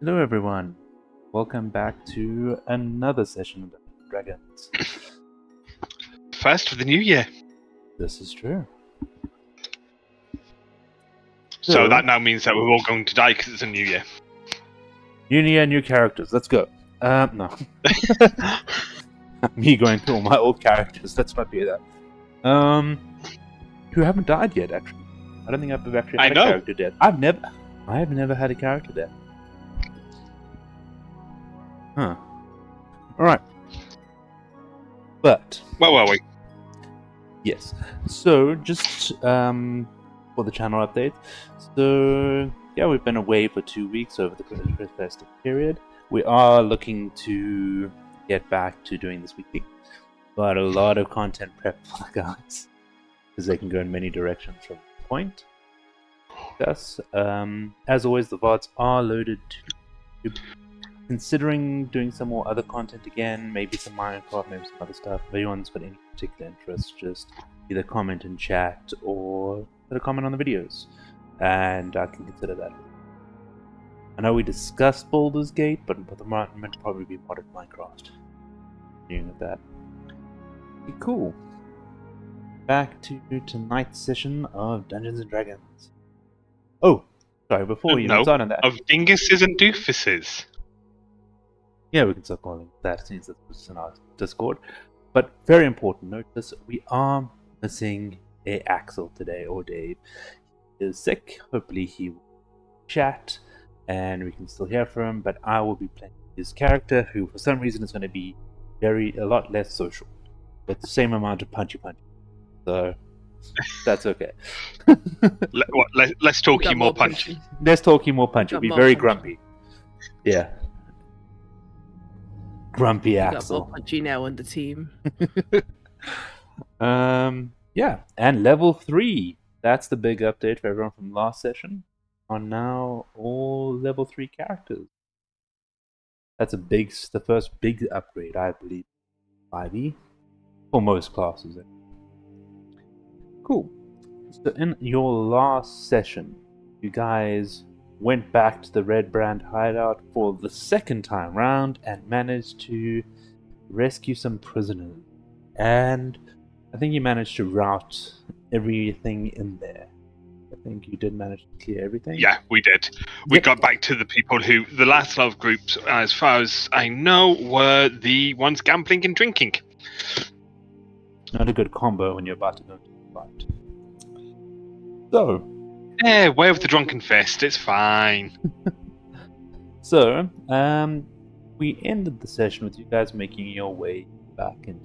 Hello everyone, welcome back to another session of Dungeons and Dragons. First of the new year. This is true. So that now means that we're all going to die because it's a new year. New year, new characters, let's go. No. Me going through all my old characters, let's not do that. Who haven't died yet, actually. I don't think I've actually had a character dead. I have never had a character dead. Huh. Alright. But Where were we? yes. So just for the channel update. So yeah, we've been away for 2 weeks over the Christmas festive period. We are looking to get back to doing this weekly. But a lot of content prep for the guys, because they can go in many directions from this point. Thus, as always, the VODs are loaded to considering doing some more other content again, maybe some Minecraft, maybe some other stuff. If anyone's got any particular interest, just either comment in chat or put a comment on the videos, and I can consider that. I know we discussed Baldur's Gate, but for the moment, probably be part of Minecraft. Doing with that. Okay, cool. Back to tonight's session of Dungeons and Dragons. Oh, sorry, before you start on that. Of dinguses and doofuses. Yeah, we can start calling that since it's in our Discord. But very important, notice we are missing Axel today, or Dave. He is sick. Hopefully he will chat and we can still hear from him, but I will be playing his character, who for some reason is going to be a lot less social, with the same amount of punchy. So that's okay. Let's talk you more punchy. Let's talk you more punchy. It'll be very grumpy. Yeah. Grumpy Axel. Got more punchy now on the team. Yeah, and level 3. That's the big update for everyone from last session. Are now all level 3 characters. That's the first big upgrade, I believe. 5e for most classes. Cool. So in your last session, you guys went back to the Red Brand hideout for the second time round and managed to rescue some prisoners. And I think you managed to rout everything in there. I think you did manage to clear everything. Yeah, we did. We got back to the people who, the last lot of groups, as far as I know, were the ones gambling and drinking. Not a good combo when you're about to go into the fight. So, yeah, way of the drunken fist, it's fine. So, we ended the session with you guys making your way back in.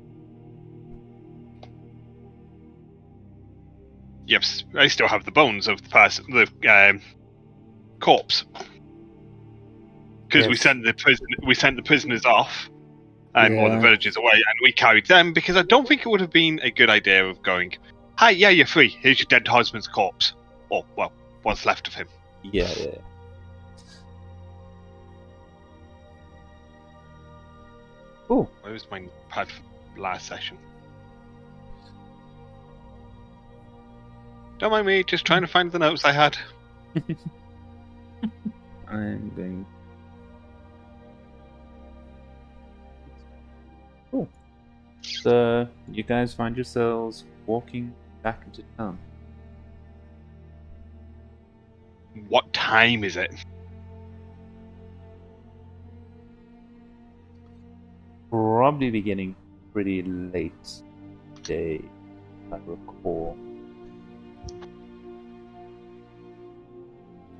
Yep, I still have the bones of the person, the corpse, because we sent the prisoners off, or the villagers away, and we carried them because I don't think it would have been a good idea of going, "Hi, yeah, you're free. Here's your dead husband's corpse." Or, well, what's left of him. Yeah. Oh, where was my pad for last session? Don't mind me, just trying to find the notes I had. I'm going. Cool. So, you guys find yourselves walking back into town. What time is it? Probably beginning pretty late day, I recall.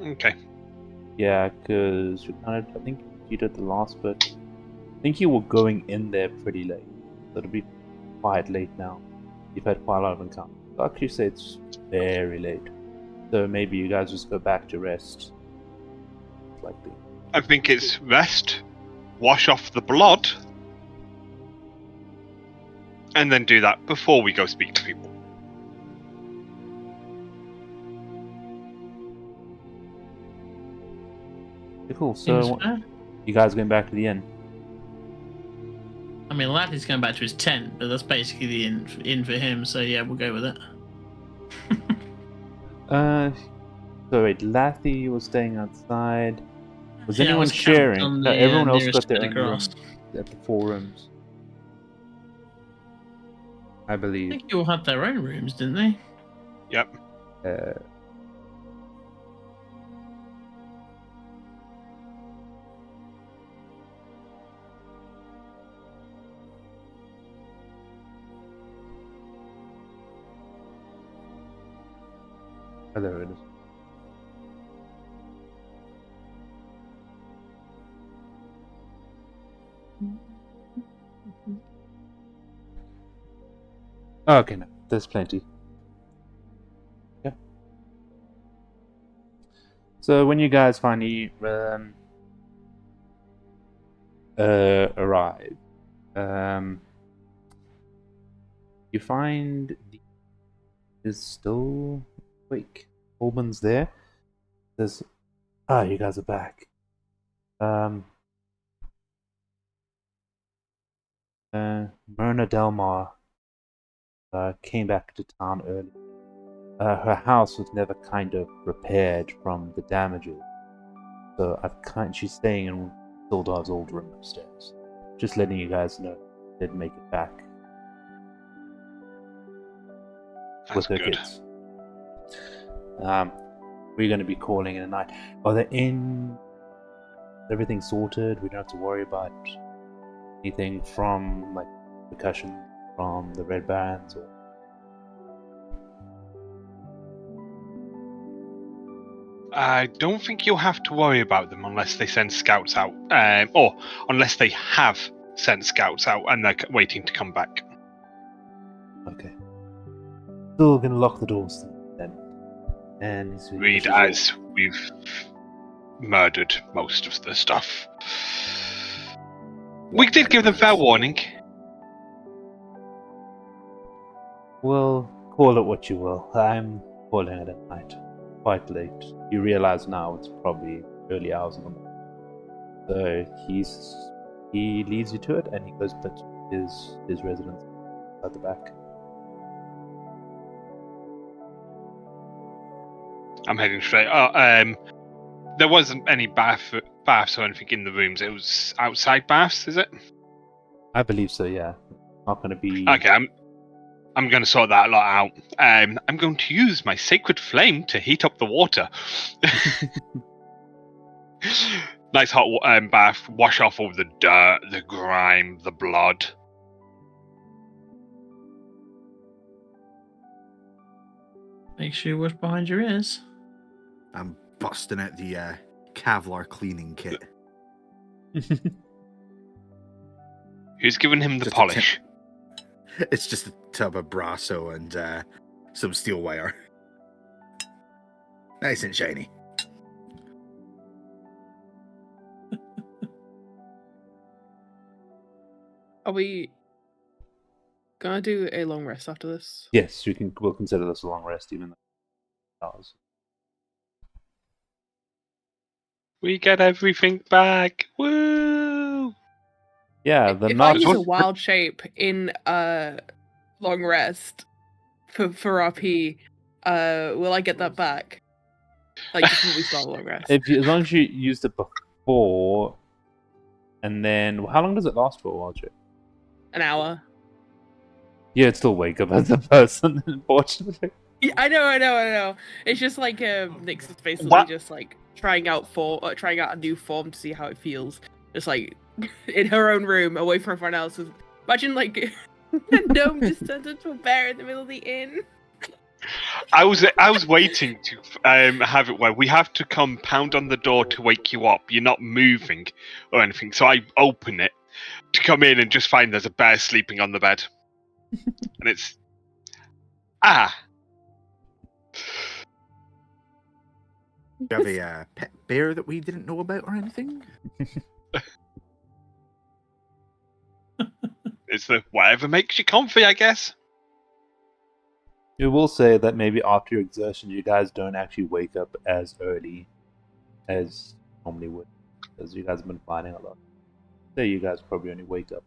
Okay. Yeah, because I think you did the last bit. I think you were going in there pretty late. So it'll be quite late now. You've had quite a lot of encounters. I'll actually say it's very late. So maybe you guys just go back to rest. Likely. I think it's rest, wash off the blood, and then do that before we go speak to people. Cool, so you guys going back to the inn? I mean, Lathy's going back to his tent, but that's basically the inn for him, so yeah, we'll go with it. So wait, Lathy was staying outside. Was Yeah, I anyone was camped sharing? on No, the everyone else nearest got their bit own room. across. At the 4 rooms, I I believe. think you all had their own rooms, didn't they? Yep. Uh, oh, there it is. Oh, okay, no, there's plenty. Yeah. So when you guys finally arrive, you find the is still awake. Coleman's there. Says, you guys are back. Myrna Delmar came back to town early. Her house was never kind of repaired from the damages, so she's staying in Sildar's old room upstairs. Just letting you guys know, did make it back with That's her good. kids. We're going to be calling in a night. Are they in? Everything sorted? We don't have to worry about anything from like percussion from the Red Bands or. I don't think you'll have to worry about them unless they send scouts out, or unless they have sent scouts out and they're waiting to come back. Okay. Still gonna lock the doors then. And he's Read as we've murdered most of the stuff. We did give them fair warning. Well, call it what you will. I'm calling it at night. Quite late. You realize now it's probably early hours in the morning. So he leads you to it, and he goes back to his residence at the back. I'm heading straight. There wasn't any baths or anything in the rooms. It was outside baths, is it? I believe so. Yeah, not going to be. Okay, I'm going to sort that lot out. I'm going to use my sacred flame to heat up the water. Nice hot bath. Wash off all the dirt, the grime, the blood. Make sure you wash behind your ears. I'm busting out the Kevlar cleaning kit. Who's given him the Just a polish? It's just a tub of Brasso and some steel wire. Nice and shiny. Are we gonna do a long rest after this? Yes, we'll consider this a long rest, even though hours. We get everything back. Woo! Yeah, the If I not. use a wild shape in long rest for RP, will I get that back? Like just when we start the long rest. As long as you used it before, and then how long does it last for, Walter? An hour. Yeah, it'd still wake up as a person, unfortunately. Yeah, I know. It's just like Nyx is basically What? just like trying out a new form to see how it feels. Just like in her own room, away from everyone else. Imagine like a gnome just turned into a bear in the middle of the inn. I was waiting to have it where we have to come pound on the door to wake you up. You're not moving or anything, so I open it to come in and just find there's a bear sleeping on the bed, and it's Do you have a pet bear that we didn't know about or anything? it's the whatever makes you comfy, I guess. You will say that maybe after your exertion, you guys don't actually wake up as early as normally would, because you guys have been fighting a lot. So you guys probably only wake up.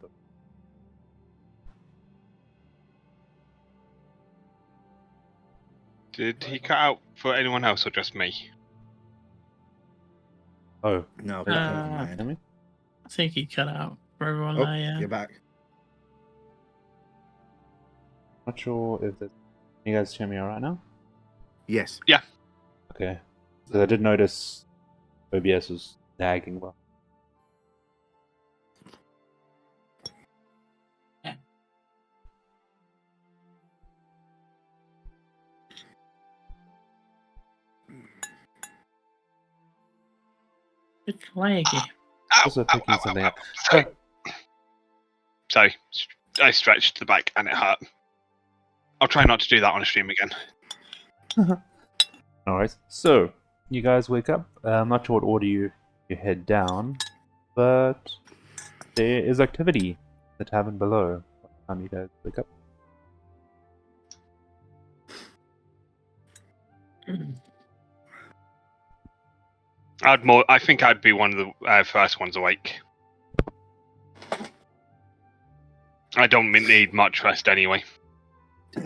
Did he cut out for anyone else or just me? Oh, No, wait, never Uh, mind. hear me? I think he cut out for everyone Oh, there, yeah. you're back. Not sure if there's. Can you guys hear me all right now? Yes. Okay. So I did notice OBS was lagging well. It's laggy. Ow, Also ow, picking ow, something ow, up. ow. Sorry, I stretched the back and it hurt. I'll try not to do that on a stream again. Alright, so you guys wake up. I'm not sure what order you head down, but there is activity in the tavern below. What time you guys wake up? I think I'd be one of the first ones awake. I don't need much rest anyway.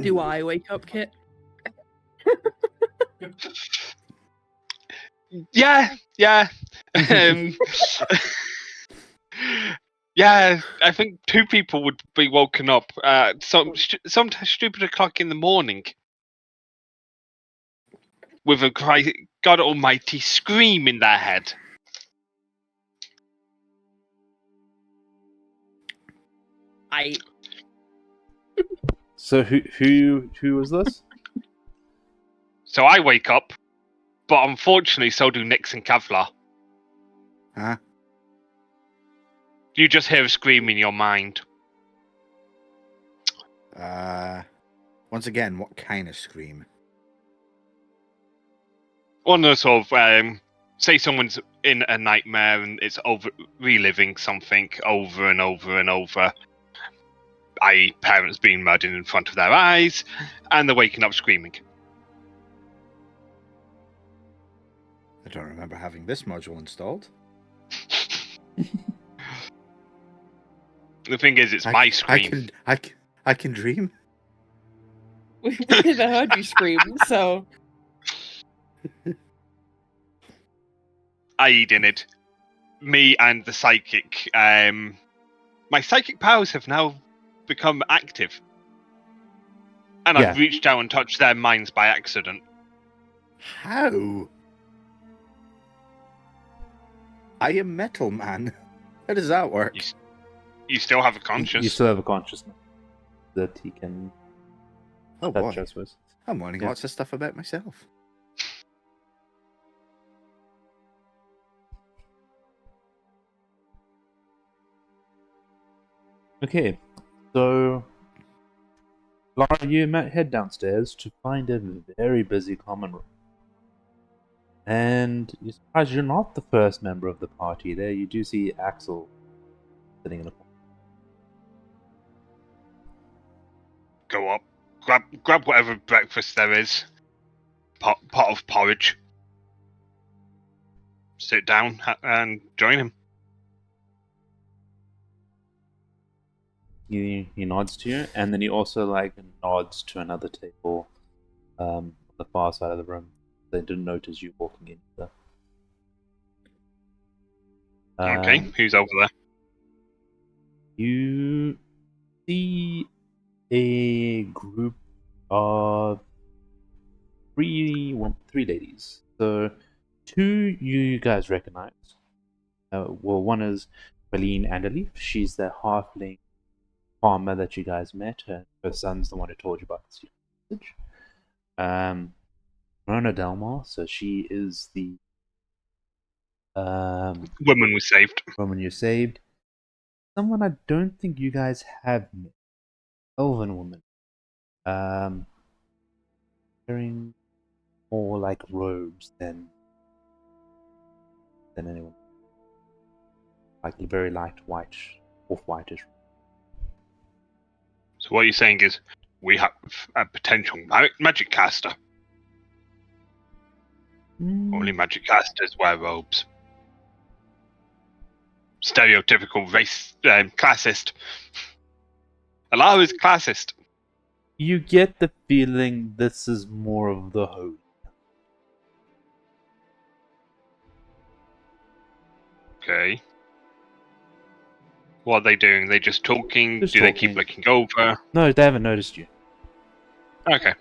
Do I wake up, Kit? Yeah. um, yeah, I think 2 people would be woken up. Some stupid o'clock in the morning with a God Almighty scream in their head. So who was this? So I wake up, but unfortunately, so do Nix and Kevlar. Huh? You just hear a scream in your mind. Once again, what kind of scream? One of those sort of, say someone's in a nightmare and it's reliving something over and over and over. I.e., parents being murdered in front of their eyes, and they're waking up screaming. I don't remember having this module installed. The thing is, it's my scream. I can dream. We never heard you scream, so I.e., Dinid. Me and the psychic. My psychic powers have now become active. And I've Yeah. reached out and touched their minds by accident. How? I am Metal Man. How does that work? You still have a You conscience. still have a consciousness that he can Oh touch boy, us with. I'm learning Yeah. lots of stuff about myself. Okay, so Lara, you head downstairs to find a very busy common room. And you're surprised you're not the first member of the party there. You do see Axel sitting in a corner. Go up. Grab whatever breakfast there is. Pot of porridge. Sit down and join him. He nods to you, and then he also nods to another table on the far side of the room. They didn't notice you walking in either. Okay, who's over there? You see a group of three ladies. So 2 you guys recognize. Well, one is Phandalin and Alif. She's the halfling farmer that you guys met. Her son's the one who told you about the message. Rona Delmar, so she is the Woman was saved. woman you saved. Someone I don't think you guys have met. Elven woman. Wearing more like robes than anyone. Like very light white, off-whitish. So what you're saying is we have a potential magic caster. Only magic casters wear robes. Stereotypical race classist. Alara is classist. You get the feeling this is more of the host. Okay. What are they doing? They just talking? Just Do they keep talking. looking over? No, they haven't noticed you. Okay.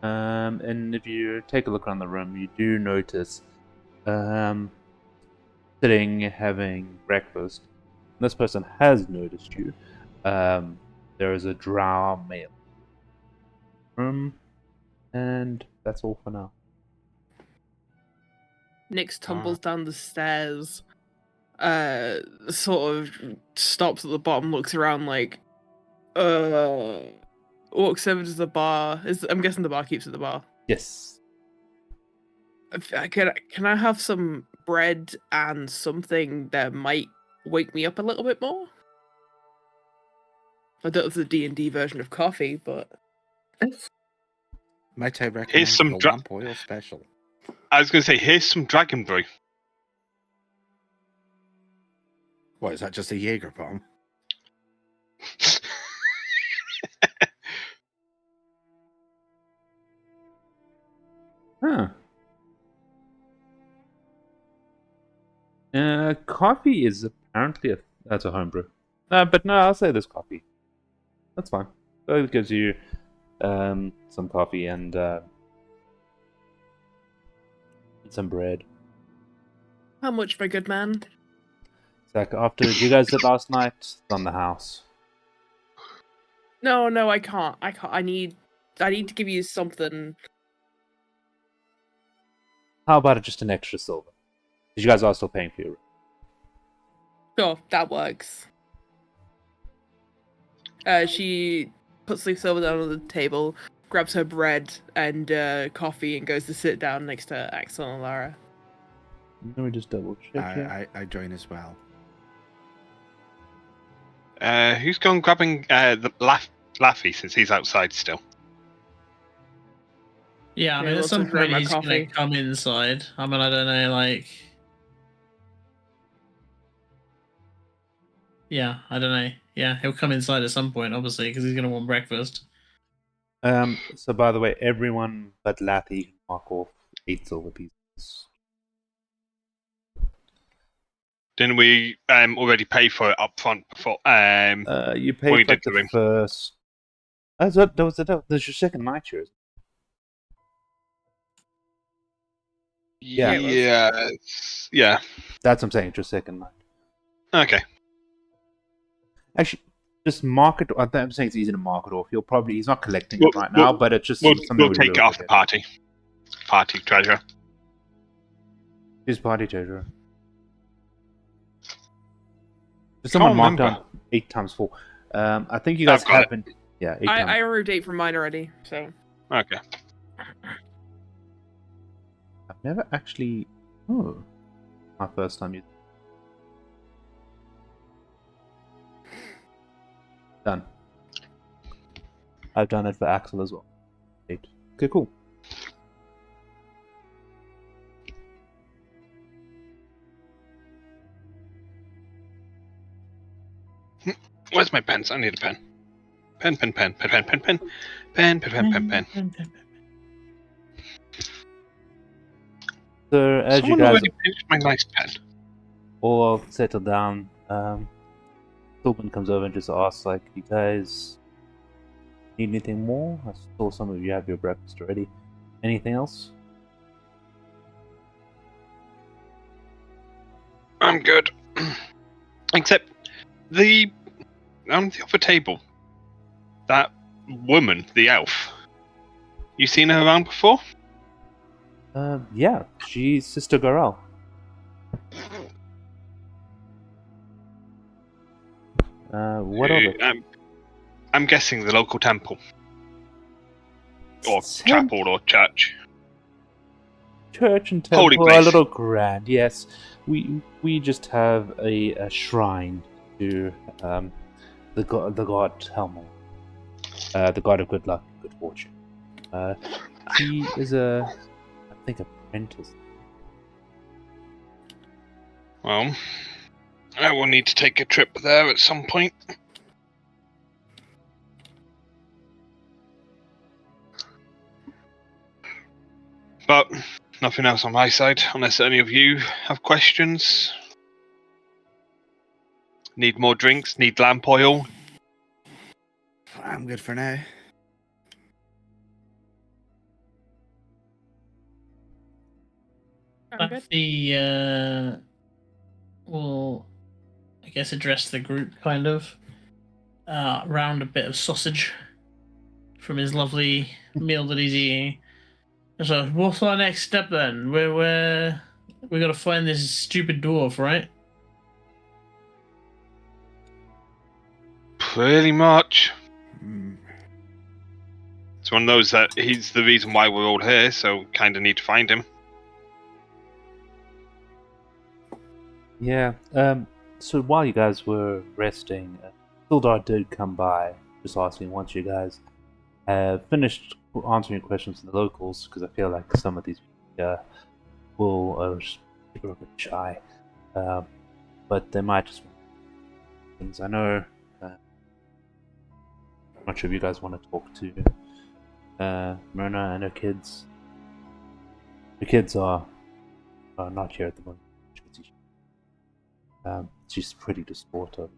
And if you take a look around the room, you do notice sitting having breakfast. This person has noticed you. There is a drow male room, and that's all for now. Nix tumbles down the stairs, sort of stops at the bottom, looks around like, walks over to the bar. I'm guessing the bar keeps at the bar. Yes. Can I have some bread and something that might wake me up a little bit more? I don't know if it's a D&D version of coffee, but... Might I recommend some the lamp oil special? I was going to say, here's some dragon brew. What, is that just a Jaeger bomb? Huh. Coffee is apparently that's a homebrew. But no, I'll say there's coffee. That's fine. So it gives you some coffee and some bread. How much, my good man? Zach, after you guys did last night, it's on the house. No, I can't. I need to give you something. How about just an extra silver? Because you guys are still paying for your room. Sure, that works. She puts the silver down on the table, grabs her bread and coffee, and goes to sit down next to Axel and Lara. Let me just double check here. I join as well. Who's gone grabbing the Laffy since he's outside still? Yeah, I Yeah, mean, at lots some of room point at he's coffee. gonna come inside. I mean, I don't know, like... Yeah, I don't know. Yeah, he'll come inside at some point, obviously, because he's gonna want breakfast. So by the way, everyone but Lathy can mark off 8 silver pieces. Didn't we already pay for it up front before? You Well, you paid like did the the first. There's your second night here. Yeah. Yeah. That's what I'm saying. It's your second night. Okay. Actually, just mark it. I'm saying it's easy to mark it off. He's not collecting it right now, but it's just something We'll we take do it off over the party. Party treasure. Here's party treasure. Just Can't someone mark remember. down 8 times 4. I think you guys I've got have been. Yeah, 8 times. I wrote a date for mine already, so. Okay. I've never actually. Oh, my first time using. Done. I've done it for Axel as well. 8. Okay, cool. Where's my pens? I need a pen. Pen. So as Someone you guys already finished my nice pen. all settle down, Tobin comes over and just asks, like, you guys need anything more? I saw some of you have your breakfast already. Anything else? I'm good. Except the on the other table, that woman, the elf. You seen her around before? Yeah, she's Sister Gorel. What other? I'm guessing the local temple. Or chapel or church. Church and Holy temple are a place. little grand, yes. We just have a shrine to the god Helmor, the god of good luck and good fortune. He is I think, apprentice. Well, I will need to take a trip there at some point. But nothing else on my side, unless any of you have questions. Need more drinks? Need lamp oil? I'm good for now. I'm good. The will, I guess, address the group kind of around a bit of sausage from his lovely meal that he's eating. So, what's our next step then? We gotta find this stupid dwarf, right? Pretty much. Hmm. It's one of those that he's the reason why we're all here, so kind of need to find him. Yeah. So while you guys were resting, Sildar did come by, just asking once you guys have finished answering questions from the locals, because I feel like some of these will people are a bit shy, but they might just want things. I know. I'm not sure if you guys want to talk to Myrna and her kids. The kids are not here at the moment. She's pretty distraught.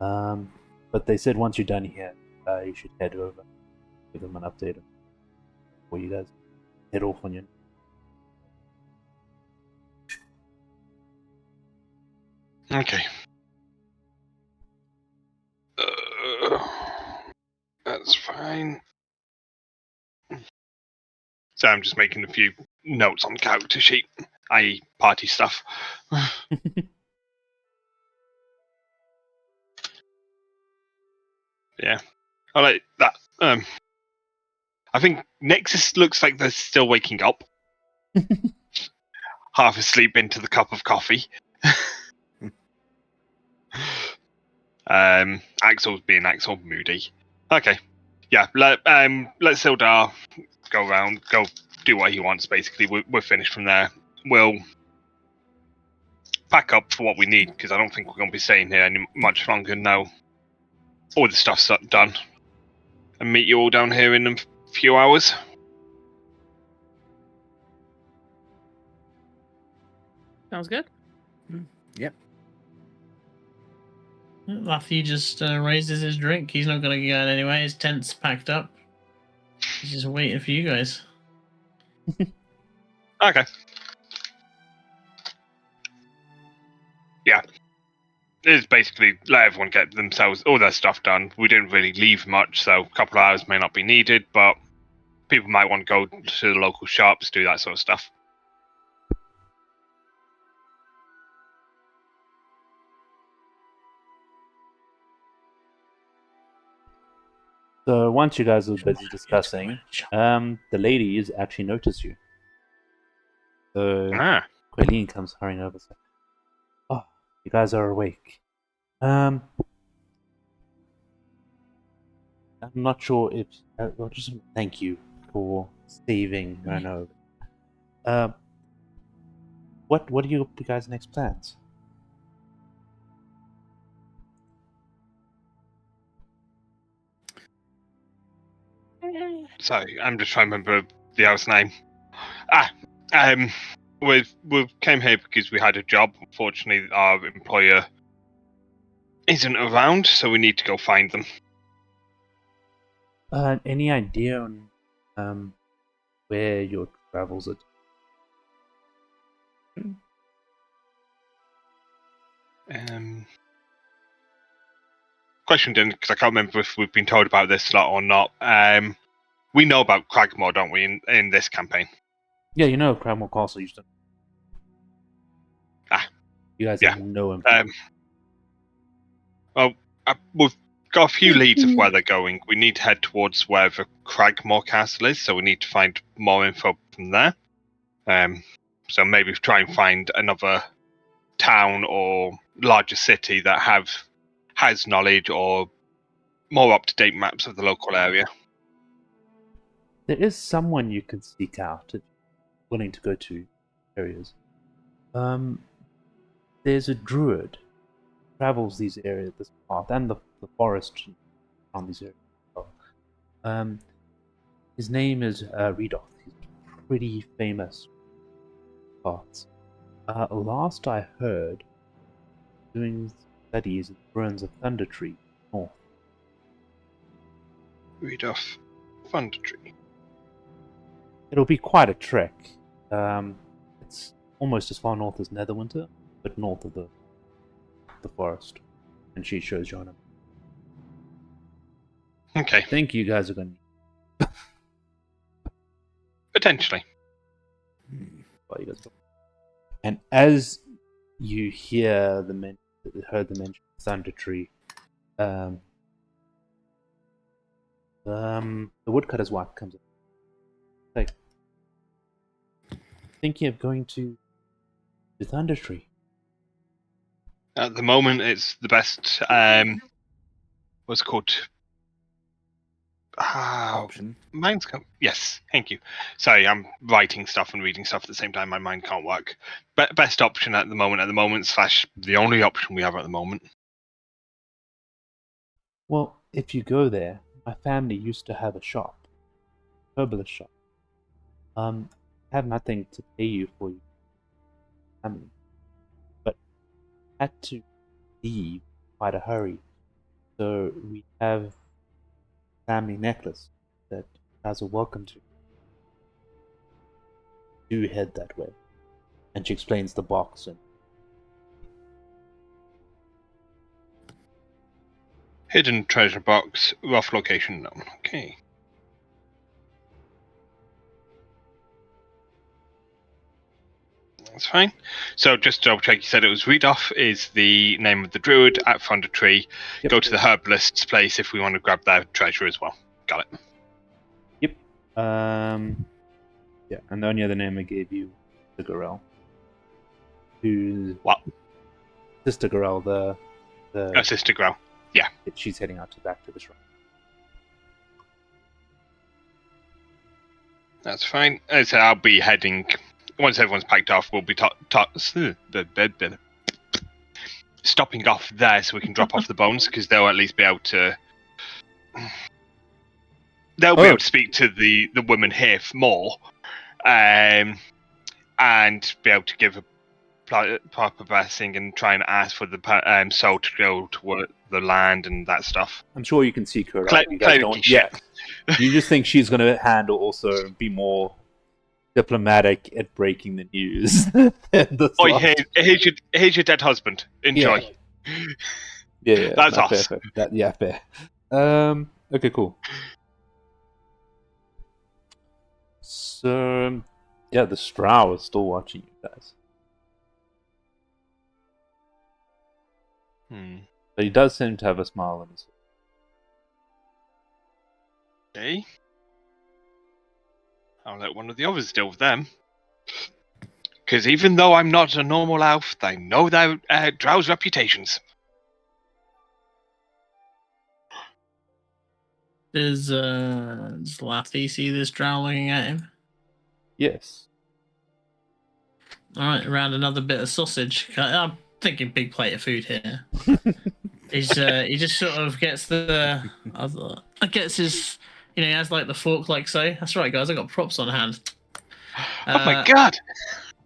But they said once you're done here, you should head over, give them an update before you guys head off on your. Okay. That's fine. So I'm just making a few notes on the character sheet, i.e. party stuff. Yeah. I like that. I think Nexus looks like they're still waking up. Half asleep into the cup of coffee. Axel's being Axel moody. Okay. Yeah, let Sildar go around, go do what he wants, basically. We're finished from there. We'll pack up for what we need, because I don't think we're going to be staying here any much longer now. All the stuff's done. And meet you all down here in a few hours. Sounds good. Yep. Matthew just raises his drink. He's not gonna go out anyway. His tent's packed up. He's just waiting for you guys. Okay. Yeah. It's basically let everyone get themselves all their stuff done. We didn't really leave much, so a couple of hours may not be needed, but people might want to go to the local shops, do that sort of stuff. So once you guys were busy discussing, the ladies actually notice you. So Quaileen comes hurrying over. So, oh, you guys are awake. I'm not sure if. Well, just thank you for saving Myrna. What are you guys' next plans? Sorry, I'm just trying to remember the house name. We came here because we had a job. Unfortunately, our employer isn't around, so we need to go find them. Any idea on where your travels are? Question didn't, because I can't remember if we've been told about this lot or not. We know about Cragmore, don't we, in this campaign? Yeah, you know Cragmore Castle used to. You guys yeah. have no information. We've got a few leads of where they're going. We need to head towards where the Cragmore Castle is, so we need to find more info from there. So maybe try and find another town or larger city that has knowledge or more up-to-date maps of the local area. There is someone you can seek out if you're willing to go to areas. There's a druid who travels these areas, this path, and the forest on these areas as well. His name is Redoth. He's pretty famous parts. Last I heard, doing studies in the ruins of Thunder Tree, north. Read off Thunder Tree. It'll be quite a trek. It's almost as far north as Netherwinter, but north of the forest. And she shows you on it. Okay, I think you guys are going to potentially. well, you guys go. And as you heard the mention of Thunder Tree, the woodcutter's wife comes up. Like, thinking of going to the Thunder Tree. At the moment, it's the best. What's it called? Option. Mine's come. Yes, thank you. Sorry, I'm writing stuff and reading stuff at the same time. My mind can't work. Best option at the moment, slash the only option we have at the moment. Well, if you go there, my family used to have a shop, herbalist shop. I have nothing to pay you for your family, but had to leave in quite a hurry. So we have a family necklace that you guys are welcome to. Do head that way. And she explains the box and Hidden treasure box, rough location known. Okay. That's fine. So just to double check, you said it was Redoff is the name of the druid at Thunder Tree. Yep. Go to the herbalist's place if we want to grab their treasure as well. Got it. Yep. Yeah, and the only other name I gave you, the Gorel. Who's What? Sister Gorel, the Sister Grow. Yeah. she's heading out back to the shrine. That's fine. So I'll be heading once everyone's packed off. We'll be stopping off there so we can drop off the bones because they'll at least be able to. They'll be able to speak to the women here more, and be able to give a proper blessing and try and ask for the soul to go to the land and that stuff. I'm sure you can seek her out. You guys don't yet. You just think she's going to handle also be more diplomatic at breaking the news. Oh, here's your dead husband. Enjoy. Yeah. That's us. Fair. Fair. Okay, cool. So, yeah, the Strow is still watching you guys. But he does seem to have a smile on his face. Okay. I'll let one of the others deal with them. Because even though I'm not a normal elf, I know their drow's reputations. Does Lathy see this drow looking at him? Yes. Alright, around another bit of sausage. I'm thinking big plate of food here. He just sort of gets gets his, he has like the fork like so. That's right, guys, I got props on hand. Oh my god!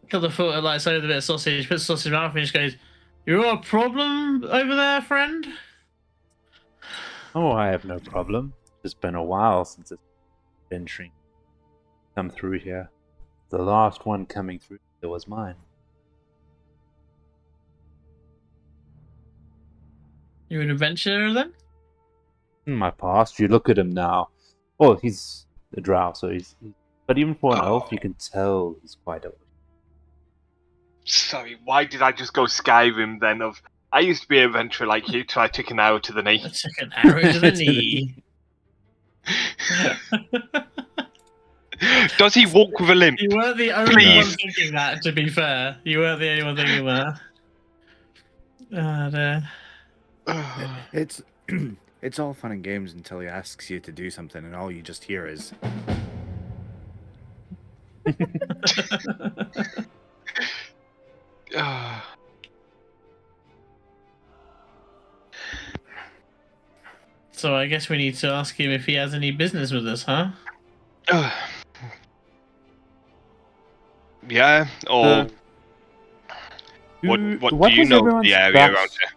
Got the fork like so with a bit of sausage, puts the sausage in his mouth and just goes, "You got a problem over there, friend?" Oh, I have no problem. It's been a while since it's venturing come through here. The last one coming through there was mine. You're an adventurer then? In my past, you look at him now. Well, he's a drow, so he's but even for an elf, you can tell he's quite old. Sorry, why did I just go Skyrim then? I used to be an adventurer like you till I took an arrow to the knee. I took an arrow to the knee. Does he walk with a limp? You weren't the only one thinking that, to be fair. You weren't the only one thinking that. It's all fun and games until he asks you to do something and all you just hear is So I guess we need to ask him if he has any business with us, huh? Yeah, or what do you was know of everyone's the area around here?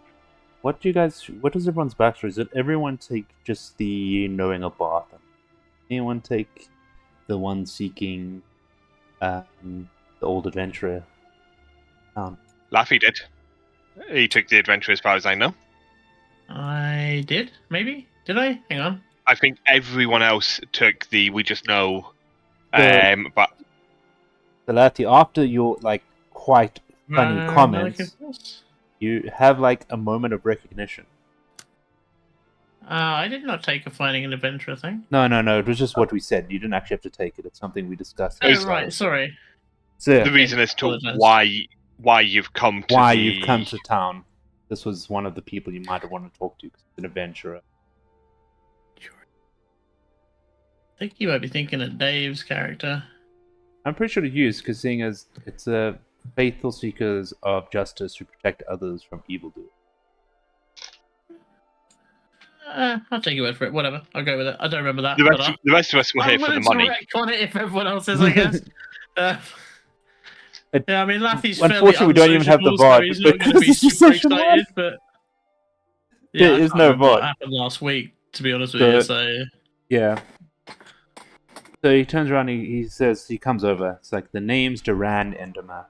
What does everyone's backstory? Did everyone take just the knowing of Bath? Anyone take the one seeking the old adventurer? Laffy did. He took the adventure as far as I know. I did, maybe? Did I? Hang on. I think everyone else took the we just know. But So Lati, after your like quite funny comments, you have like a moment of recognition. I did not take a finding an adventure thing. No. It was just what we said. You didn't actually have to take it. It's something we discussed. Oh, right. Sorry. So, the reason as to apologize. why you've come to you've come to town. This was one of the people you might have wanted to talk to because it's an adventurer. I think you might be thinking of Dave's character. I'm pretty sure to use because seeing as it's a faithful seekers of justice who protect others from evildoers. I'll take your word for it. Whatever. I'll go with it. I don't remember that. The rest of us were here for the money. On it if everyone else is, I guess. Yeah, I mean, Laffy's unfortunately, we don't even have the so VOD he's not going to be super excited, but yeah, there is no VOD. What happened last week, to be honest with you? So yeah. So he turns around. He says he comes over. It's like the name's Duran Endermath.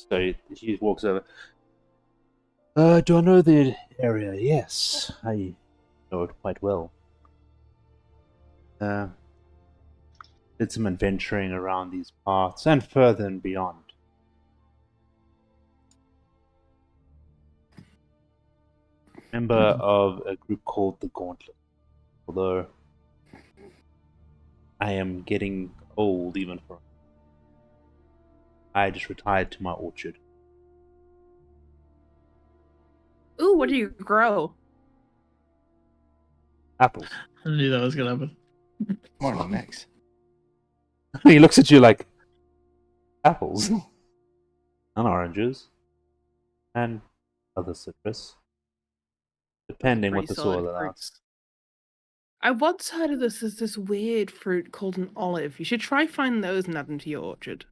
So he walks over. Do I know the area? Yes, I know it quite well. Did some adventuring around these parts and further and beyond. Member of a group called the Gauntlet. Although I am getting old even for I just retired to my orchard. Ooh, what do you grow? Apples. I knew that was going to happen. Morning, Max. He looks at you like apples and oranges and other citrus, depending what the soil allows. I once heard of this weird fruit called an olive. You should try find those and add them to your orchard.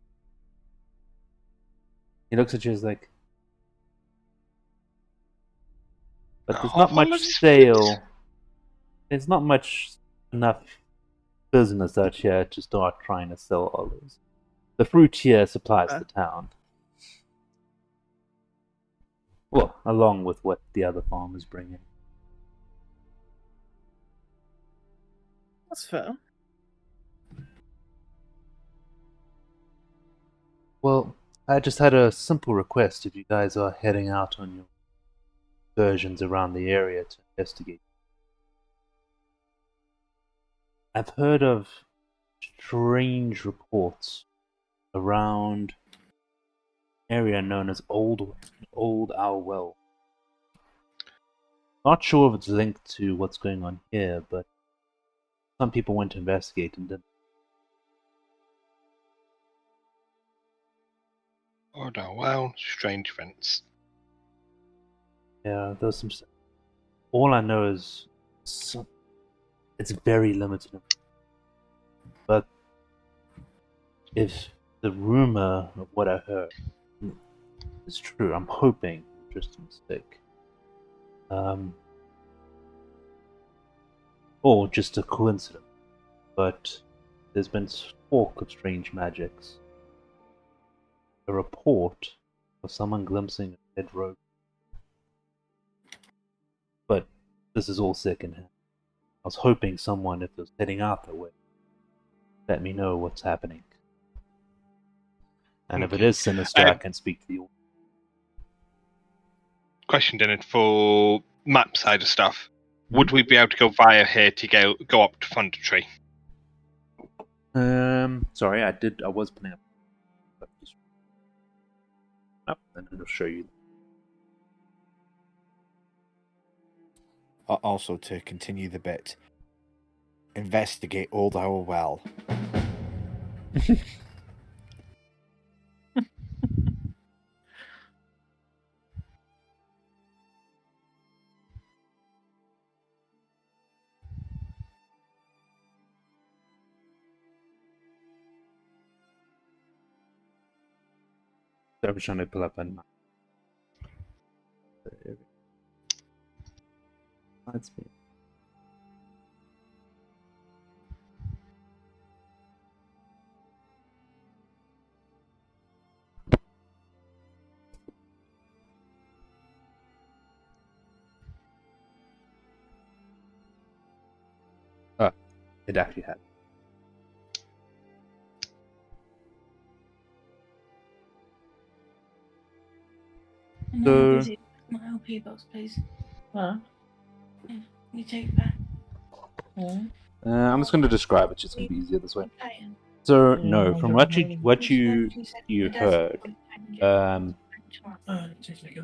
He looks at you as like, but there's not much sale. There's not much enough business out here to start trying to sell olives. The fruit here supplies the town. Well, along with what the other farmers bring in. That's fair. Well, I just had a simple request if you guys are heading out on your excursions around the area to investigate. I've heard of strange reports around an area known as Old Owl Well. Not sure if it's linked to what's going on here, but some people went to investigate and didn't. Oh no, well, strange events. Yeah, there's some. All I know is it's very limited. But if the rumor of what I heard is true, I'm hoping it's just a mistake. Or just a coincidence. But there's been talk of strange magics. A report of someone glimpsing a dead rogue. But this is all secondhand. I was hoping someone, if it was heading out that way, let me know what's happening. And if it is sinister, I can speak to the audience. Question, Dennis, for map side of stuff. Would we be able to go via here to go up to Thundertree? Sorry, I was putting up. And it'll show you. Also, to continue the bit, investigate Old Owl Well. So I'm trying to pull up a map. Let's see. Oh, it actually had. No, is it my LP box, please? Huh? Can you take it back? I'm just going to describe it. It's going to be easier this way. Playing. So Yeah, no, I from don't what know. you heard, to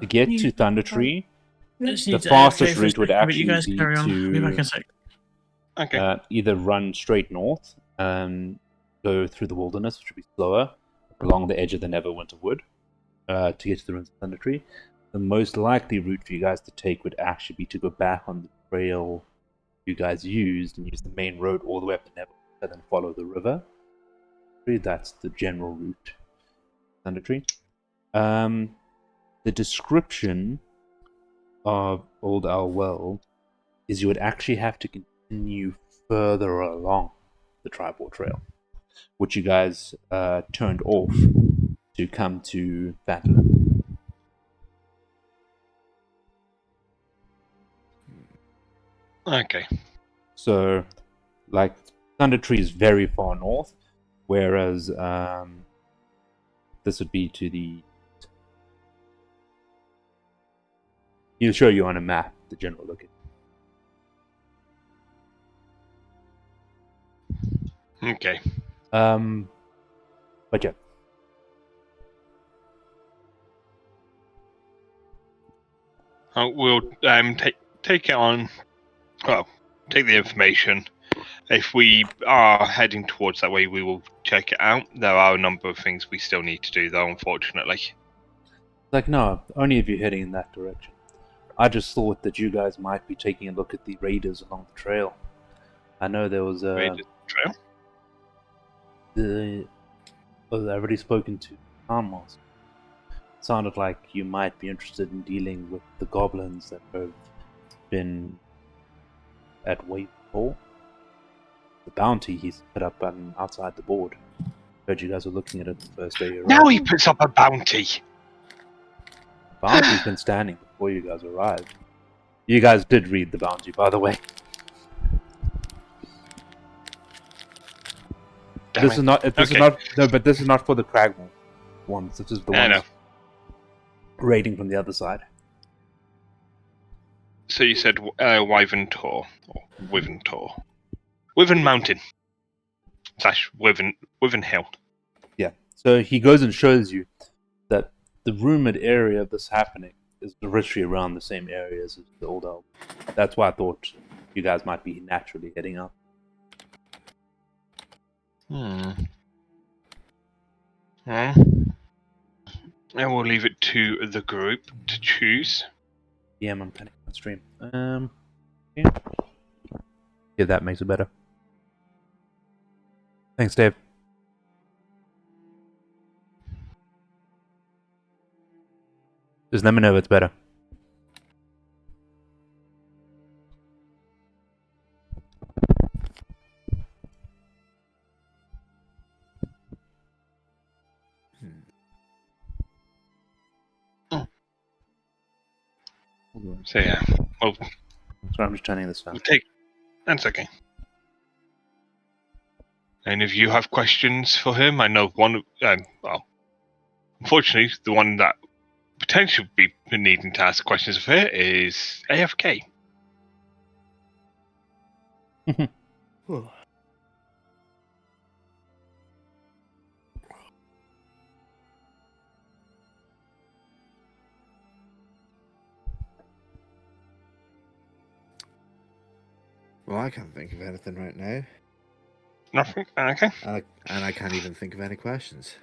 get to Thunder Tree, the fastest route would you actually guys be carry on. I'll be back in to a sec. Okay. either run straight north and go through the wilderness, which would be slower, along the edge of the Neverwinter Wood, to get to the ruins of Thunder Tree. The most likely route for you guys to take would actually be to go back on the trail you guys used and use the main road all the way up to Neverwinter and then follow the river. That's the general route. Thunder Tree. The description of Old Owl Well is you would actually have to continue further along the Tribal Trail, which you guys turned off to come to Phandalin. Okay. So, like, Thunder Tree is very far north, whereas this would be to the. He'll show you on a map the general location. Okay. But yeah. We'll take it on. Well, take the information. If we are heading towards that way, we will check it out. There are a number of things we still need to do, though, unfortunately. Like, no, only if you're heading in that direction. I just thought that you guys might be taking a look at the raiders along the trail. I know there was Raiders trail? I've already spoken to Town Master. It sounded like you might be interested in dealing with the goblins that have been at Wave 4. The bounty he's put up outside the board. Heard you guys were looking at it the first day you arrived. Now he puts up a bounty! The bounty's been standing before you guys arrived. You guys did read the bounty, by the way. This is not for the Cragmore ones. This is the ones raiding from the other side. So you said Wyvern Tor, or Wyvern Tor. Wyvern Mountain. / Wyvern Hill. Yeah. So he goes and shows you that the rumored area of this happening is literally around the same areas as the Old Elf. That's why I thought you guys might be naturally heading up. And we'll leave it to the group to choose. Yeah, I'm planning on stream. Yeah, that makes it better. Thanks, Dave. Just let me know if it's better. So yeah, well, Sorry, I'm just turning this down. That's okay. And if you have questions for him, I know one. Well, unfortunately, the one that potentially be needing to ask questions of her is AFK. Well, I can't think of anything right now. Nothing. Okay. And I can't even think of any questions.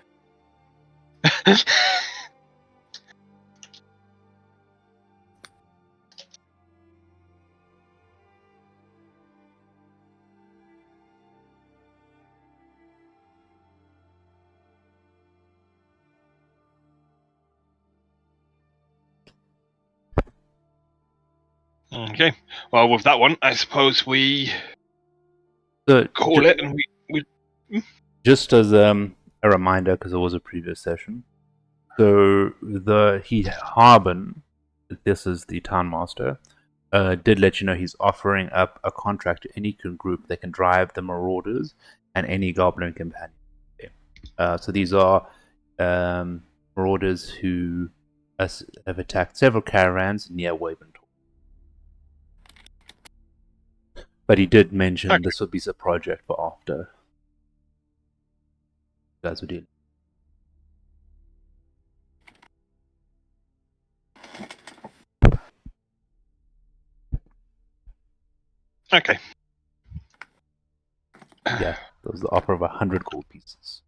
Okay. Well, with that one, I suppose we So, call it, and we just as a reminder, because it was a previous session. So Harbin, this is the town master, did let you know he's offering up a contract to any group that can drive the marauders and any goblin companion. So these are marauders who have attacked several caravans near Waventor. But he did mention this would be a project for after you guys were dealing. Okay. Yeah, that was the offer of 100 gold pieces.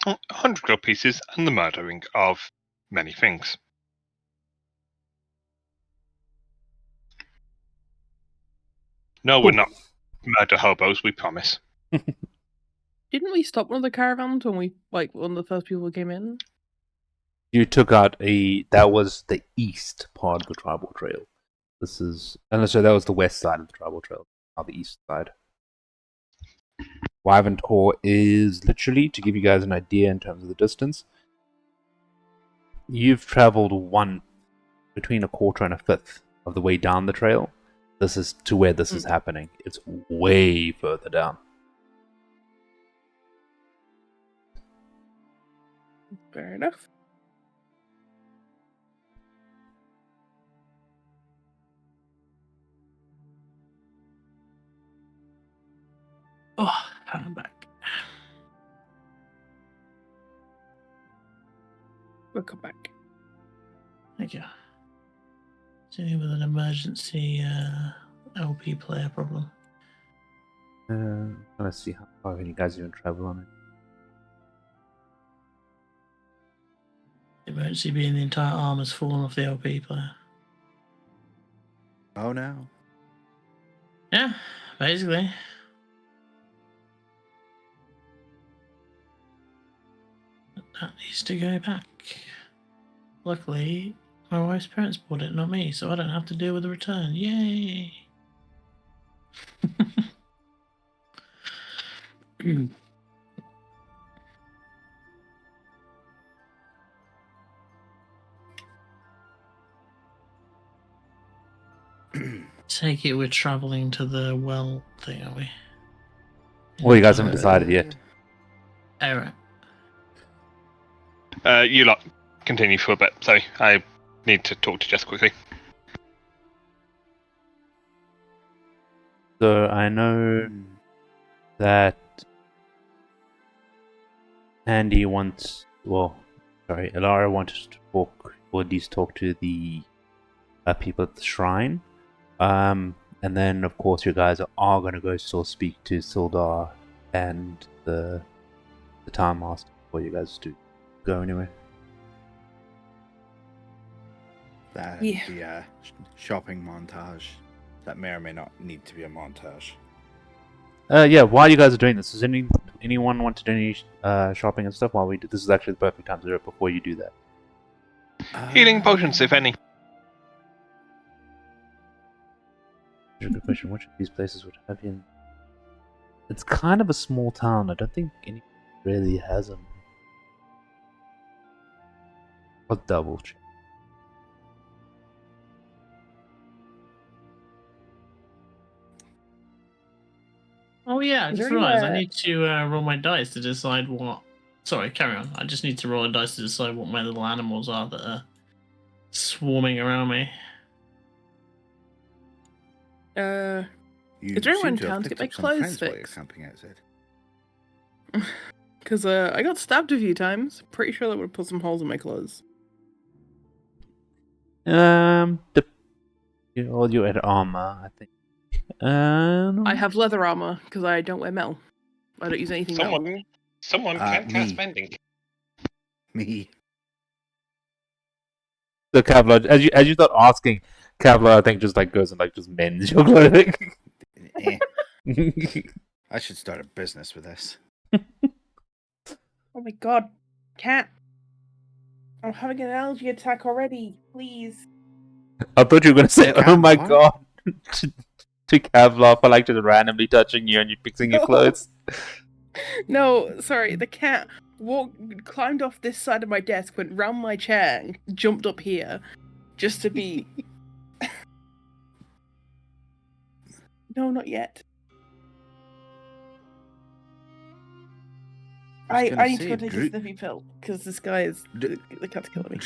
A 100 gold pieces and the murdering of many things. No, we're not murder hobos, we promise. Didn't we stop one of the caravans when we one of the first people who came in? You took out that was the east part of the tribal trail. That was the west side of the tribal trail, not the east side. Wyvern is literally, to give you guys an idea in terms of the distance, you've traveled between a quarter and a fifth of the way down the trail. This is to where this is happening. It's way further down. Fair enough. Oh, I'm back. We'll come back. Thank you. Dealing with an emergency LP player problem. Let's see how far you guys even travel on it. Emergency being the entire arm has fallen off the LP player. Oh no. Yeah, basically. That needs to go back. Luckily, my wife's parents bought it, not me, so I don't have to deal with the return. Yay! Take it we're traveling to the well thing, are we? Well, you guys haven't decided yet. Alright. You lot continue for a bit, so I need to talk to Jess quickly. So I know that Elara wanted to talk, or at least talk to the people at the shrine. And then, of course, you guys are going to go still speak to Sildar and the town master before you guys do go anywhere. That the shopping montage. That may or may not need to be a montage. Yeah, while you guys are doing this, does anyone want to do any shopping and stuff while we do? This is actually the perfect time to do it before you do that. Healing potions, if any. Good question. Which of these places would have you? It's kind of a small town. I don't think any really has them. I'll double check. Oh yeah, I Is just there realised I anywhere- need to roll my dice to decide what... Sorry, carry on. I just need to roll a dice to decide what my little animals are that are swarming around me. You Is there anyone in seem to have town to picked get my up some clothes friends while you're fixed? camping outside. Because I got stabbed a few times. Pretty sure that would have put some holes in my clothes. You had armor, I think. I have leather armor because I don't wear metal. I don't use anything metal. Someone can cast me. mending. Me. The Kevlar, as you start asking, Kevlar, I think just goes and just mends your clothing. I should start a business with this. Oh my god. Cat. I'm having an allergy attack already. Please. I thought you were going to say, Cat, oh my what? god, to Kevlar for like just randomly touching you and you fixing your No. clothes. No, sorry. The cat climbed off this side of my desk, went round my chair, and jumped up here, just to be. No, not yet. I need to go take a sniffy pill because this guy is the cat's killing me.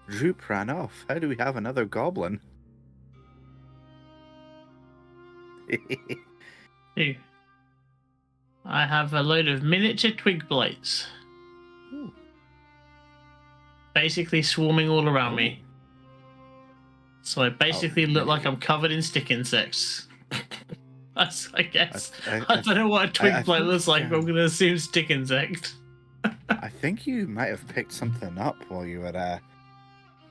Droop ran off. How do we have another goblin? Hey, I have a load of miniature twig blights. Basically swarming all around me. So I basically look like I'm covered in stick insects. That's, I guess. I don't know what a twig blight looks like, but I'm going to assume stick insect. I think you might have picked something up while you were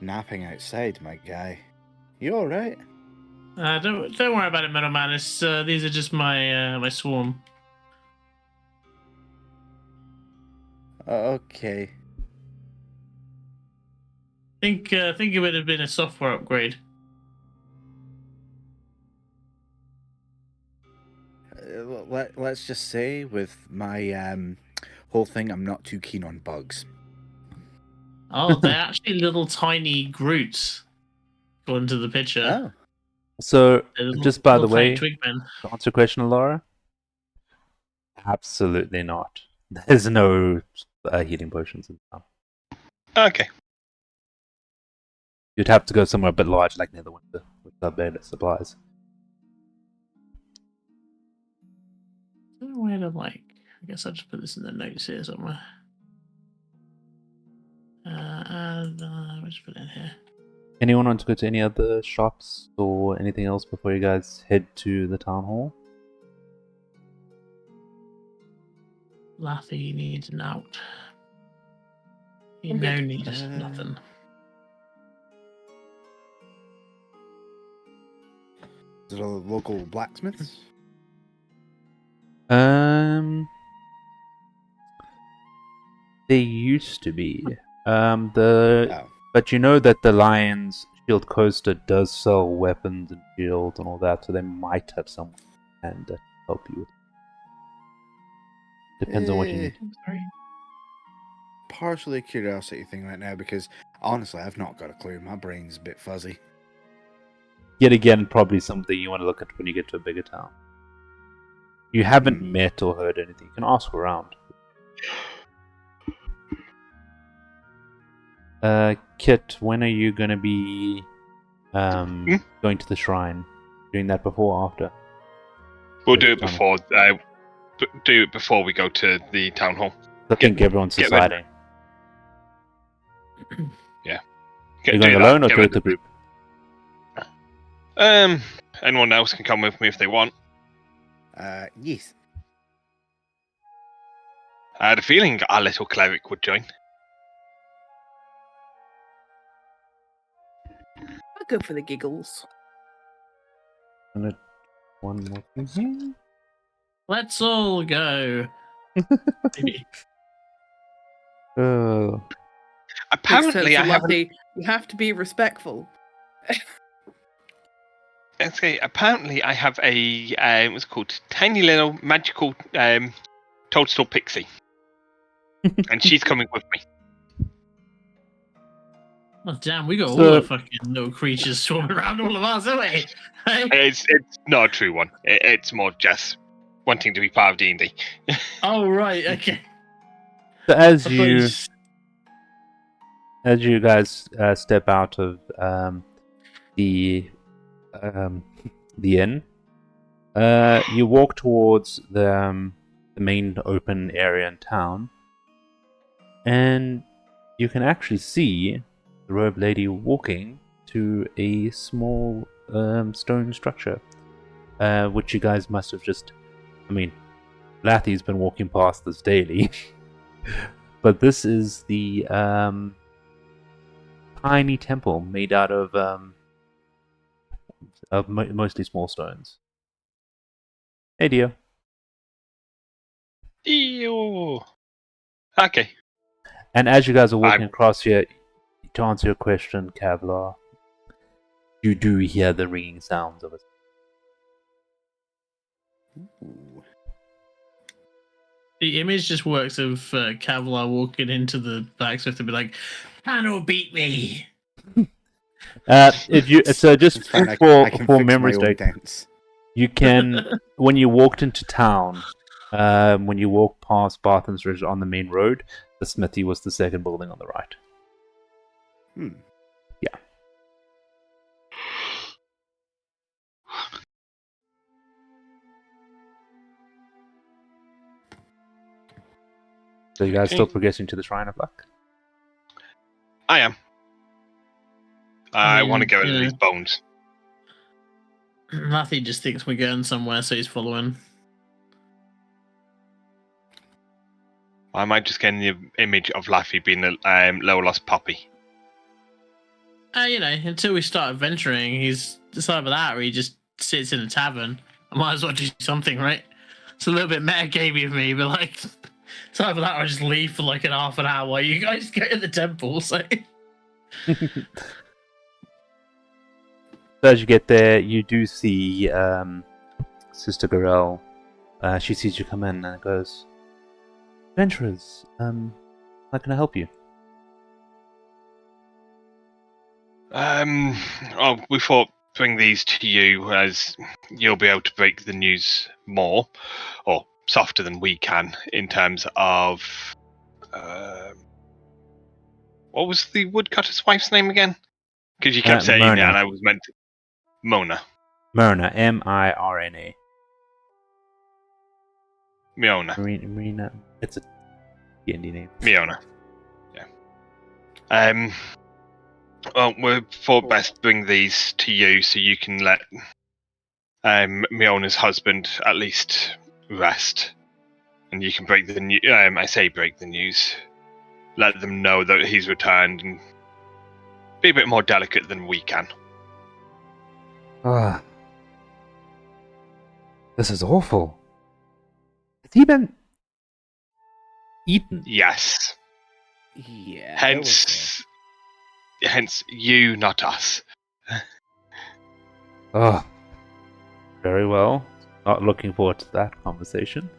napping outside, my guy. You alright? Don't worry about it, Metal Man. These are just my my swarm. Okay. Think it would have been a software upgrade. Let's just say with my whole thing, I'm not too keen on bugs. Oh, they're actually little tiny Groots. According to the picture. Oh. So, Little, just by the little way, tiny twig men. to answer your question, Laura, absolutely not. There's no healing potions in town. Okay. You'd have to go somewhere a bit large, like Netherwinter, with the better supplies. Where to I guess I'll just put this in the notes here somewhere. I'll just put it in here. Anyone want to go to any other shops or anything else before you guys head to the town hall? Lathy needs an out. You I'm know, good. needs nothing. Is it a local blacksmiths? They used to be. Oh. But you know that the Lion's Shield Coaster does sell weapons and shields and all that, so they might have someone and help you with it. Depends on what you need. Sorry. Partially a curiosity thing right now because honestly, I've not got a clue. My brain's a bit fuzzy. Yet again, probably something you want to look at when you get to a bigger town. You haven't met or heard anything. You can ask around. Kit, when are you going to be going to the shrine? Doing that before or after? We'll do it before. Do it before we go to the town hall. I think everyone's deciding. Yeah. Are you going alone or with the group? Anyone else can come with me if they want. Yes. I had a feeling our little cleric would join. I'll go for the giggles. One more thing here. Let's all go. Apparently, I have. You have to be respectful. Okay, apparently, I have a what's it called, tiny little magical toadstool pixie, and she's coming with me. Oh damn, we got all the fucking little creatures swarming around all of us, haven't we? It's not a true one. It's more just wanting to be part of D&D. Oh right, okay. So as you guys step out of the inn, you walk towards the main open area in town, and you can actually see the robed lady walking to a small stone structure, which you guys must have just... I mean, Lathy's been walking past this daily, but this is the tiny temple made out of mostly small stones. Hey, dear. Ew. Okay. And as you guys are walking across here, to answer your question, Kevlar, you do hear the ringing sounds of it. Ooh. The image just works of Kevlar walking into the blacksmith and be like, "Pano beat me." If you so just It's fine, I for can for fix memory's my own sake, dents. you can when you walked into town, when you walk past Bartham's Ridge on the main road, the smithy was the second building on the right. Hmm. Yeah. So you guys still progressing to the Shrine of Luck? I am. I mean, want to get rid of yeah. these bones. Matthew just thinks we're going somewhere, so he's following. I might just get the image of Laffy being a low-lost puppy. Until we start adventuring, it's either that or he just sits in a tavern. I might as well do something, right? It's a little bit meta-gamey of me, but like, it's either that or I just leave for like an half an hour while you guys go to the temple. So So as you get there, you do see Sister Gorel. She sees you come in and goes, "Adventurers, how can I help you?" We thought bring these to you as you'll be able to break the news more, or softer than we can, in terms of what was the woodcutter's wife's name again? Because you kept saying it, and Myrna. I was meant to... Mona. Myrna, Mirna. Miona. Marina. It's a D&D name. Miona. Yeah. Well, we thought best bring these to you so you can let Miona's husband at least rest, and you can break the news. I say break the news. Let them know that he's returned, and be a bit more delicate than we can. Ah, this is awful. Has he been eaten? Yes. Yeah. Hence, you, not us. Oh, very well. Not looking forward to that conversation.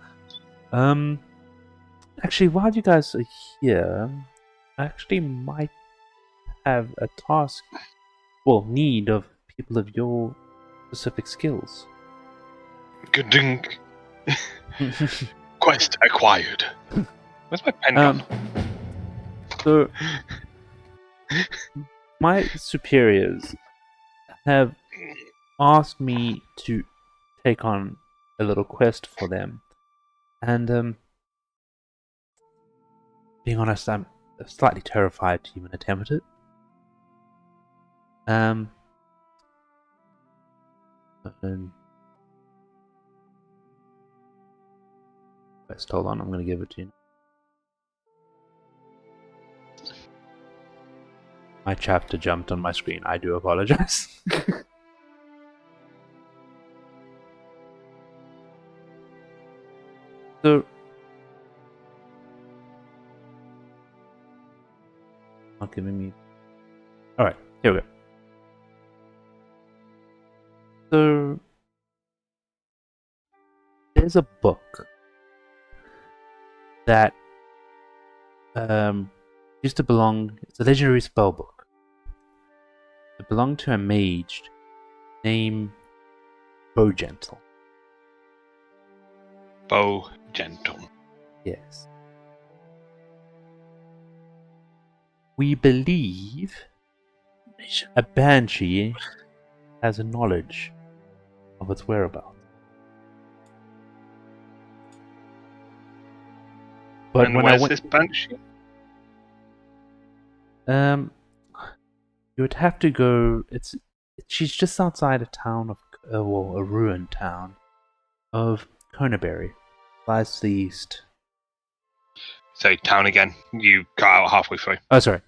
Actually, while you guys are here, I actually might have a task, need of people of your specific skills. Good-ding. Quest acquired. Where's my pen gone? So, my superiors have asked me to take on a little quest for them, and being honest, I'm slightly terrified to even attempt it. And quest, hold on, I'm going to give it to you. My chapter jumped on my screen. I do apologize. So, not giving me. Alright, here we go. So, there's a book that used to belong. It's a legendary spell book. It belonged to a mage named Bowgentle. Bowgentle. Yes. We believe a banshee has a knowledge of its whereabouts. But And when where's I went, this banshee? you would have to go. She's just outside a town of, a ruined town of Conaberry, lies to the east. Say town again. You cut out halfway through. Oh, sorry,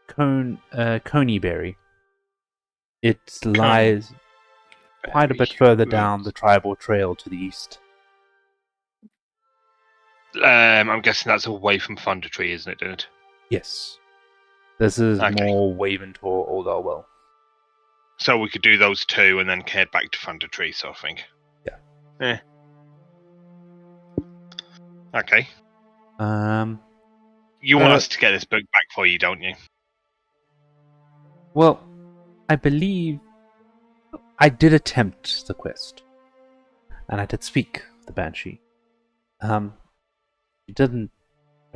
Conyberry. It lies quite a bit further down the tribal trail to the east. I'm guessing that's away from Thunder Tree, isn't it? Yes. This is Okay. more Waventor, Old Elwell. So we could do those two and then head back to Thunder Tree, sort of thing. Yeah. Okay. You want us to get this book back for you, don't you? Well, I believe I did attempt the quest. And I did speak with the Banshee. She didn't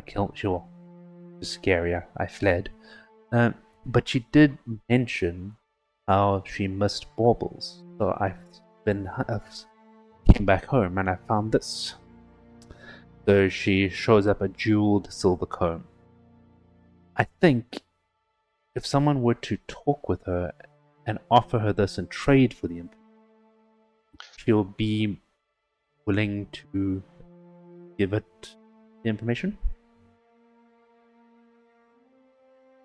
kill, sure. It was scary, I fled. But she did mention how she missed baubles. So came back home and I found this. So she shows up a jeweled silver comb. I think if someone were to talk with her and offer her this in trade for the information, she'll be willing to give it the information.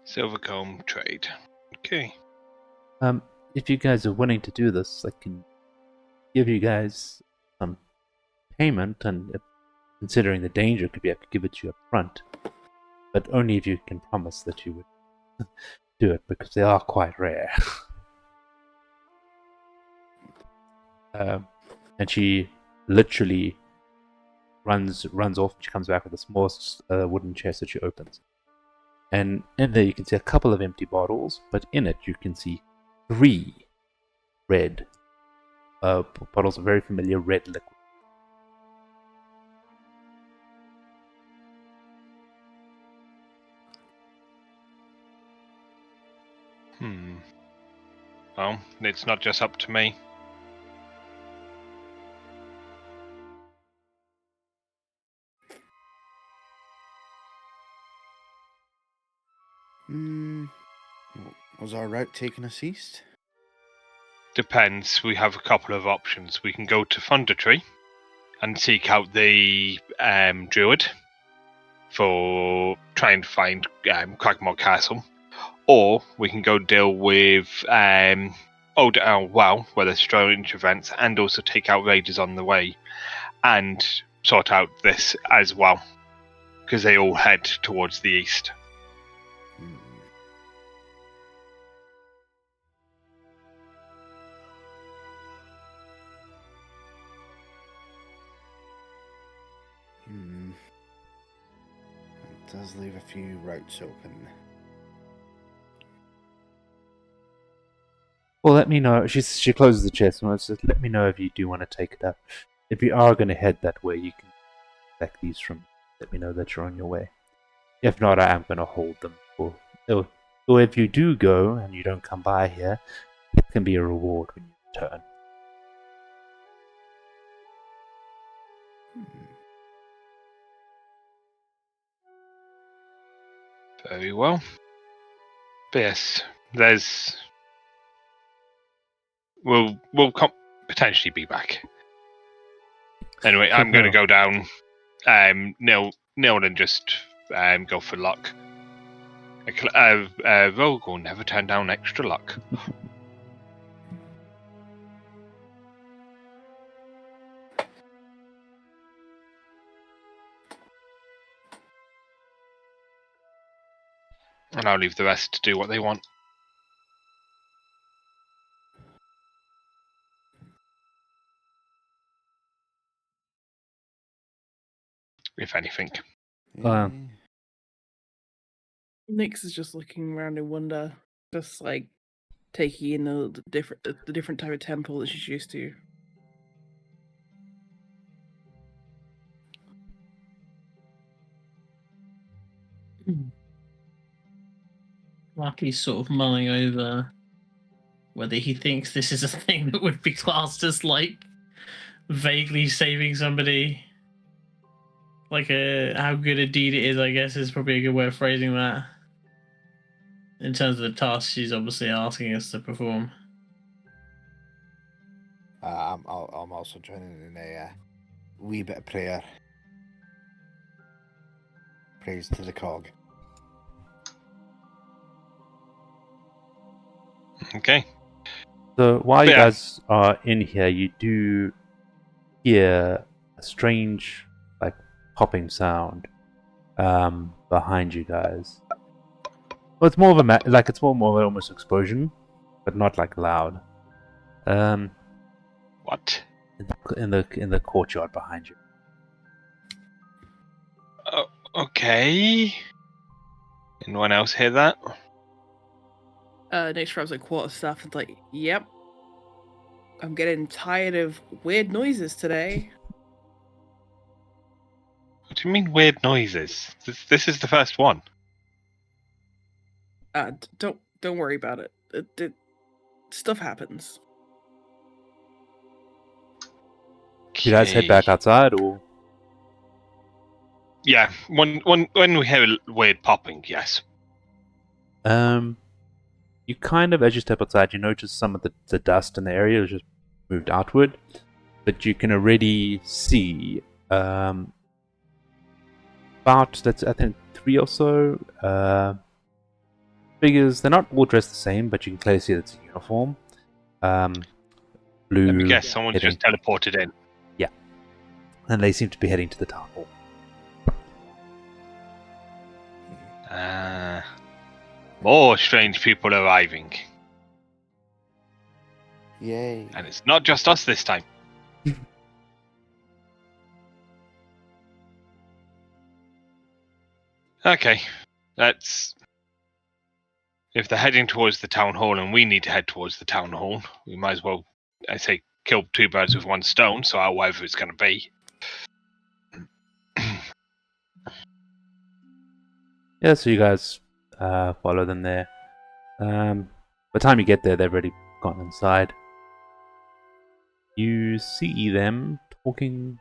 Silvercomb trade. Okay. If you guys are willing to do this, I can give you guys some payment, and considering the danger could be, I could give it to you up front. But only if you can promise that you would do it, because they are quite rare. And she literally runs off. She comes back with a small wooden chest that she opens. And in there you can see a couple of empty bottles, but in it you can see 3 red bottles of very familiar red liquid. Well, it's not just up to me. Was our route taking us east? Depends. We have a couple of options. We can go to Thunder Tree and seek out the druid for trying to find Cragmore Castle, or we can go deal with Old Well, where there's strange events, and also take out raiders on the way, and sort out this as well, because they all head towards the east. It does leave a few routes open. Well, let me know. She closes the chest and says, "Let me know if you do want to take it up. If you are going to head that way, you can collect these from. Let me know that you're on your way. If not, I am going to hold them. Or if you do go and you don't come by here, it can be a reward when you return." Very well. But yes, we'll potentially be back. Anyway, I'm going to go down, kneel and just go for luck. Rogue will never turn down extra luck. And I'll leave the rest to do what they want. If anything. Nyx is just looking around in wonder, just like taking in the different type of temple that she's used to. Lucky's sort of mulling over whether he thinks this is a thing that would be classed as like vaguely saving somebody. Like how good a deed it is, I guess, is probably a good way of phrasing that. In terms of the task she's obviously asking us to perform. I'm also joining in a wee bit of prayer. Praise to the cog. Okay. So while you guys are in here, you do hear a strange, like, popping sound behind you guys. Well, it's more of a it's more of almost explosion, but not like loud. What? In the courtyard behind you. Okay. Anyone else hear that? Nick grabs like quarter staff and like, yep. I'm getting tired of weird noises today. What do you mean weird noises? This is the first one. Don't worry about it. Stuff happens. You guys head back outside, or? Yeah, when we hear weird popping, yes. You kind of, as you step outside, you notice some of the dust in the area has just moved outward, but you can already see about, that's I think 3 or so figures. They're not all dressed the same, but you can clearly see it's a uniform. Blue. Let me guess, someone's heading, just teleported in. Yeah, and they seem to be heading to the town hall. More strange people arriving. Yay. And it's not just us this time. Okay, let's... If they're heading towards the town hall and we need to head towards the town hall, we might as well, I say, kill 2 birds with 1 stone, so however it's going to be. Yeah, so you guys follow them there. By the time you get there, they've already gone inside. You see them talking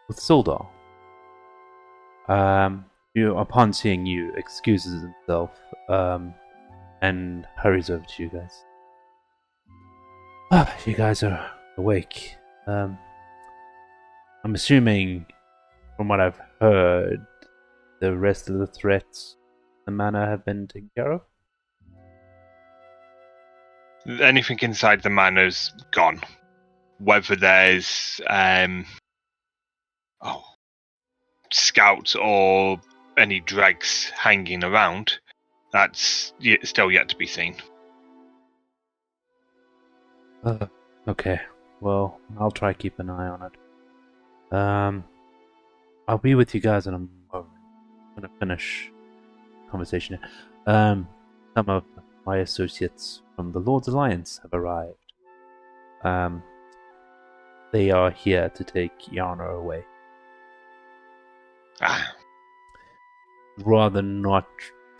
with Sildar. Upon seeing you, excuses himself and hurries over to you guys. You guys are awake. I'm assuming, from what I've heard, the rest of the threats the manor have been taken care of? Anything inside the manor's gone. Whether there's scouts or any dregs hanging around, that's still yet to be seen. Okay. Well, I'll try to keep an eye on it. I'll be with you guys in a moment. I'm gonna finish the conversation here. Some of my associates from the Lord's Alliance have arrived. They are here to take Yana away. Rather not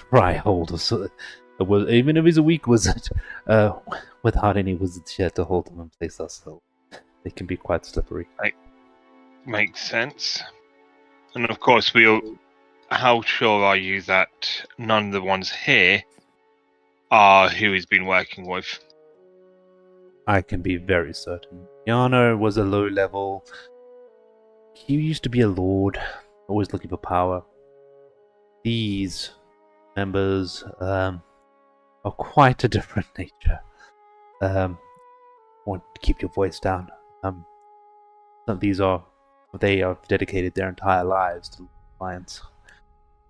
try hold of even if he's a weak wizard, without any wizards here to hold him in place ourselves. They can be quite slippery. Makes sense. And of course, how sure are you that none of the ones here are who he's been working with? I can be very certain. Yana was a low level. He used to be a lord, always looking for power. These members are quite a different nature. Want to keep your voice down. Some of these they have dedicated their entire lives to alliance,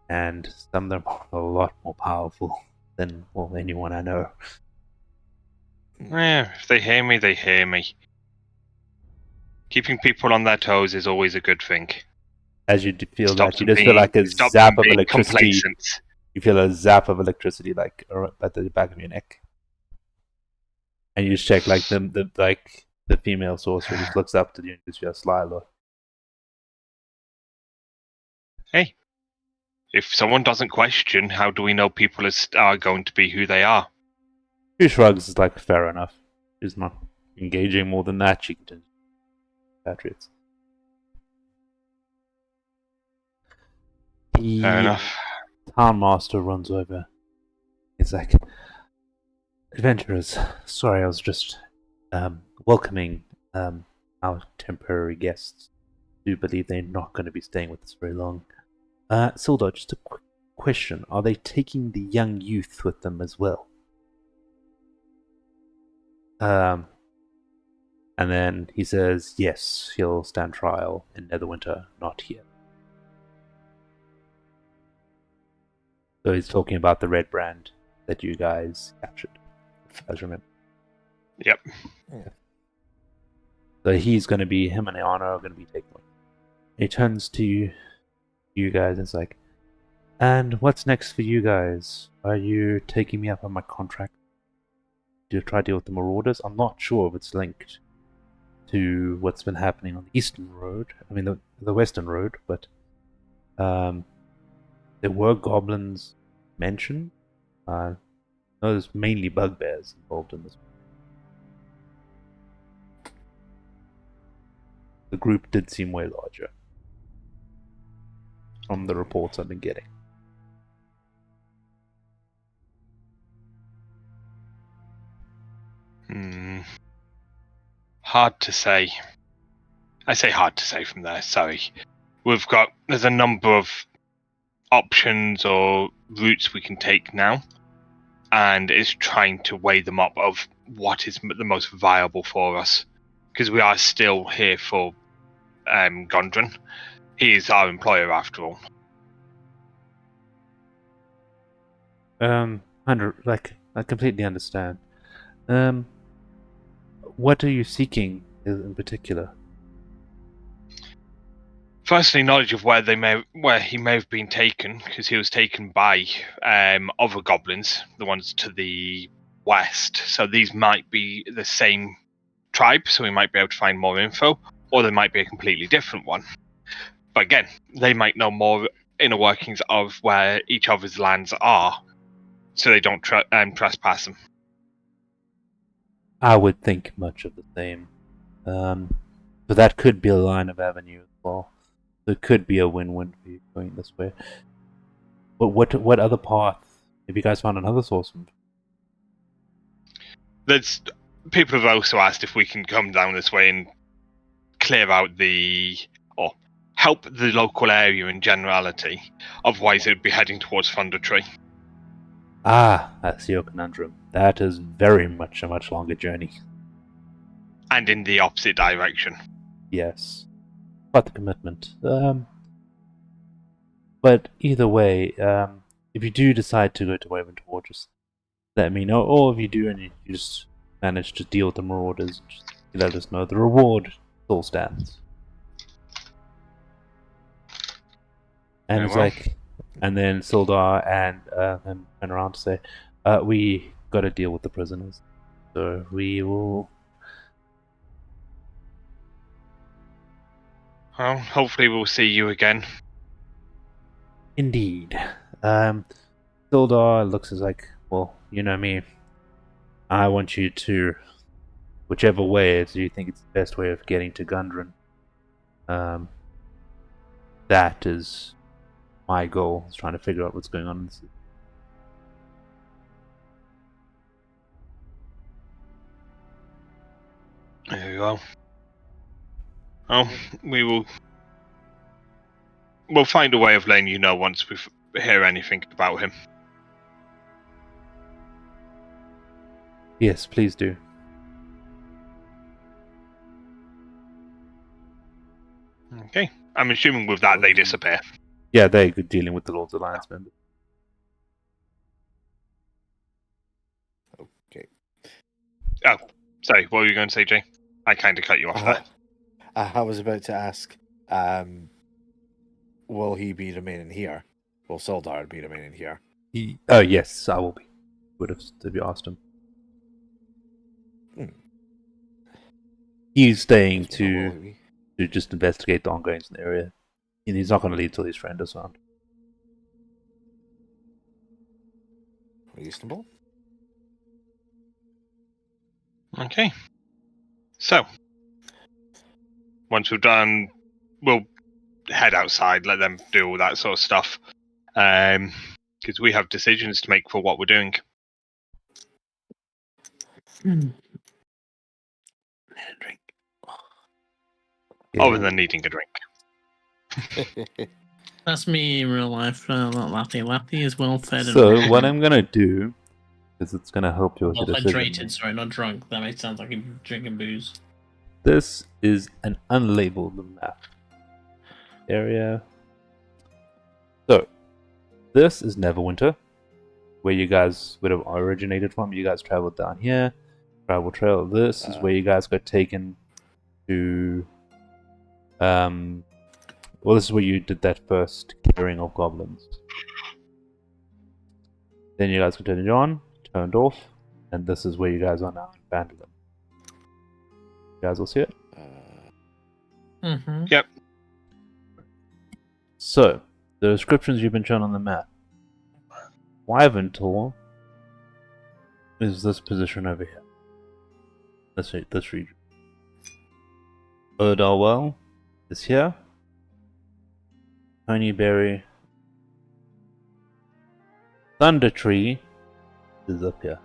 and some of them are a lot more powerful than anyone I know. Yeah, if they hear me, they hear me. Keeping people on their toes is always a good thing. As you feel that, you just feel like a zap of electricity. Complacent. You feel a zap of electricity, like at the back of your neck, and you just check, like the female sorcerer just looks up to you and gives you a sly look. Hey, if someone doesn't question, how do we know people are going to be who they are? She shrugs, is like, fair enough. She's not engaging more than that. She continues. Patriots. Fair enough. Town master runs over. It's like, adventurers, sorry, I was just welcoming our temporary guests. I do believe they're not going to be staying with us very long. Sildar, just a quick question. Are they taking the young youth with them as well? And then he says, yes, he'll stand trial in Netherwinter, not here. So he's talking about the red brand that you guys captured. If you guys remember. Yep. So he's going to be, him and Ayana are going to be taken away. He turns to you guys and is like, and what's next for you guys? Are you taking me up on my contract to try to deal with the Marauders? I'm not sure if it's linked to what's been happening on the Eastern Road. I mean, the Western Road, but there were goblins mentioned. No, there's mainly bugbears involved in this. The group did seem way larger from the reports I've been getting. Hard to say. I say hard to say from there, sorry. There's a number of options or routes we can take now, and it's trying to weigh them up of what is the most viable for us. Because we are still here for Gondran. He is our employer after all. I completely understand. What are you seeking in particular? Firstly, knowledge of where he may have been taken, because he was taken by other goblins, the ones to the west. So these might be the same tribe, so we might be able to find more info, or they might be a completely different one. But again, they might know more inner workings of where each other's lands are, so they don't trespass them. I would think much of the same. But that could be a line of avenue as well. So it could be a win-win for you going this way. But what other path? Have you guys found another source? There's people have also asked if we can come down this way and clear out or help the local area in generality. Otherwise, it would be heading towards Thundertree. Ah, that's your conundrum. That is very much a much longer journey. And in the opposite direction. Yes. Quite the commitment. But either way, if you do decide to go to Waventor, just let me know. Or if you do and you just manage to deal with the Marauders, just let us know. The reward still stands. And Very it's well. like, and then Sildar and him turn around to say, we got to deal with the prisoners. So we will. Well, hopefully we'll see you again. Indeed. Sildar looks as like, well, you know me. I want you to, whichever way it is you think it's the best way of getting to Gundren. That is my goal, is trying to figure out what's going on in the city. Very well. Oh, we'll find a way of letting you know once we hear anything about him. Yes, please do. Okay. I'm assuming with that they disappear. Yeah, they're good dealing with the Lord's Alliance members. Okay. Oh, sorry, what were you going to say, Jay? I kind of cut you off there. I was about to ask, will he be remaining here? Will Sildar be remaining here? Oh, yes, I will be. Would have to be asked him. He's staying to just investigate the ongoings in the area. And he's not going to leave till his friend is around. Reasonable. Okay. So, once we've done, we'll head outside, let them do all that sort of stuff. Because we have decisions to make for what we're doing. Need a drink. Other than needing a drink. That's me in real life, not Lappy. Lappy is well fed. So what I'm going to do, because it's going to help you with well your hydrated, decision. sorry, not drunk. That makes sound like you're drinking booze. This is an unlabeled map area. So, this is Neverwinter. where you guys would have originated from. You guys traveled down here. Travel trail. This is where you guys got taken to. Well, this is where you did that first clearing of goblins. Then you guys continued on, turned off, and this is where you guys are now in Phandalin. You guys will see it? Mm-hmm. Yep. So, the descriptions you've been shown on the map. Wyvern is this position over here. This region. Odalwell is here. Honeyberry. Thunder Tree is up here.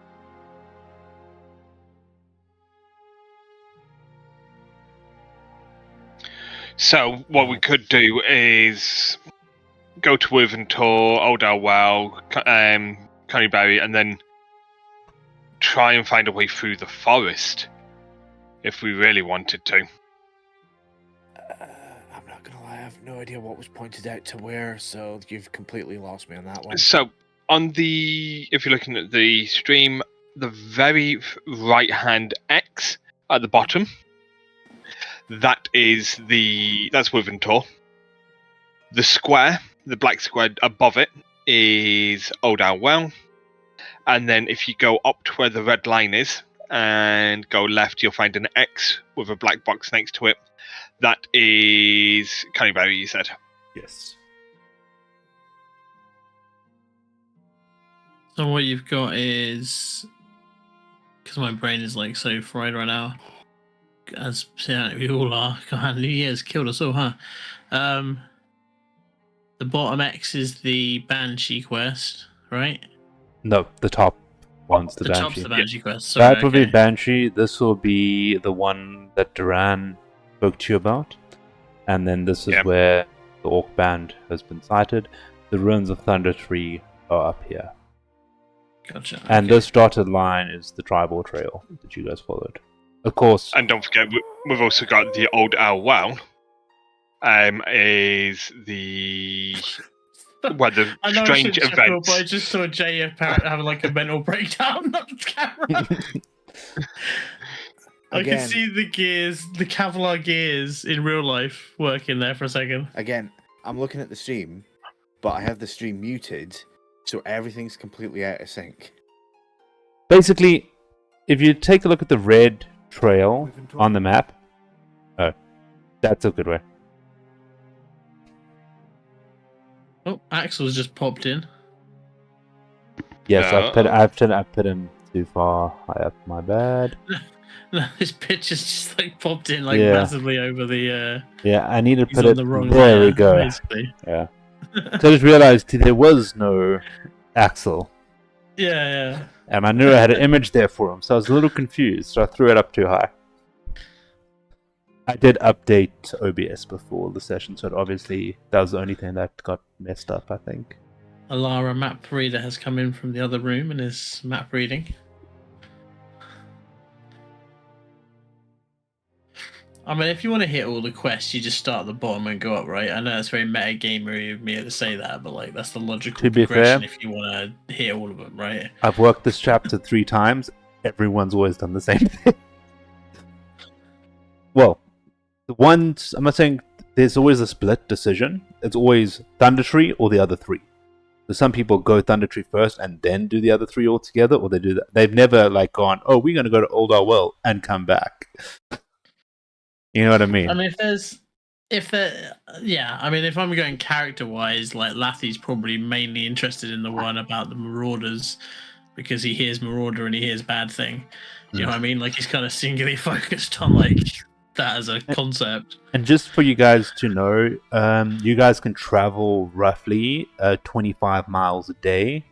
So what we could do is go to Wiventor, Odalwell, Conyberry, and then try and find a way through the forest if we really wanted to. I'm not gonna lie, I have no idea what was pointed out to where, so you've completely lost me on that one. So if you're looking at the stream, the very right-hand X at the bottom, that's Wiventor. The square, the black square above it, is Odalwell. And then if you go up to where the red line is and go left, you'll find an X with a black box next to it. That is Conyberry, you said. Yes. So what you've got is, because my brain is like so fried right now, as we all are. God, New Year's killed us all, huh? The bottom X is the Banshee quest, right? No, the top one's the Banshee. Top's the Banshee quest. Sorry, That will be Banshee. This will be the one that Duran spoke to you about. And then this is where the Orc Band has been sighted. The ruins of Thunder Tree are up here. Gotcha. And this dotted line is the tribal trail that you guys followed. Of course. And don't forget, we've also got the Old Owl Well. Is the where the strange events. But I just saw Jay having like a mental breakdown on the camera. I can see the gears, the Kevlar gears in real life working there for a second. Again, I'm looking at the stream, but I have the stream muted, so everything's completely out of sync. Basically, if you take a look at the red trail on the map, that's a good way. Oh, Axel's just popped in. Yes, I've put him too far high up. My bad. No, his picture's just like popped in massively over the. Yeah, I need to put on it. The wrong there layer, we go. Basically. Yeah. So I just realized there was no Axel. Yeah. And I knew I had an image there for him, so I was a little confused. So I threw it up too high. I did update OBS before the session, so obviously that was the only thing that got messed up, I think. Alara map reader has come in from the other room and is map reading. I mean, if you want to hit all the quests, you just start at the bottom and go up, right? I know it's very meta-gamery of me to say that, but like that's the logical progression if you want to hit all of them, right? I've worked this chapter 3 times. Everyone's always done the same thing. Well, the ones, I'm not saying there's always a split decision. It's always Thunder Tree or the other 3. So some people go Thunder Tree first and then do the other 3 all together, or they do that. They've never like gone, oh, we're going to go to Old Well and come back. You know what I mean? I mean, if I'm going character-wise, like Lathy's probably mainly interested in the one about the Marauders because he hears Marauder and he hears Bad Thing. You know what I mean? Like he's kind of singularly focused on like that as a concept. And just for you guys to know, you guys can travel roughly 25 miles a day.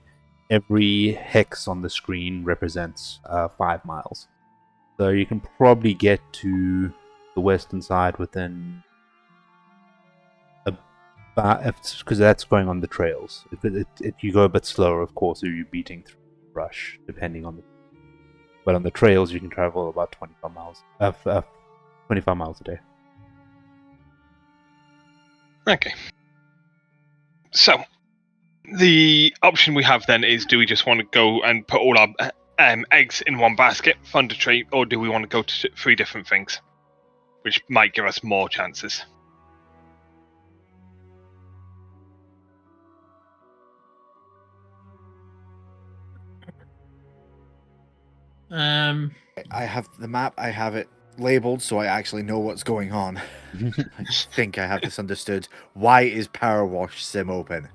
Every hex on the screen represents 5 miles. So you can probably get to the western side within about, because that's going on the trails. You go a bit slower, of course, if you're beating through brush, depending on the. But on the trails, you can travel about 25 miles. 25 miles a day. Okay. So, the option we have then is: do we just want to go and put all our eggs in one basket, fund a tree, or do we want to go to 3 different things, which might give us more chances? I have the map. I have it labeled, so I actually know what's going on. I think I have this understood. Why is Power Wash Sim open?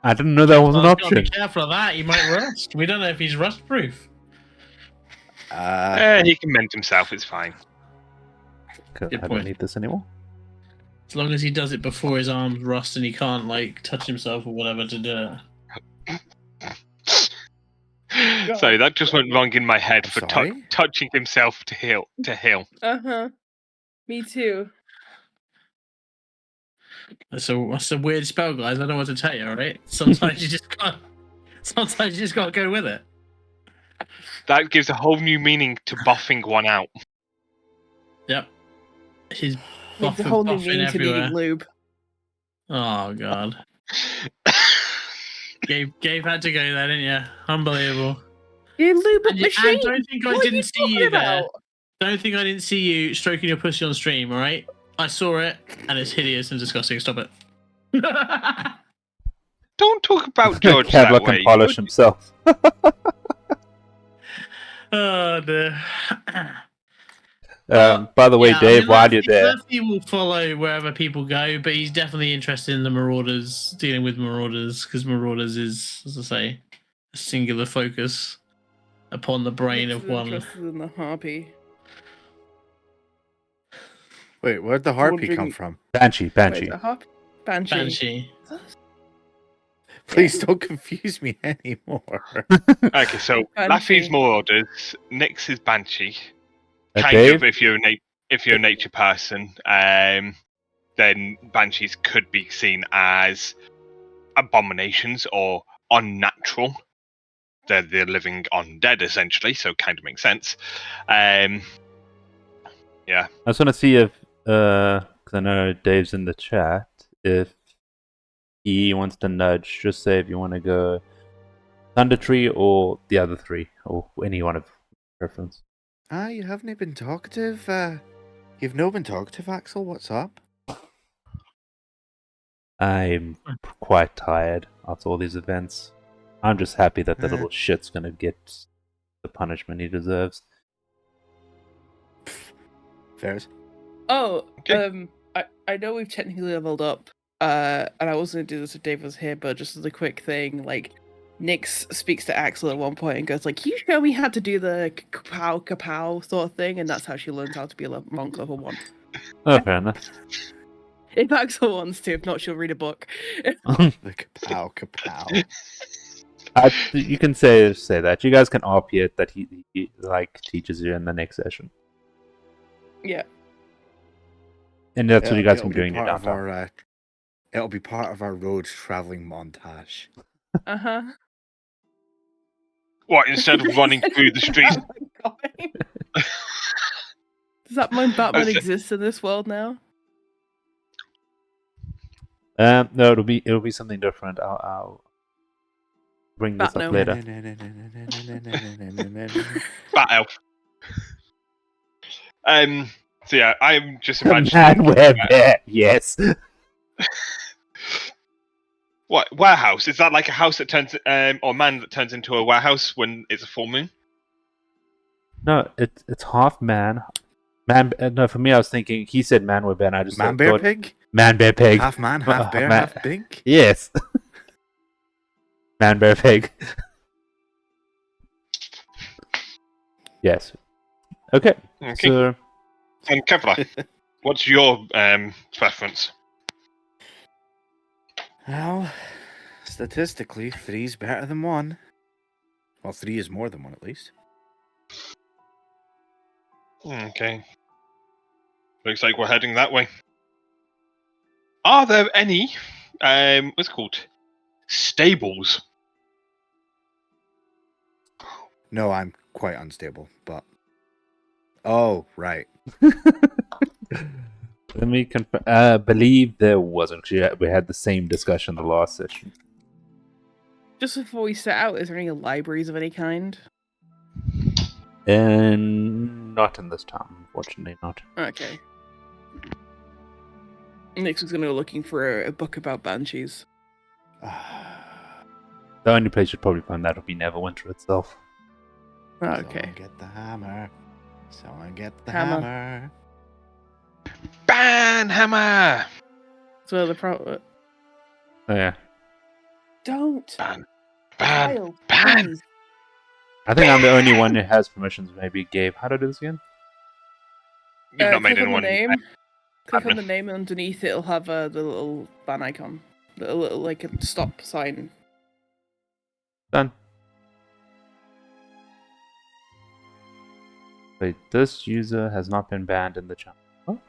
I didn't know that was an Well, gotta option. be careful of that. He might rust. We don't know if he's rust proof. He can mend himself. It's fine. Okay, Good I don't point. need this anymore. As long as he does it before his arms rust and he can't like touch himself or whatever to do it. Sorry, that just went wrong in my head I'm for sorry? touching himself to heal. Me too. That's a weird spell, guys. I don't know what to tell you. All right. Sometimes you just got. Sometimes you just got to go with it. That gives a whole new meaning to buffing one out. Yep. He's Makes a whole new buffing meaning to needing everywhere. lube. Oh god. Gabe had to go there, didn't you? Unbelievable. You lube up And machine. don't think I What are didn't you see talking you there. about? Don't think I didn't see you stroking your pussy on stream, all right? I saw it, and it's hideous and disgusting. Stop it. Don't talk about George that Kevlar way. can polish himself. Oh dear. By the way, Yeah, Dave, while you're Murphy- there, Murphy will follow wherever people go, but he's definitely interested in the Marauders, dealing with Marauders, because Marauders is, as I say, a singular focus upon the brain Nick's of one. interested in the harpy. Wait, where'd the harpy come Wondering- from? Banshee. Wait, the harpy? Banshee. Banshee. Please don't confuse me anymore. Okay, so Banshee. Laffy's Marauders, Nyx is Banshee. Kind Dave? of, if you're a nature person, then Banshees could be seen as abominations or unnatural. They're living undead, essentially, so kind of makes sense. I just want to see if, because I know Dave's in the chat, if he wants to nudge, just say if you want to go Thunder Tree or the other 3, or any one of preference. You haven't been talkative. You've no been talkative, Axel. What's up? I'm quite tired after all these events. I'm just happy that the Eh. little shit's gonna get the punishment he deserves. Fairs. Oh, Okay. I know we've technically leveled up, and I was going to do this if Dave was here, but just as a quick thing, like, Nyx speaks to Axel at one point and goes like, "Can you show me how to do the kapow sort of thing?" And that's how she learns how to be a monk level 1. Oh, fair enough. If Axel wants to, if not, she'll read a book. The kapow kapow. You can say that. You guys can RP it that he like teaches you in the next session, Yeah. and that's what you guys It'll can be doing in your part of downtime. our, it'll be part of our road traveling montage. Uh huh. What, instead of running through the streets? Does that mean Batman Okay. exists in this world now? No, it'll be something different. I'll bring this up Batno. later. Bat elf. So yeah, I'm just Man, imagining. we're there. Yes. What, warehouse? Is that like a house that turns, or man that turns into a warehouse when it's a full moon? No, it's half man. No, for me, I was thinking he said man, we're bear. And I just Man, bear, thought, pig? man, bear, pig. Half man, half bear, Man- half pig? Yes. Man, bear, pig. Yes. Okay. Okay. So And Kevlar, what's your preference? Well, statistically, 3's better than 1. Well, 3 is more than 1 at least. Okay. Looks like we're heading that way. Are there any, what's it called? Stables? No, I'm quite unstable, but. Oh, right. Let me confirm. Believe there wasn't. We had the same discussion the last session. Just before we set out, is there any libraries of any kind? And not in this town, unfortunately not. Okay. Nix was going to go looking for a book about banshees. The only place you'd probably find that would be Neverwinter itself. Okay. Someone get the hammer. Someone get the Hammer. hammer. Ban hammer. So the problem. Oh, yeah. Don't. Ban. Kyle, ban. please. I think I'm the only one who has permissions. Maybe Gabe. How do I do this again? You've not made Click on the anyone. name. Click on admin. the name, and underneath it'll have the little ban icon. The little, like, a stop sign. Done. Wait, this user has not been banned in the channel. What?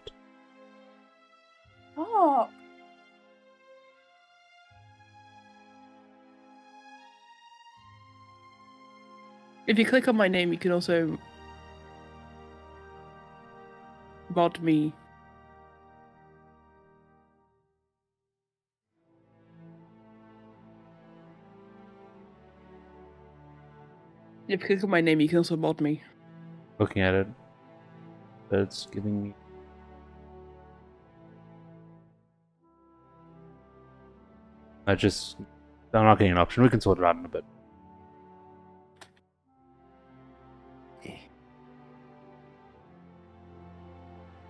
Oh, If you click on my name, you can also mod me. If you click on my name, you can also mod me. Looking at it. But it's giving me. I'm not getting an option. We can sort it out in a bit.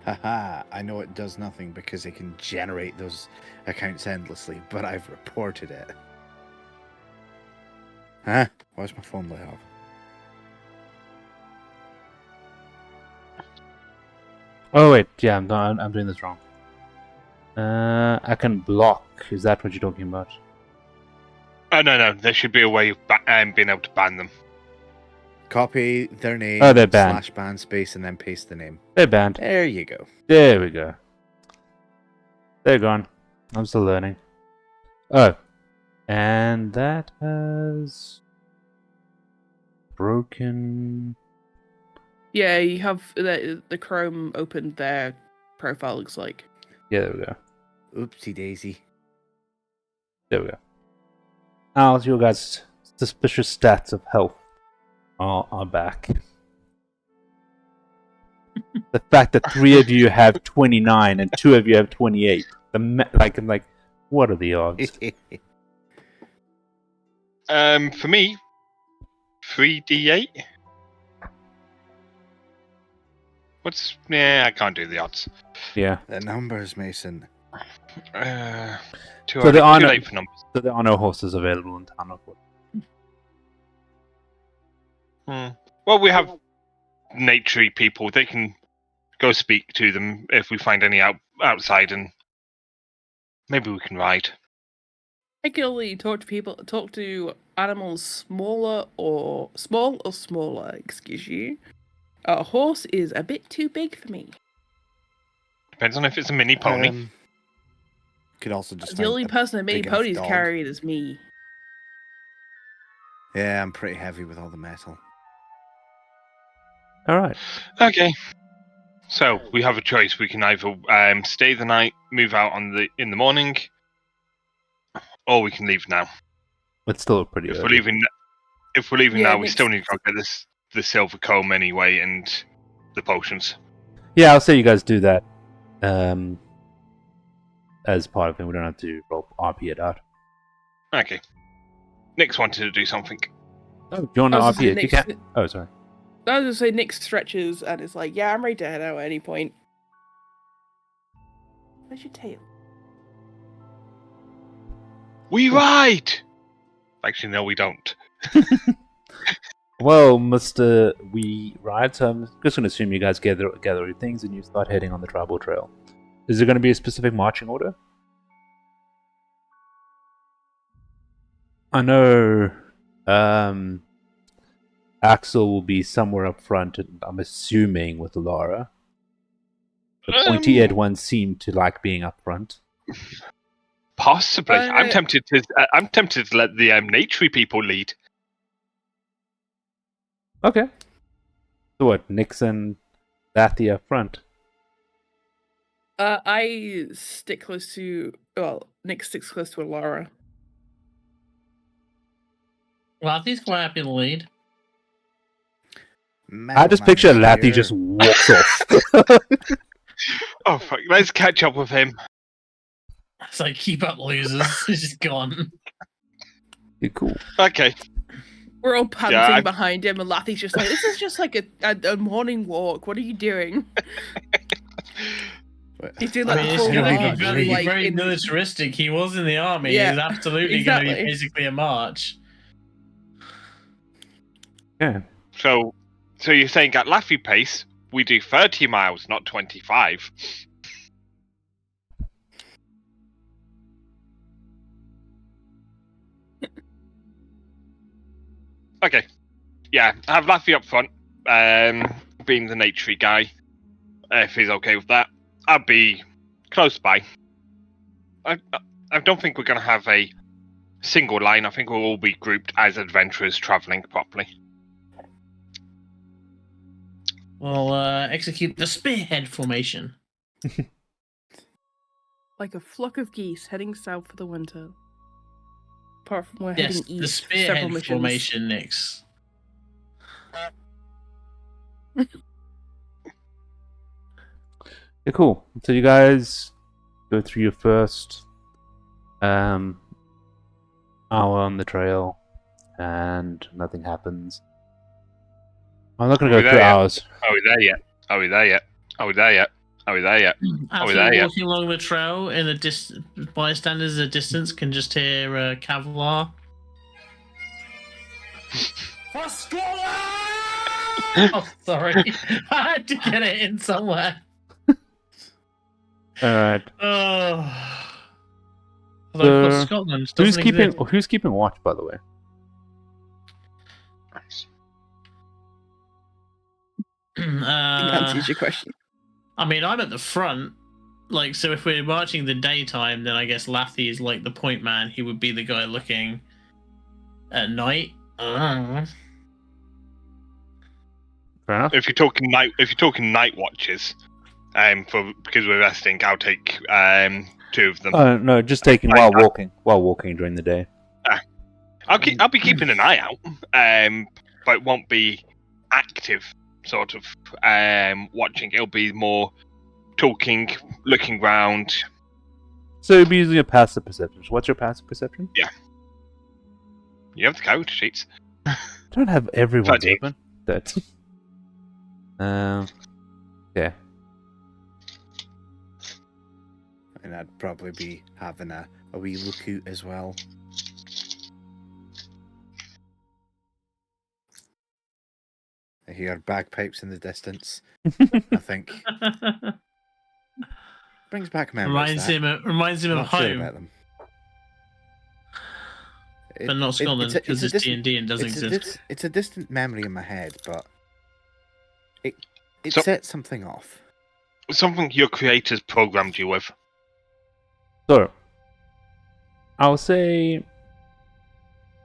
Haha, I know it does nothing because it can generate those accounts endlessly, but I've reported it. Huh? Why's my phone lit off? Oh wait, yeah, I'm doing this wrong. I can block. Is that what you're talking about? Oh no, there should be a way of being able to ban them. Copy their name, Oh, they're banned. /ban space, and then paste the name. They're banned. There you go. There we go. They're gone. I'm still learning. Oh, and that has broken. Yeah, you have the Chrome opened their profile, looks like. Yeah, there we go. Oopsie daisy. There we go. Now, your guys' suspicious stats of health are back. The fact that 3 of you have 29 and 2 of you have 28. I'm like, what are the odds? For me, 3d8. I can't do the odds. Yeah. The numbers, Mason. Too So there are no, late for numbers. so there are no horses available in town. Well, we have naturey people. They can go speak to them if we find any outside, and maybe we can ride. I can only talk to animals small or smaller, excuse you. A horse is a bit too big for me. Depends on if it's a mini pony. Could also just The only person a mini big enough pony's dog. carried is me. Yeah, I'm pretty heavy with all the metal. Alright. Okay. So we have a choice. We can either stay the night, move out in the morning, or we can leave now. It's still pretty If early. we're leaving Yeah, now, we next- still need to go get the silver comb anyway and the potions. Yeah, I'll say you guys do that as part of it. We don't have to roll RP it out. Okay. Nick's wanted to do something. Oh, do you want to I was RP it? gonna You say can't. Oh, sorry. I was gonna say Nick stretches and it's like, yeah, I'm ready to head out at any point. Where's your tail? We ride! Actually, no, we don't. Well, Mr. We ride, so I'm just going to assume you guys gather your things and you start heading on the tribal trail. Is there going to be a specific marching order? I know Axel will be somewhere up front, and I'm assuming with Laura. The pointy-eared ones seem to like being up front. Possibly. I'm tempted to let the naturey people lead. Okay. So what, Nixon, Bathy up front? I stick close to. Well, Nick sticks close to Alara. Lathy's quite happy to lead. I just Metal picture Man is Lathy here. just walks off. Oh fuck! Let's catch up with him. It's like, keep up, losers. He's just gone. You're cool. Okay. We're all panting I- behind him, and Lathy's just like, "This is just like a morning walk. What are you doing?" He's doing I like mean, the it's full don't very, even march, breathe. like very in- militaristic. He was in the army. Yeah, He's absolutely going to exactly. be basically a march. Yeah. So you're saying at Laffy pace, we do 30 miles, not 25. Okay. Yeah, have Laffy up front, being the naturey guy, if he's okay with that. I'll be close by. I don't think we're going to have a single line. I think we'll all be grouped as adventurers travelling properly. We'll execute the spearhead formation. like a flock of geese heading south for the winter. Apart from we're Yes, heading the east for several spearhead missions. formation, Nix. Yeah, cool. So you guys go through your first hour on the trail, and nothing happens. I'm not going Are to we go through there yet? hours. Are we there yet? Are we there yet? Are we there yet? Are we there yet? After there yet? walking along the trail, in the bystanders at a distance can just hear Kevlar. Oh, sorry. I had to get it in somewhere. All right. Although, of course, So, Scotland Who's doesn't keeping exist. Who's keeping watch, by the way? I think that answers your question. I mean, I'm at the front. Like, so if we're marching the daytime, then I guess Lathy is like the point man. He would be the guy looking at night. Fair enough. If you're talking night watches, because we're resting, I'll take 2 of them. Oh no, just taking while walking during the day. I'll be keeping an eye out, but it won't be active sort of watching. It'll be more talking, looking round. So you'll be using a passive perception. What's your passive perception? You have the character sheets. I don't have everyone's 13. open. That. Yeah. And I'd probably be having a wee look out as well. I hear bagpipes in the distance. I think brings back memories. reminds him I'm of not sure home, about them. but not Scotland because it's D&D and doesn't exist. It's a distant memory in my head, but it So- sets something off. Something your creators programmed you with. So, I'll say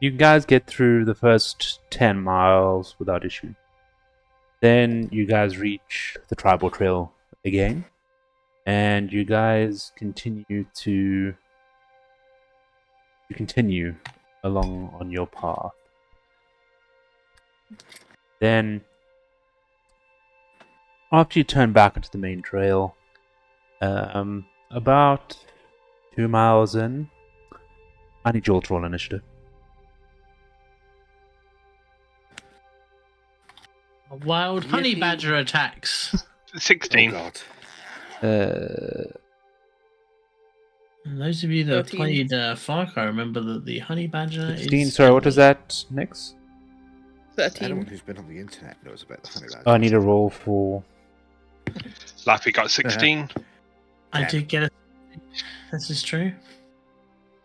you guys get through the first 10 miles without issue. Then you guys reach the tribal trail again, and you guys continue along on your path. Then, after you turn back into the main trail, about 2 miles in, I need you all to roll initiative. A wild honey Yippee. badger attacks. 16. Oh God. And those of you that have 13. played Far Cry remember that the honey badger 16, is... sorry, what is that next? Anyone 13. who's been on the internet knows about the honey badger. Oh, I need a roll for... Laffy got 16. I 10. did get it. This is true.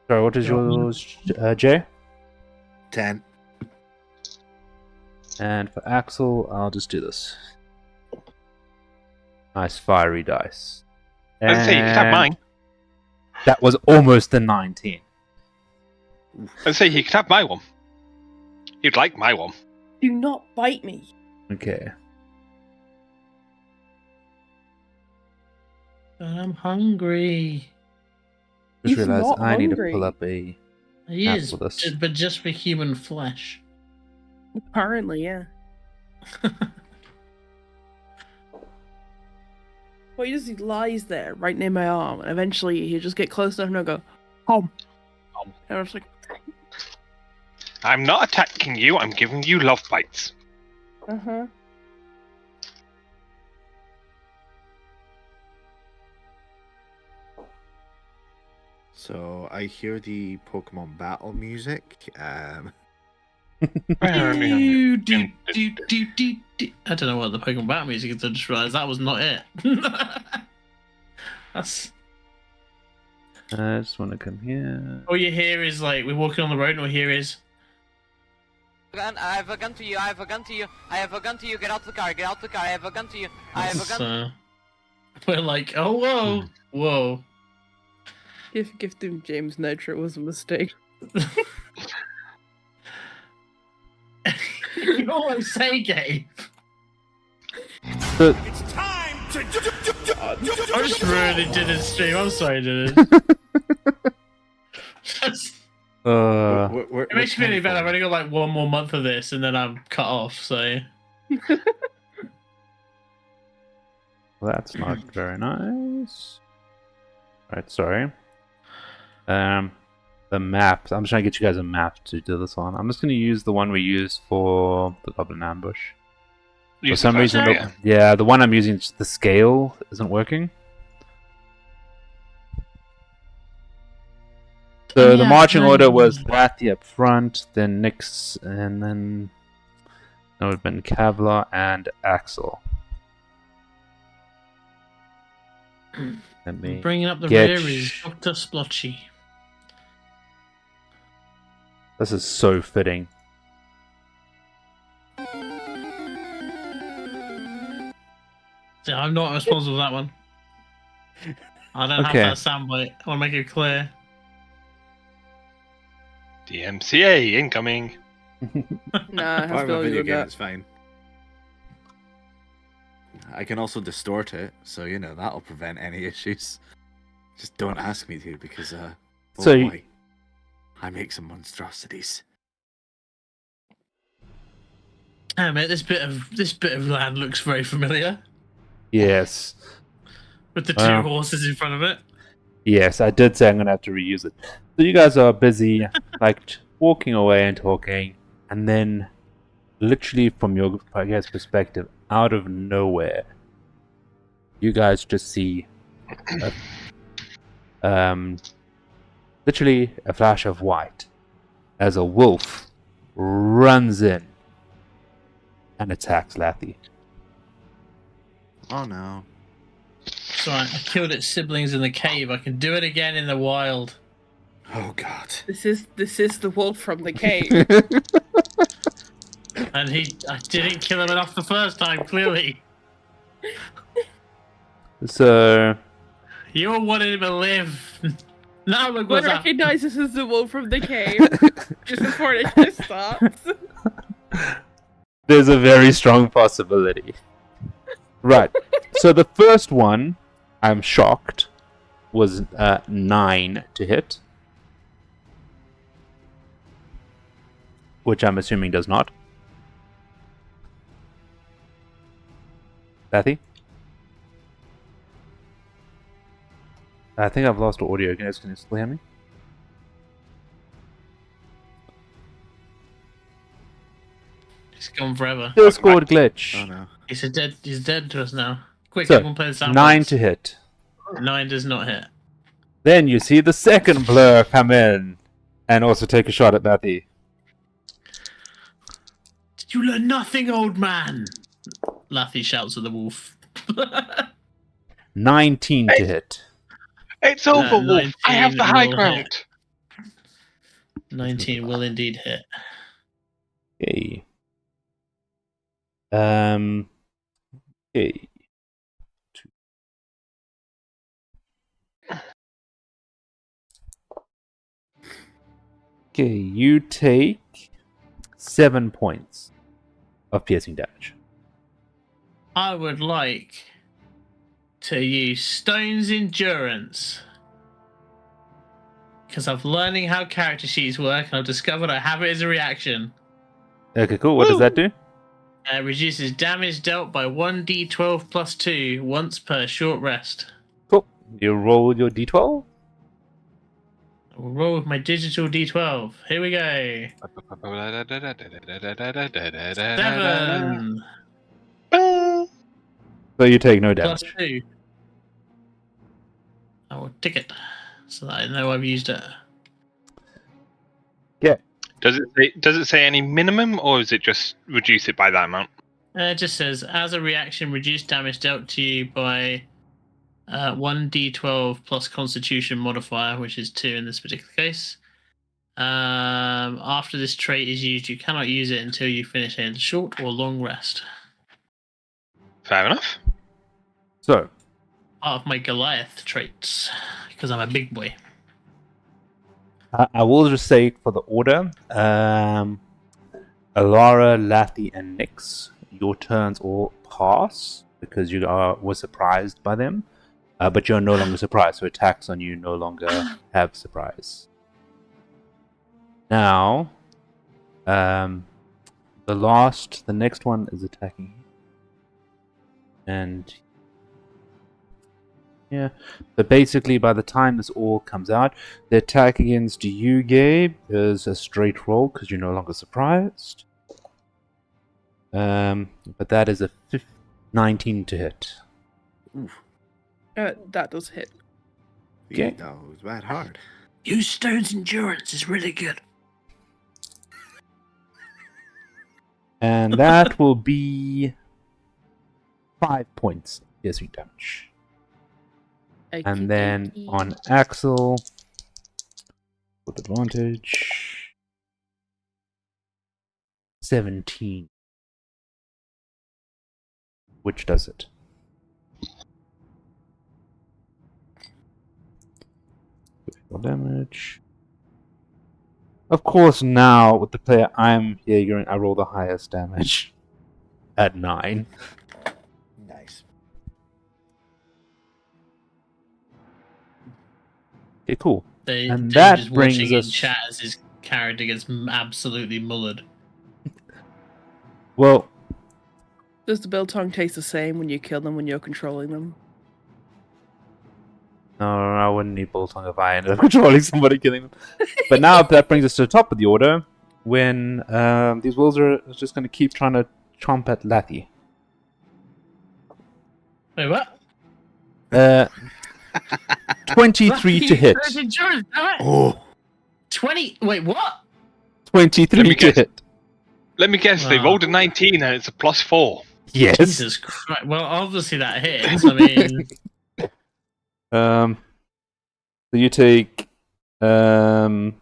Sorry, what is yours, Jay? 10. And for Axel, I'll just do this. Nice fiery dice. Let's see, you can have And mine. That was almost a 19. Let's say he could have my one. You'd like my one. Do not bite me. Okay. But I'm hungry. Just He's realized not I need to hungry. pull up a He map is, for this. but just for human flesh. Apparently, yeah. What he does, he lies there right near my arm, and eventually he'll just get close enough and I'll go, home. And I was like, I'm not attacking you. I'm giving you love bites. uh-huh. So I hear the Pokemon battle music. I don't know what the Pokemon battle music is. I just realized that was not it. That's I just want to come here. all you hear is like we're walking on the road, and all you hear is Gun, I have a gun to you, I have a gun to you, I have a gun to you, get out the car, get out the car, I have a gun to you, I have a gun. we're like, oh whoa, whoa. Gifting James Nitro was a mistake. You always say, Gabe. But I just really did his stream. I'm sorry, dude. It makes me really bad. I've only got like one more month of this, and then I'm cut off. So that's not very nice. Right, sorry. The map. I'm just trying to get you guys a map to do this on. I'm just going to use the one we used for the Goblin Ambush. For some reason, the one I'm using, the scale isn't working. So the marching order was Lathy up front, then Nyx, and then it would have been Kevlar and Axel. Let me bringing up the get rear is Dr. Splotchy. This is so fitting. So I'm not responsible for that one. I don't have that soundbite. I want to make it clear. DMCA incoming. Nah, it has Part of a to video with game, that. it's fine. I can also distort it, so you know that'll prevent any issues. Just don't ask me to, because oh So boy, I make some monstrosities. Oh, mate, this bit of land looks very familiar. Yes. With the two horses in front of it. Yes, I did say I'm gonna have to reuse it. So you guys are busy, like walking away and talking, and then, literally from your perspective, out of nowhere, you guys just see, literally a flash of white, as a wolf runs in and attacks Lathy. Oh no. It's alright, I killed its siblings in the cave. I can do it again in the wild. Oh god. This is the wolf from the cave. And I didn't kill him enough the first time, clearly. So You all wanted him to live. Now look One what's happening. recognizes this as the wolf from the cave just before it just stops. there's a very strong possibility. Right. So the first one, I'm shocked, was 9 to hit. Which I'm assuming does not. Bathy? I think I've lost audio. Can you still hear me? He's gone forever. Discord glitch. Oh no. He's dead to us now. Quick, So, everyone play the sound. 9 to hit. 9 does not hit. Then you see the second blur come in and also take a shot at Bathy. Did you learn nothing, old man? Lathy shouts at the wolf. 19 to hit. It's over, Wolf. I have the high 19 will ground. hit. 19 will indeed hit. Okay. Okay. Okay, you take 7 points of piercing damage. I would like to use Stone's Endurance. Because I'm learning how character sheets work, and I've discovered I have it as a reaction. Okay, cool. What does that do? It reduces damage dealt by 1d12 plus 2 once per short rest. Cool. You roll your d12. I'll roll with my digital d12. Here we go. 7 So you take no plus damage. 2. I will tick it so that I know I've used it. Yeah. Does it say any minimum, or is it just reduce it by that amount? It just says, as a reaction, reduce damage dealt to you by 1d12 plus Constitution modifier, which is 2 in this particular case. After this trait is used, you cannot use it until you finish a short or long rest. Fair enough. So, Part of my Goliath traits, because I'm a big boy. I will just say for the order, Alara, Lathy, and Nyx, your turns all pass because you were surprised by them, but you're no longer surprised, so attacks on you no longer have surprise. Now, the next one is attacking, and yeah. But basically, by the time this all comes out, the attack against you, Gabe, is a straight roll because you're no longer surprised. But that is a 19 to hit. Oof. That does hit. Okay. That was bad hard. Use Stone's Endurance is really good. And that will be 5 points piercing damage. And then on Axel, with advantage, 17. Which does it? Damage. Of course, now with the player I'm figuring, I roll the highest damage at 9. Nice. Okay, cool. And Dave that is brings watching in us. chat as his character gets absolutely mullered. Well, Does the biltong taste the same when you kill them when you're controlling them? no, I wouldn't need Boltong if I ended up controlling somebody killing them. But now that brings us to the top of the order, when these wolves are just going to keep trying to chomp at Lathy. Wait, what? 23 to hit. Stone's Endurance, damn it! Oh, 20. Wait, what? 23 Let me to guess. hit. Let me guess, they Wow. rolled a 19 and it's a +4. Yes. Jesus Christ. Well, obviously that hits. I mean, So you take what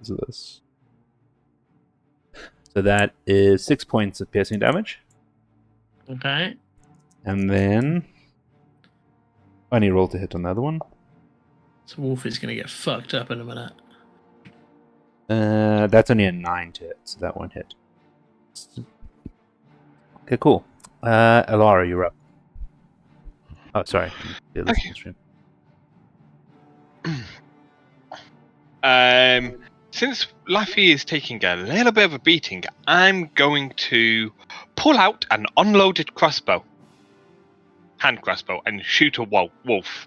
is this? So that is 6 points of piercing damage, okay. and then I need to roll to hit on the other one. So Wolf is going to get fucked up in a minute. That's only a 9 to hit, so that won't hit. Okay, cool. Alara, you're up. Oh, sorry. The other Okay. stream. Since Laffy is taking a little bit of a beating, I'm going to pull out an unloaded crossbow, hand crossbow, and shoot a wolf.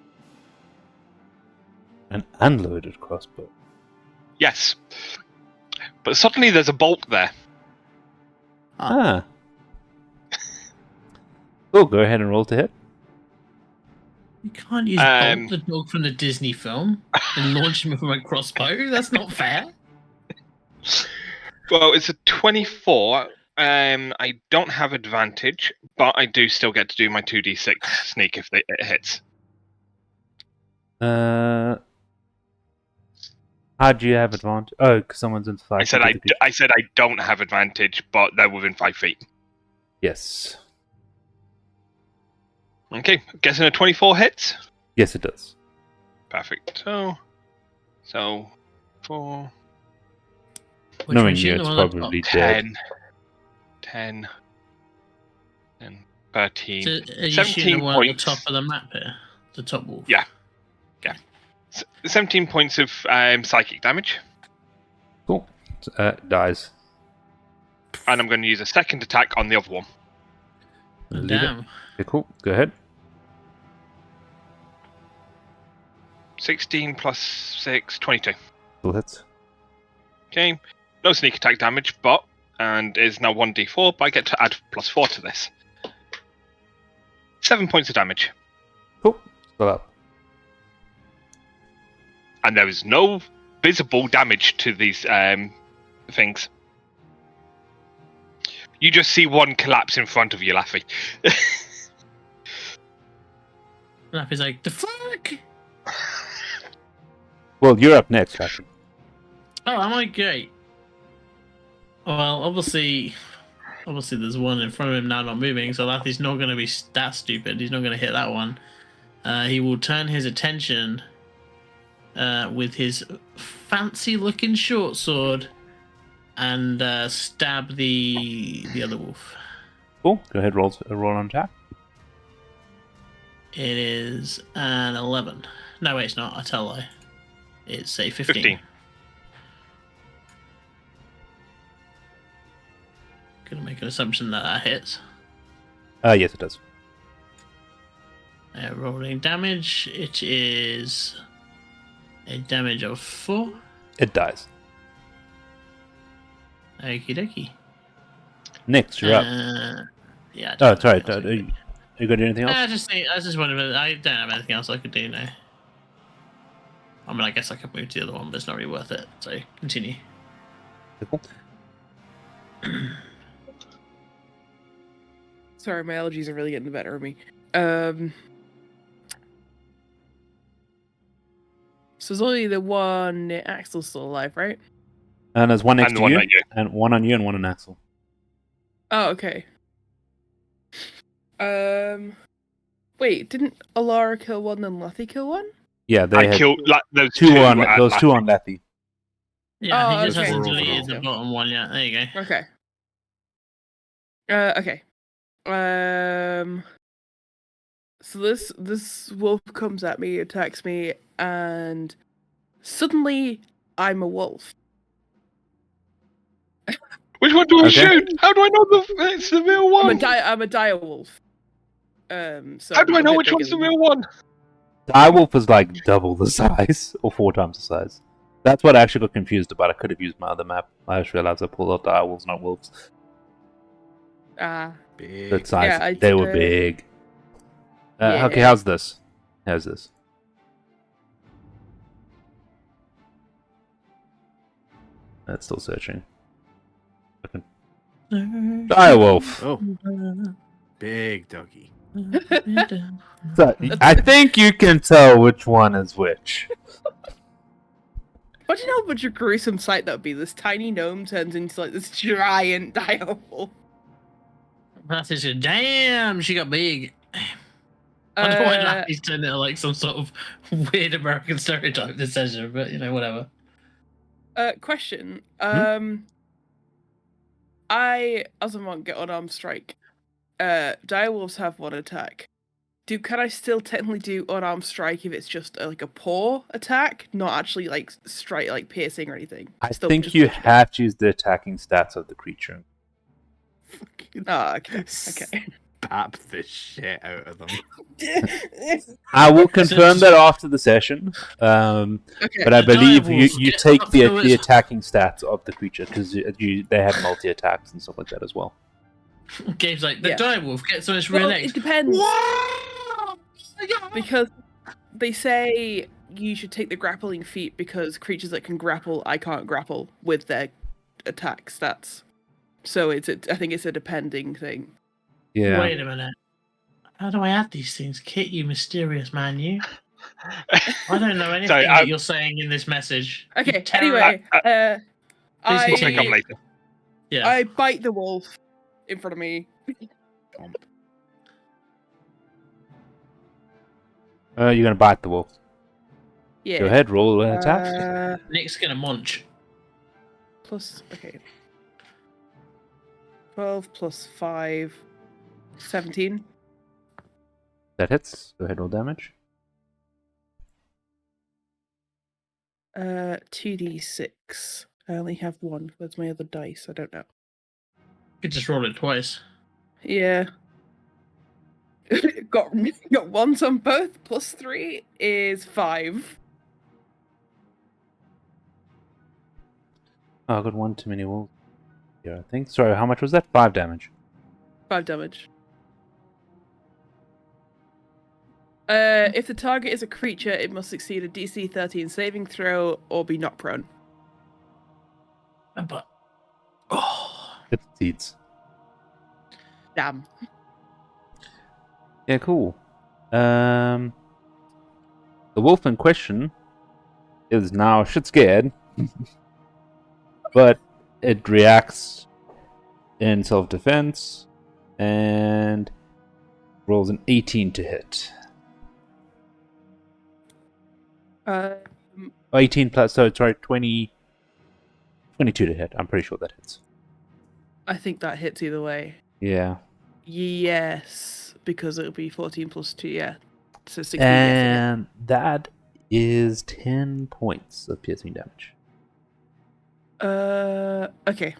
An unloaded crossbow. Yes, but suddenly there's a bolt there. Ah. Cool, go ahead and roll to hit. You can't use Bolt the dog from the Disney film and launch him from a crossbow. That's not fair. Well, it's a 24. I don't have advantage, but I do still get to do my 2d6 sneak if it hits. How do you have advantage? Oh, because someone's in 5 I said I don't have advantage, but they're within 5 feet. Yes. Okay, guessing a 24 hits. Yes, it does. Perfect. So 4, Knowing you, it's probably dead. 10, 10, 13. So are you 17 shooting the one at the points. top of the map here? The top wolf? Yeah. 17 points of psychic damage. Cool. Dies. And I'm going to use a second attack on the other one. Leave it. Damn. Okay, cool. Go ahead. 16 plus 6, 22. Still hits. Okay. No sneak attack damage, but... And is now 1d4, but I get to add +4 to this. 7 points of damage. Cool. Still up. And there is no visible damage to these things. You just see one collapse in front of you, Laffy. Laffy's like, the fuck? Well, you're up next, Patrick. Oh, am I great? Well, obviously there's one in front of him now not moving, so Laffy's not going to be that stupid. He's not going to hit that one. He will turn his attention with his fancy-looking short sword and stab the other wolf. Cool. Go ahead, roll on attack. It is an 11. No, wait, it's not. I tell a lie. It's a 15. 15. Gonna make an assumption that hits. Yes, it does. Rolling damage. It is a damage of 4. It dies. Okie dokie. Next, you're up. Yeah. Oh, sorry. Are you gonna do anything else? I just wondered. I don't have anything else I could do now. I mean, I guess I could move to the other one, but it's not really worth it. So continue. Cool. Sorry, my allergies are really getting the better of me. So there's only the one Axel's still alive, right? And there's one next And to one you, at you. and one on you, and one on Axel. Oh, okay. Wait, didn't Alara kill one and Lethy kill one? Yeah, they I had killed those two on at those two Laffy. on Lethy. Yeah, Oh, he just okay. hasn't Overall. deleted the bottom one yet. There you go. Okay. Okay. So this wolf comes at me, attacks me, and suddenly I'm a wolf. Which one do we Okay. shoot? How do I know it's the real one? I'm a dire wolf. So How do I I'm a know bit which one's bigger the than- real one? Direwolf is like double the size, or 4 times the size. That's what I actually got confused about. I could have used my other map. I just realized I pulled out direwolves, not wolves. Ah. Big. That size, Yeah, they were big. yeah. Okay, how's this? How's this? That's still searching. Okay. Direwolf. Oh, big doggy. So, I think you can tell which one is which. What do you know how much a gruesome sight that would be? This tiny gnome turns into like this giant dire wolf. That's just damn. She got big. I don't know why Laffy's turned into like some sort of weird American stereotype this session, but you know, whatever. Question. I, as a monk, get unarmed strike. Direwolves have one attack. Can I still technically do unarmed strike if it's just like a paw attack, not actually like strike, like piercing or anything? I Still think just you push it. have to use the attacking stats of the creature. Oh, okay. Okay. Bap the shit out of them. I will confirm that after the session, Okay. but I The believe direwolves you get take up the to its- attacking stats of the creature because they have multi attacks and stuff like that as well. Gabe's like, the Yeah. direwolf gets on its rear Well, legs. it depends. Because they say you should take the grappling feat because creatures that can grapple, I can't grapple with their attack stats. So I think it's a depending thing. Yeah. Wait a minute. How do I add these things? Kit, you mysterious man, you. I don't know anything Sorry, that you're saying in this message. You Okay. terror- Anyway, Please We'll pick up I later. Yeah. I bite the wolf in front of me. You're gonna bite the wolf. Yeah. Go ahead, roll an attack. Nick's gonna munch. Plus, okay. 12 plus 5. 17. That hits. Go ahead, roll damage. 2d6. I only have one. Where's my other dice? I don't know. You could just roll it twice. Yeah. got ones on both. Plus 3 is 5. Oh, I got one too many wolves. Yeah, I think. Sorry, how much was that? 5 damage. 5 damage. If the target is a creature, it must succeed a DC 13 saving throw or be knocked prone. But oh, It succeeds. Damn. Yeah, cool. The wolf in question is now shit scared, but it reacts in self-defense and rolls an 18 to hit. 18 plus, so sorry, 22 to hit. I'm pretty sure that hits. I think that hits either way. Yeah. Yes, because it'll be 14 plus 2, yeah. So 16. And that is 10 points of piercing damage. Okay.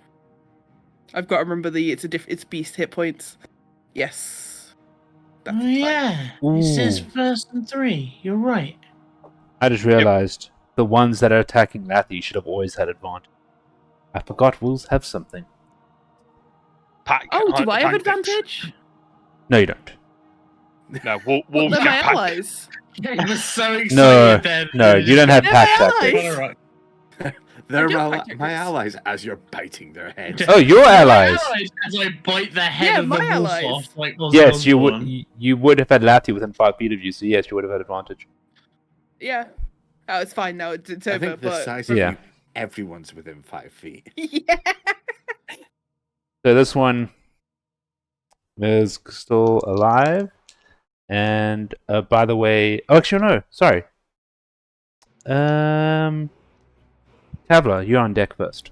I've got to remember it's beast hit points. Yes. That's fine. yeah. It says Ooh. first and 3. You're right. I just realized the ones that are attacking Lathy should have always had advantage. I forgot wolves have something. Pack. Oh, do I have tactics. advantage? No, you don't. No, Well, wolves they're get my pack. allies. I was so excited No, then. no, you don't have They're pack my tactics. allies. Alright. They're I do my, have my tactics. allies as you're biting their heads. Oh, your My allies. As I bite the head Yeah, of the my wolf allies. off. Like Yes, you would. Osborne. You would have had Lathy within 5 feet of you, so yes, you would have had advantage. Yeah. Oh, it's fine now. It's I over. think the But size of Yeah. you, everyone's within 5 feet. yeah. So this one is still alive. And by the way, oh, actually no, sorry. Tavla, you're on deck first.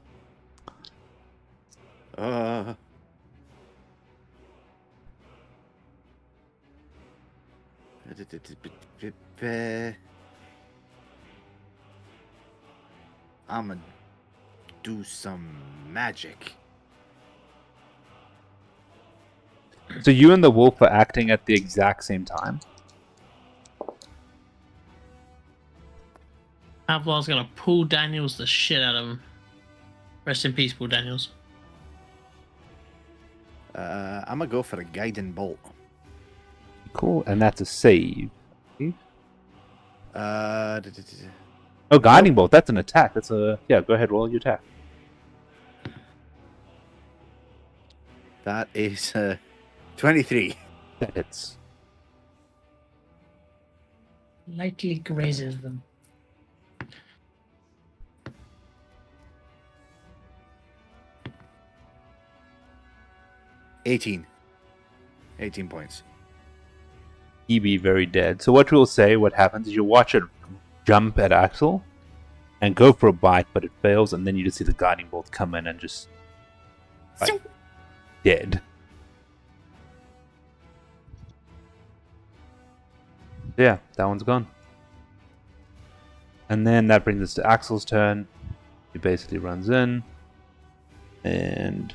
I'm gonna do some magic. So you and the wolf are acting at the exact same time. Pavlov's gonna pull Daniels the shit out of him. Rest in peace, Paul Daniels. I'm gonna go for a guiding bolt. Cool, and that's a save. Uh, Oh, guiding bolt. That's an attack. That's a yeah. Go ahead, roll your attack. that is 23. That hits. Lightly grazes them. $18 points. He be very dead. So what we'll say, what happens is you watch it jump at Axel and go for a bite, but it fails, and then you just see the guiding bolt come in and just like, dead. Yeah, that one's gone. And then that brings us to Axel's turn. He basically runs in and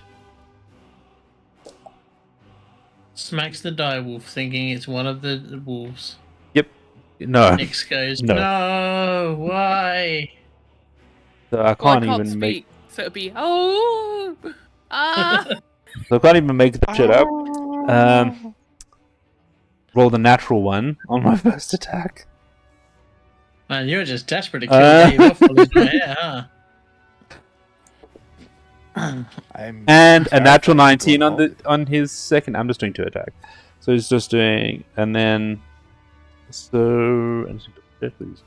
Smacks the direwolf, thinking it's one of the wolves. no. Nix goes, No. no, why? So I Well, I can't can't even speak, make. so it'd be oh ah. So I can't even make that shit up. Rolled a natural one on my first attack. Man, you're just desperate to kill Dave off while he's not here, huh? I'm And a terrified natural of 19 going on the forward. on his second. I'm just doing 2 attack. So he's just doing, and then so please.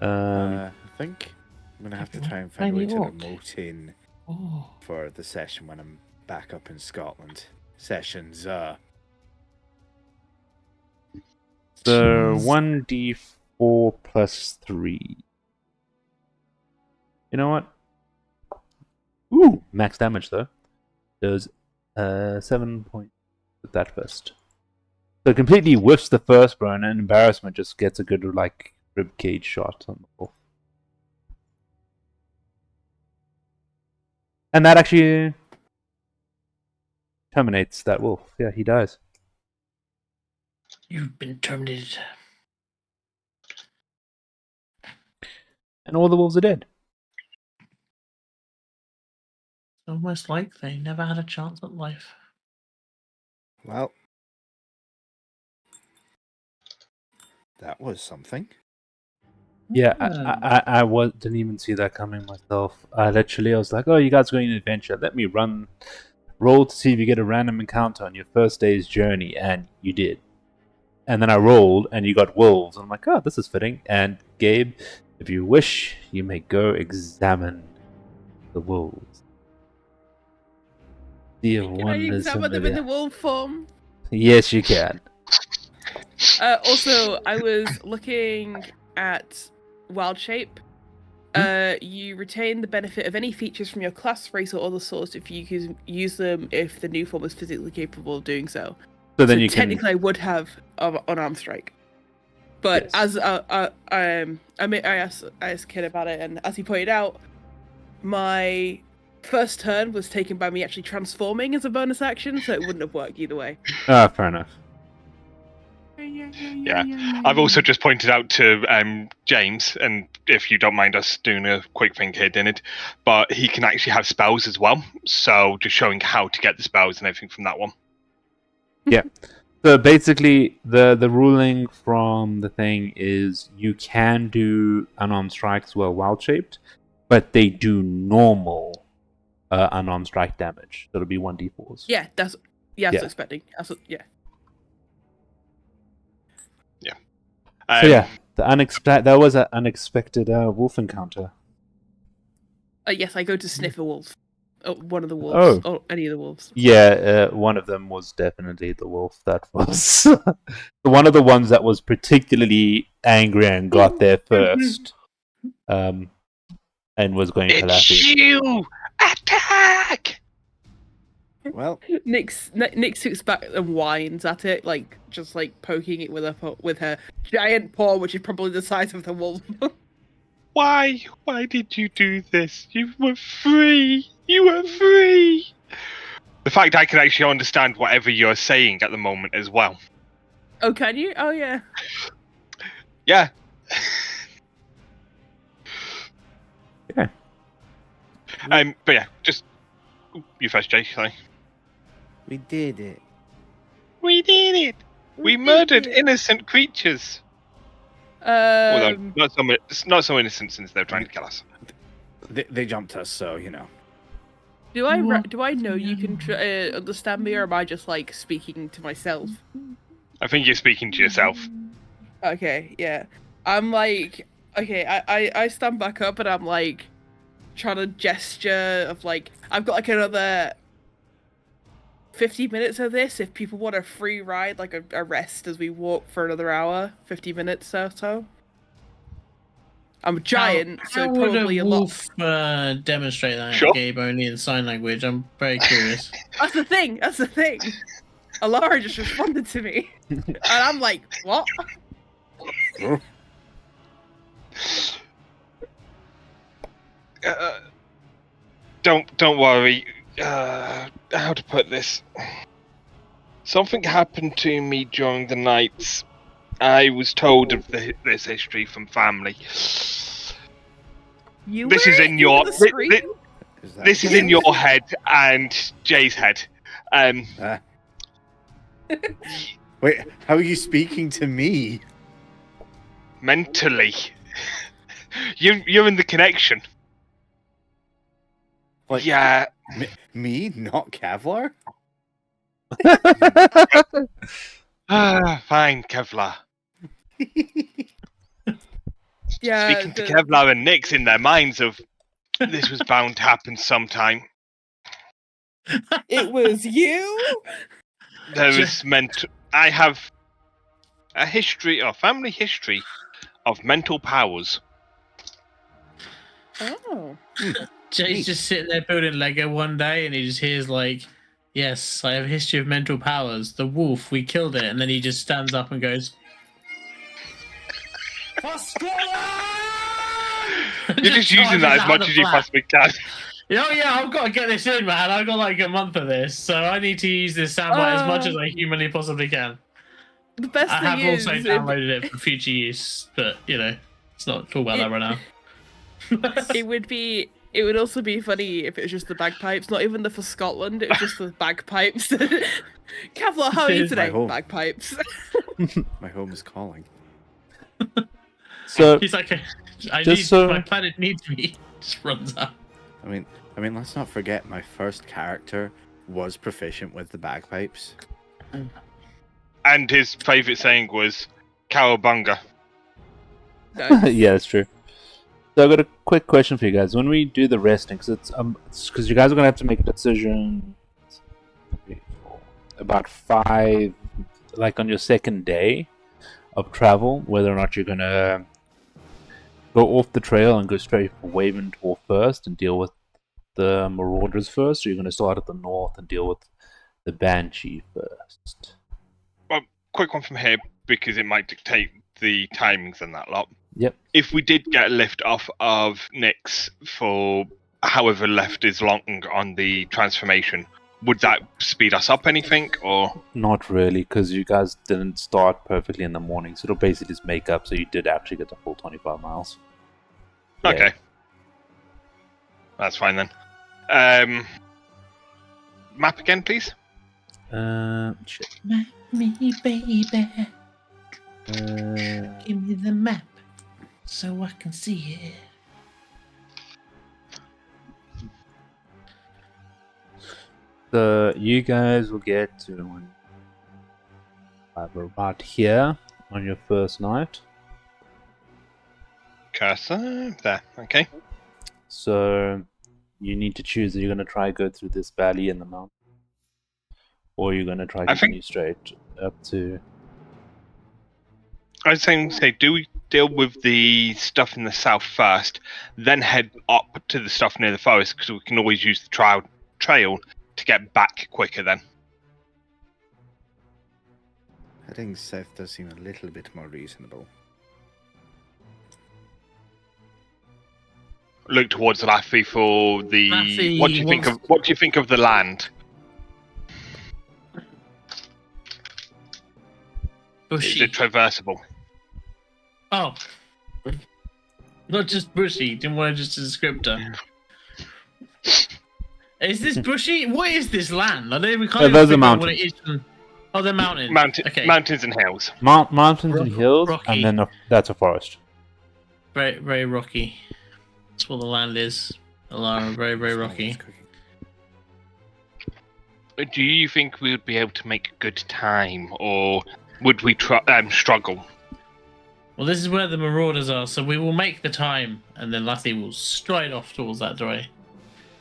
I think I'm gonna have to try and find a way to Tiny orc. remote in Oh. for the session when I'm back up in Scotland. Sessions, So Jeez. 1d4 plus 3. You know what? Ooh, max damage though. Does 7 points with that first. So it completely whiffs the first bro, and embarrassment just gets a good like rib cage shot on the wolf. And that actually terminates that wolf. Yeah, he dies. You've been terminated. And all the wolves are dead. Almost like they never had a chance at life. Well, that was something. Yeah, I didn't even see that coming myself. I was like, oh, you guys are going on an adventure. Let me roll to see if you get a random encounter on your first day's journey, and you did. And then I rolled, and you got wolves. I'm like, oh, this is fitting. And Gabe, if you wish, you may go examine the wolves. See if Can one I is examine them in familiar. the wolf form? Yes, you can. Also, I was looking at Wild Shape. You retain the benefit of any features from your class, race, or other source if you use them if the new form is physically capable of doing so. So then you technically, can. I would have unarmed strike. But Yes. as I asked Kid about it, and as he pointed out, my first turn was taken by me actually transforming as a bonus action, so it wouldn't have worked either way. Fair enough. Yeah. I've also just pointed out to James, and if you don't mind us doing a quick thing here, Dinid, but he can actually have spells as well. So just showing how to get the spells and everything from that one. Yeah. So basically, the ruling from the thing is you can do unarmed strikes while wild shaped, but they do normal unarmed strike damage. So it'll be 1d4s. Yeah, that's what I was Yeah. expecting. Yeah. So yeah, that was an unexpected wolf encounter. Yes, I go to sniff a wolf. Oh, one of the wolves. Or any of the wolves. Yeah, one of them was definitely the wolf. That was one of the ones that was particularly angry and got there first, and was going It's Kalafi. you! Attack! Well, Nick sits back and whines at it, like just like poking it with her giant paw, which is probably the size of the wolf. Why? Why did you do this? You were free! You were free! The fact I can actually understand whatever you're saying at the moment as well. Oh, can you? Oh, yeah. Yeah. Yeah. But yeah, just you first, Jay. Sorry. we did it. We did it. We murdered innocent creatures. Although not so innocent since they're trying to kill us. They jumped us, so you know. Do I know you can understand me, or am I just like speaking to myself? I think you're speaking to yourself. Okay, yeah. I'm like, okay, I stand back up and I'm like trying to gesture of like I've got like another 50 minutes of this if people want a free ride, like a rest as we walk for another hour, 50 minutes or so. I'm a giant, so how probably would a a lot. wolf demonstrate that, Sure. Gabe, only in sign language? I'm very curious. That's the thing. Alara just responded to me, and I'm like, what? Don't worry. How to put this? Something happened to me during the nights. I was told of this history from family. This is in your this is in your head and Jay's head. Wait, how are you speaking to me? Mentally, you're in the connection. Like, Yeah. Me, not Kevlar? Fine, Kevlar. Yeah. Speaking to Kevlar and Nyx in their minds of this was bound to happen sometime. It was you. There was I have a family history of mental powers. Oh. Jay's just sitting there building Lego one day, and he just hears like Yes, I have a history of mental powers. The wolf, we killed it, and then he just stands up and goes, You're just using that as much as you possibly can. Oh yeah, I've got to get this in, man. I've got like a month of this, so I need to use this soundbite as much as I humanly possibly can. The best I thing have is, also downloaded it for future use, but you know, let's not talk about that right now. it would also be funny if it was just the bagpipes, not even the for Scotland, it was just the bagpipes. Kevlar, how are you today? home. Bagpipes. My home is calling. So He's like, my planet needs me. Just runs out. I mean, let's not forget my first character was proficient with the bagpipes. And his favourite saying was "Cowabunga." yeah, that's true. So I got a quick question for you guys. When we do the resting, because you guys are gonna have to make a decision about 5, like on your second day of travel, whether or not you're gonna go off the trail and go straight for Waventor first and deal with the Marauders first, or you're gonna start at the north and deal with the Banshee first. Well, quick one from here because it might dictate the timings and that lot. Yep. If we did get a lift off of Nyx for however left is long on the transformation, would that speed us up anything, or? Not really, because you guys didn't start perfectly in the morning, so it'll basically just make up so you did actually get the full 25 miles. Yeah. Okay. That's fine then. Map again, please? Shit. Map me, baby. Give me the map so I can see it. So you guys will get to about here on your first night. Cursor there. Okay. So you need to choose if you're going to try go through this valley in the mountain, or you're going to try continue straight up to. I was saying, do we deal with the stuff in the south first, then head up to the stuff near the forest, because we can always use the trail to get back quicker then. Heading south does seem a little bit more reasonable. Look towards Laffy for the. Laffy What do you think of the land? Bushy. Is it traversable? Oh. Not just bushy, didn't want just a descriptor. Is this bushy? What is this land? I know we can't those are figure out what mountains. it is. Oh, they're mountains. Okay. Mountains and hills. Mountains and hills, rocky. and then that's a forest. Very, very rocky. That's what the land is. Alara, very, very rocky. Do you think we would be able to make good time, or would we struggle? Well, this is where the Marauders are, so we will make the time, and then Laffy will stride off towards that doorway.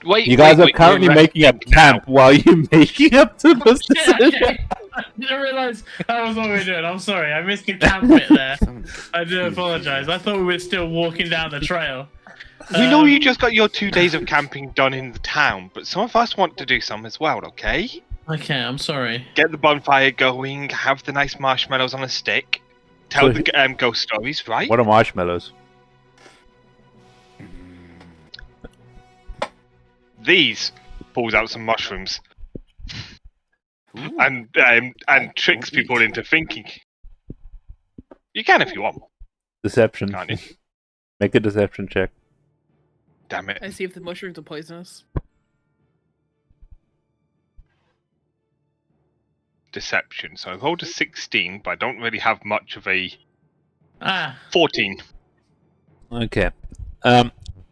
You guys are currently making up camp while you're making up to this decision. Okay. I didn't realise that was what we were doing. I'm sorry, I missed the camp bit there. I do apologise. I thought we were still walking down the trail. We know you just got your 2 days of camping done in the town, but some of us want to do some as well, okay? Okay, I'm sorry. Get the bonfire going, have the nice marshmallows on a stick, tell the ghost stories, right? What are marshmallows? These pulls out some mushrooms. Ooh. And tricks people into thinking. You can if you want, Deception. can't you? Make a deception check. Damn it. I see if the mushrooms are poisonous. Deception. So I rolled a 16, but I don't really have much of a Ah, 14. Okay.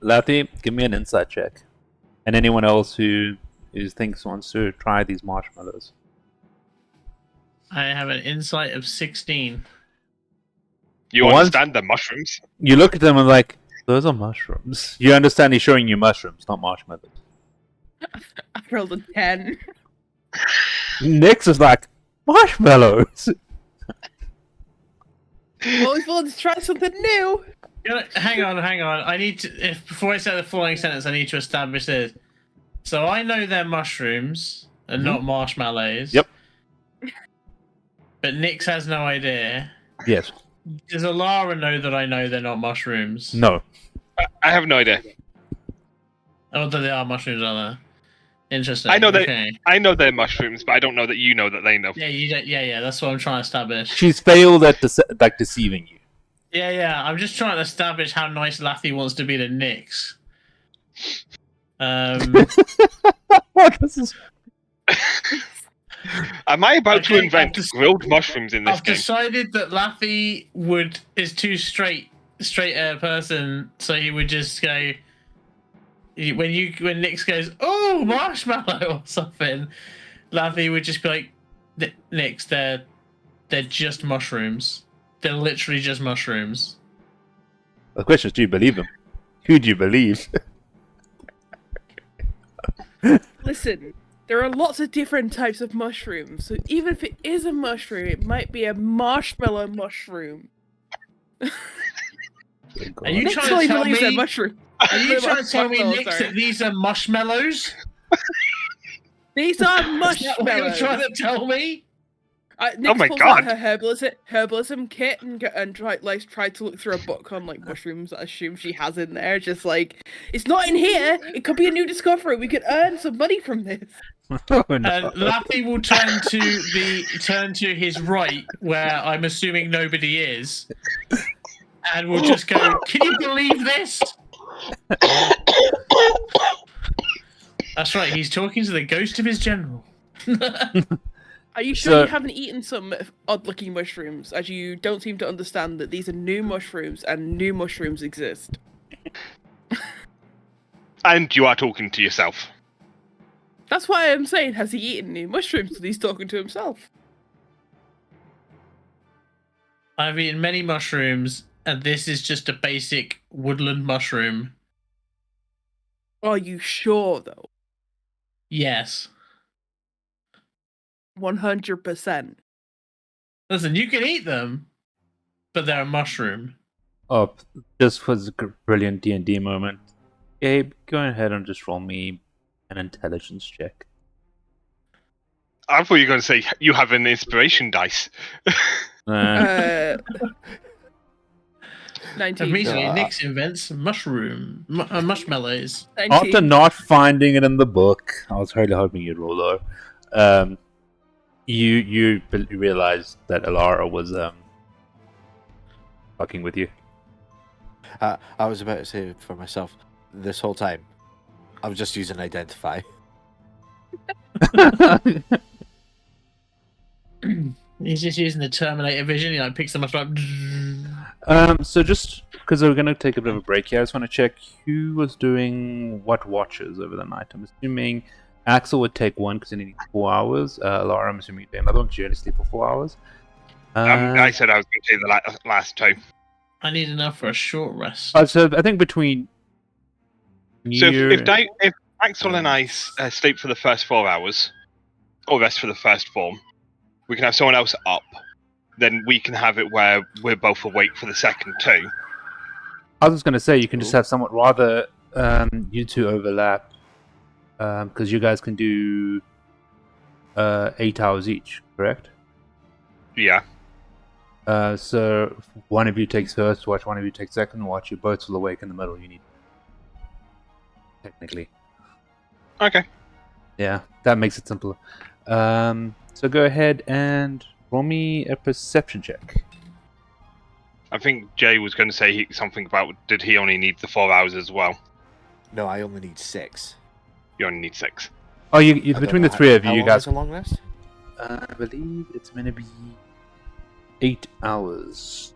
Lathi, give me an insight check. And anyone else who thinks wants to try these marshmallows. I have an insight of 16. You Once- understand the mushrooms? You look at them and like, those are mushrooms. You understand he's showing you mushrooms, not marshmallows. I rolled a 10. Nyx is like, marshmallows! Always wanted to try something new. Hang on. I need to. Before I say the following sentence, I need to establish this. So I know they're mushrooms, and not marshmallows. Yep. But Nix has no idea. Yes. Does Alara know that I know they're not mushrooms? No. I have no idea. Oh, that they are mushrooms, are they? Interesting. I know that- Okay. I know they're mushrooms, but I don't know that you know that they know. Yeah, you don't. Yeah. That's what I'm trying to establish. She's failed at deceiving you. Yeah. I'm just trying to establish how nice Lathy wants to be to Nix. This is... Am I about to Okay, invent grilled mushrooms in this I've game? decided that Lathy is too straight a person, so he would just go when Nix goes, "Oh, marshmallow" or something. Lathy would just be like, "Nix, they're just mushrooms. They're literally just mushrooms." The question is, do you believe him? Who do you believe? Listen, there are lots of different types of mushrooms, so even if it is a mushroom, it might be a marshmallow mushroom. Are you Nick trying totally to tell believes they're me? mushroom. Are you trying to tell me, Marshmallows, Nix, sorry. that these are marshmallows? These are Is that what you're marshmallows. trying to tell me? Nick my pulls God. out her herbalism kit and tried to look through a book on like mushrooms that I assume she has in there. Just like, it's not in here. It could be a new discovery. We could earn some money from this. Oh, no. And Lappy will turn to his right, where I'm assuming nobody is, and will just go, "Can you believe this?" That's right. He's talking to the ghost of his general. Are you sure So- you haven't eaten some odd-looking mushrooms, as you don't seem to understand that these are new mushrooms and new mushrooms exist? And you are talking to yourself. That's why I'm saying, has he eaten new mushrooms? Because he's talking to himself. I've eaten many mushrooms, and this is just a basic woodland mushroom. Are you sure, though? Yes. 100%. Listen, you can eat them, but they're a mushroom. Oh, this was a brilliant D&D moment. Gabe, go ahead and just roll me an intelligence check. I thought you were going to say you have an inspiration dice. 19. Immediately, No, Nix invents marshmallows. 19. After not finding it in the book, I was really hoping you'd roll low. You realized that Alara was fucking with you. I was about to say for myself, this whole time, I was just using identify. He's just using the Terminator vision. He like picks them up. So just because we're gonna take a bit of a break here, I just want to check who was doing what watches over the night. I'm assuming Axel would take one because he needs 4 hours. Laura, I'm assuming you'd take another one because you only sleep for 4 hours. I said I was going to do the last two. I need enough for a short rest. So I think between So you- if Axel and I sleep for the first 4 hours, or rest for the first 4, we can have someone else up. Then we can have it where we're both awake for the second 2. I was just gonna say you can just have somewhat rather you two overlap because you guys can do 8 hours each, correct? Yeah. So one of you takes first watch, one of you takes second watch. You both will awake in the middle. You need technically. Okay. Yeah, that makes it simpler. So go ahead and roll me a perception check. I think Jay was going to say something about did he only need the 4 hours as well? No, I only need 6. You only need 6. Oh, you I don't between know the three of you, how you long guys. is a long rest? I believe it's gonna be 8 hours.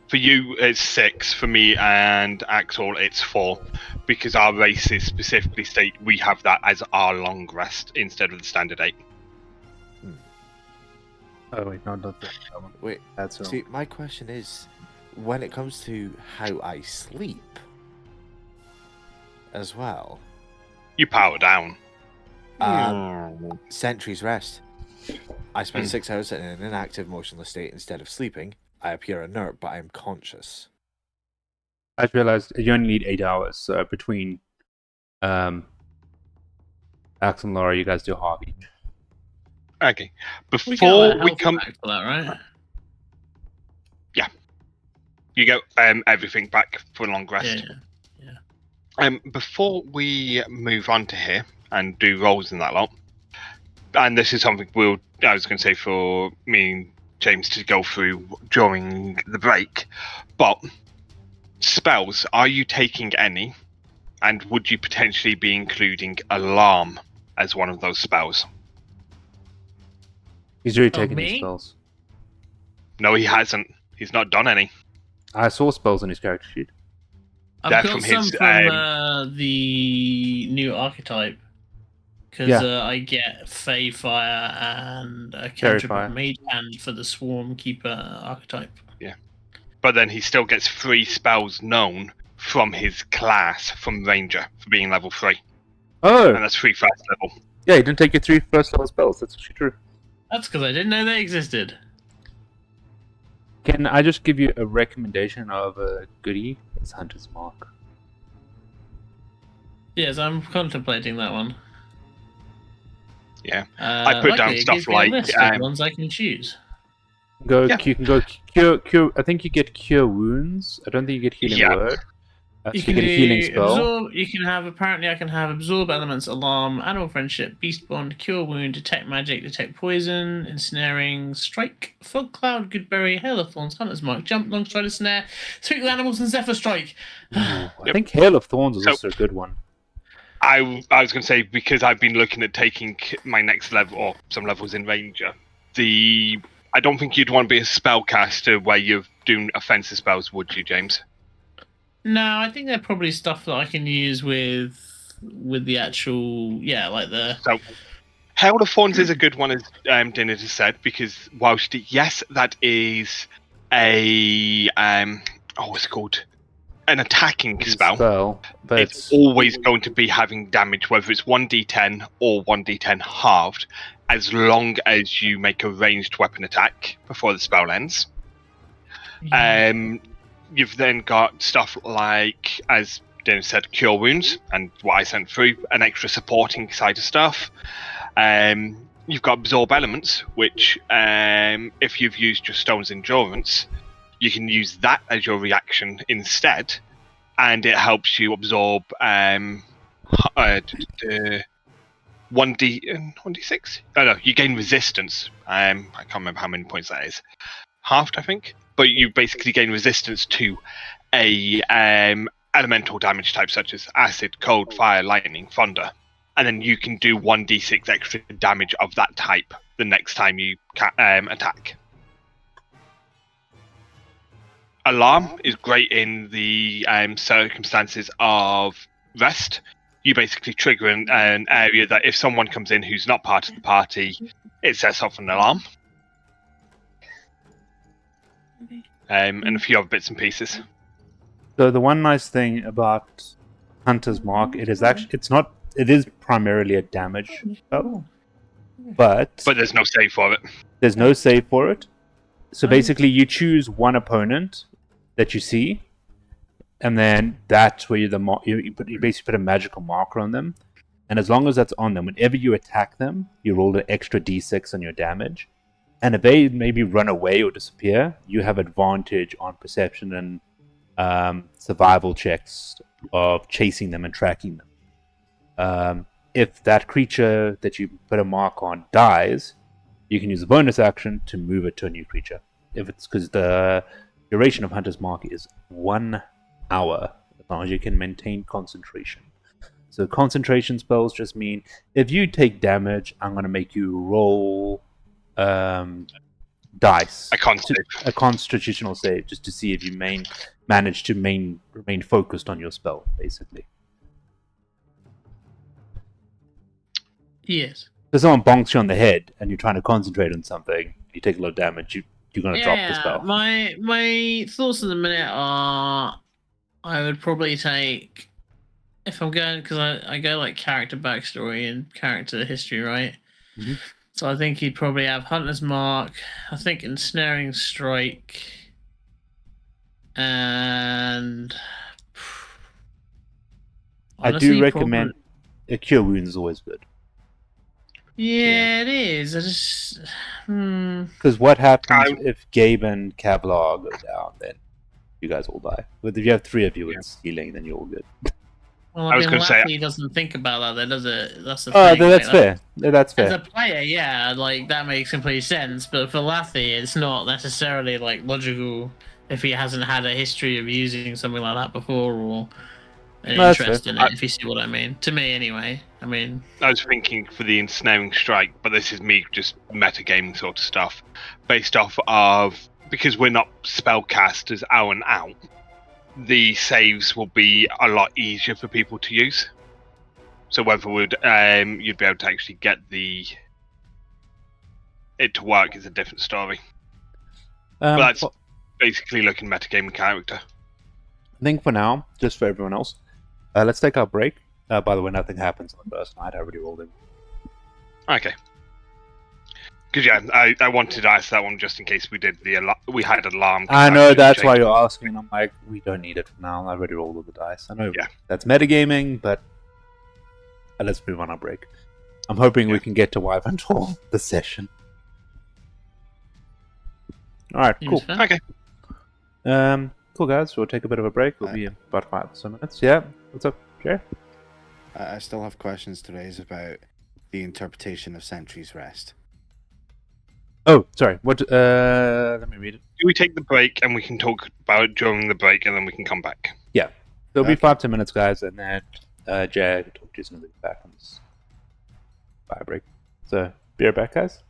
For you, it's 6. For me and Axel, it's 4. Because our races specifically state we have that as our long rest instead of the standard 8. Oh wait, no, not that one. Wait, That's wrong. see, my question is, when it comes to how I sleep, as well, You power down. Sentry's Rest. I spend 6 hours in an inactive, motionless state instead of sleeping. I appear inert, but I am conscious. I just realized you only need 8 hours. So between Axe and Laura, you guys do half each. Okay. We get like Before a we health come, pack for that, right? you get everything back for a long rest. Yeah. Before we move on to here and do rolls and that lot, and this is something I was going to say for me and James to go through during the break, but spells, are you taking any? And would you potentially be including Alarm as one of those spells? He's already Oh, taken his me? spells. No, he hasn't. He's not done any. I saw spells on his character sheet. I've They're got from some his, from the new archetype. Because I get Fey Fire and a cantrip Fire. of Mage Hand for the Swarm Keeper archetype. But then he still gets 3 spells known from his class from Ranger for being level 3. Oh! And that's 3 first level. Yeah, you didn't take your 3 first level spells. That's actually true. That's because I didn't know they existed. Can I just give you a recommendation of a goodie? It's Hunter's Mark. Yes, I'm contemplating that one. Yeah. I put down it stuff gives me a like, list of ones I can choose. You can go cure. I think you get cure wounds. I don't think you get healing word. You So can get a healing spell. absorb. You can have I can have absorb elements, alarm, animal friendship, beast bond, cure wound, detect magic, detect poison, ensnaring, strike, fog cloud, good berry, hail of thorns, hunter's mark, jump, long strider, snare, speak with animals, and zephyr strike. I think Hail of Thorns is also a good one. I was going to say, because I've been looking at taking my next level, or some levels in Ranger, I don't think you'd want to be a spellcaster where you're doing offensive spells, would you, James? No, I think they're probably stuff that I can use with the actual, like the... So, Hail of Thorns is a good one, as Dinner has said, because whilst, yes, that is a, what's it called? An attacking spell, but it's always going to be having damage, whether it's 1d10 or 1d10 halved, as long as you make a ranged weapon attack before the spell ends. You've then got stuff like, as Dennis said, Cure Wounds, and what I sent through, an extra supporting side of stuff. You've got Absorb Elements, which, if you've used your Stone's Endurance, you can use that as your reaction instead, and it helps you absorb 1d6. Oh no, you gain resistance. I can't remember how many points that is. Halved, I think. But you basically gain resistance to a elemental damage type such as acid, cold, fire, lightning, thunder, and then you can do 1d6 extra damage of that type the next time you attack. Alarm is great in the circumstances of rest. You basically trigger an area that if someone comes in who's not part of the party, it sets off an alarm. And a few other bits and pieces. So the one nice thing about Hunter's Mark, it is primarily a damage spell, but there's no save for it. There's no save for it. So basically, you choose one opponent that you see, and then that's where you basically put a magical marker on them, and as long as that's on them, whenever you attack them, you roll an extra d6 on your damage, and if they maybe run away or disappear, you have advantage on perception and survival checks of chasing them and tracking them. If that creature that you put a mark on dies, you can use a bonus action to move it to a new creature. If it's because the duration of Hunter's Mark is 1 hour, as long as you can maintain concentration. So concentration spells just mean if you take damage, I'm going to make you roll dice. A constitutional save, just to see if you manage to remain focused on your spell, basically. Yes. If someone bonks you on the head and you're trying to concentrate on something, you take a lot of damage, you're going to drop the spell. My thoughts in the minute are I would probably take, if I'm going, because I go like character backstory and character history, right? Mm-hmm. So I think he'd probably have Hunter's Mark, I think Ensnaring Strike, and honestly, I do recommend a Cure Wounds is always good. Yeah, it is. I just. Because what happens I- if Gabe and Kevlar go down? Then you guys all die. But if you have 3 of you Yeah. in stealing, then you're all good. Well, I I was mean, gonna say- Laffy doesn't think about that, then, does it? That's the Oh, thing. then that's like, fair. That's As fair. a player, yeah, like that makes complete sense. But for Laffy, it's not necessarily like logical if he hasn't had a history of using something like that before or an No, that's fair. interest in it. If you see what I mean. To me, anyway. I mean, I was thinking for the ensnaring strike, but this is me just metagaming sort of stuff, based off of because we're not spellcasters out and out. The saves will be a lot easier for people to use. So whether you'd be able to actually get it to work is a different story. But that's Well, basically looking metagaming character. I think for now, just for everyone else, let's take our break. By the way, nothing happens on the first night. I already rolled in. Okay. Because yeah, I wanted to ask that one just in case we had alarm. I know action that's why change. you're asking. I'm like, we don't need it for now. I already rolled all the dice. I know Yeah. that's metagaming, but let's move on our break. I'm hoping we can get to Wyvern this session. All right, cool. seems fair. Okay. Cool guys. We'll take a bit of a break. We'll be about 5 or so minutes. Yeah. What's up, Jay? I still have questions to raise about the interpretation of Sentry's Rest. Oh, sorry. What? Let me read it. Do we take the break and we can talk about it during the break and then we can come back? Yeah. There'll be Okay. 5 to 10 minutes, guys, and then Jay can talk to you as soon as we get back on this fire break. So, be right back, guys.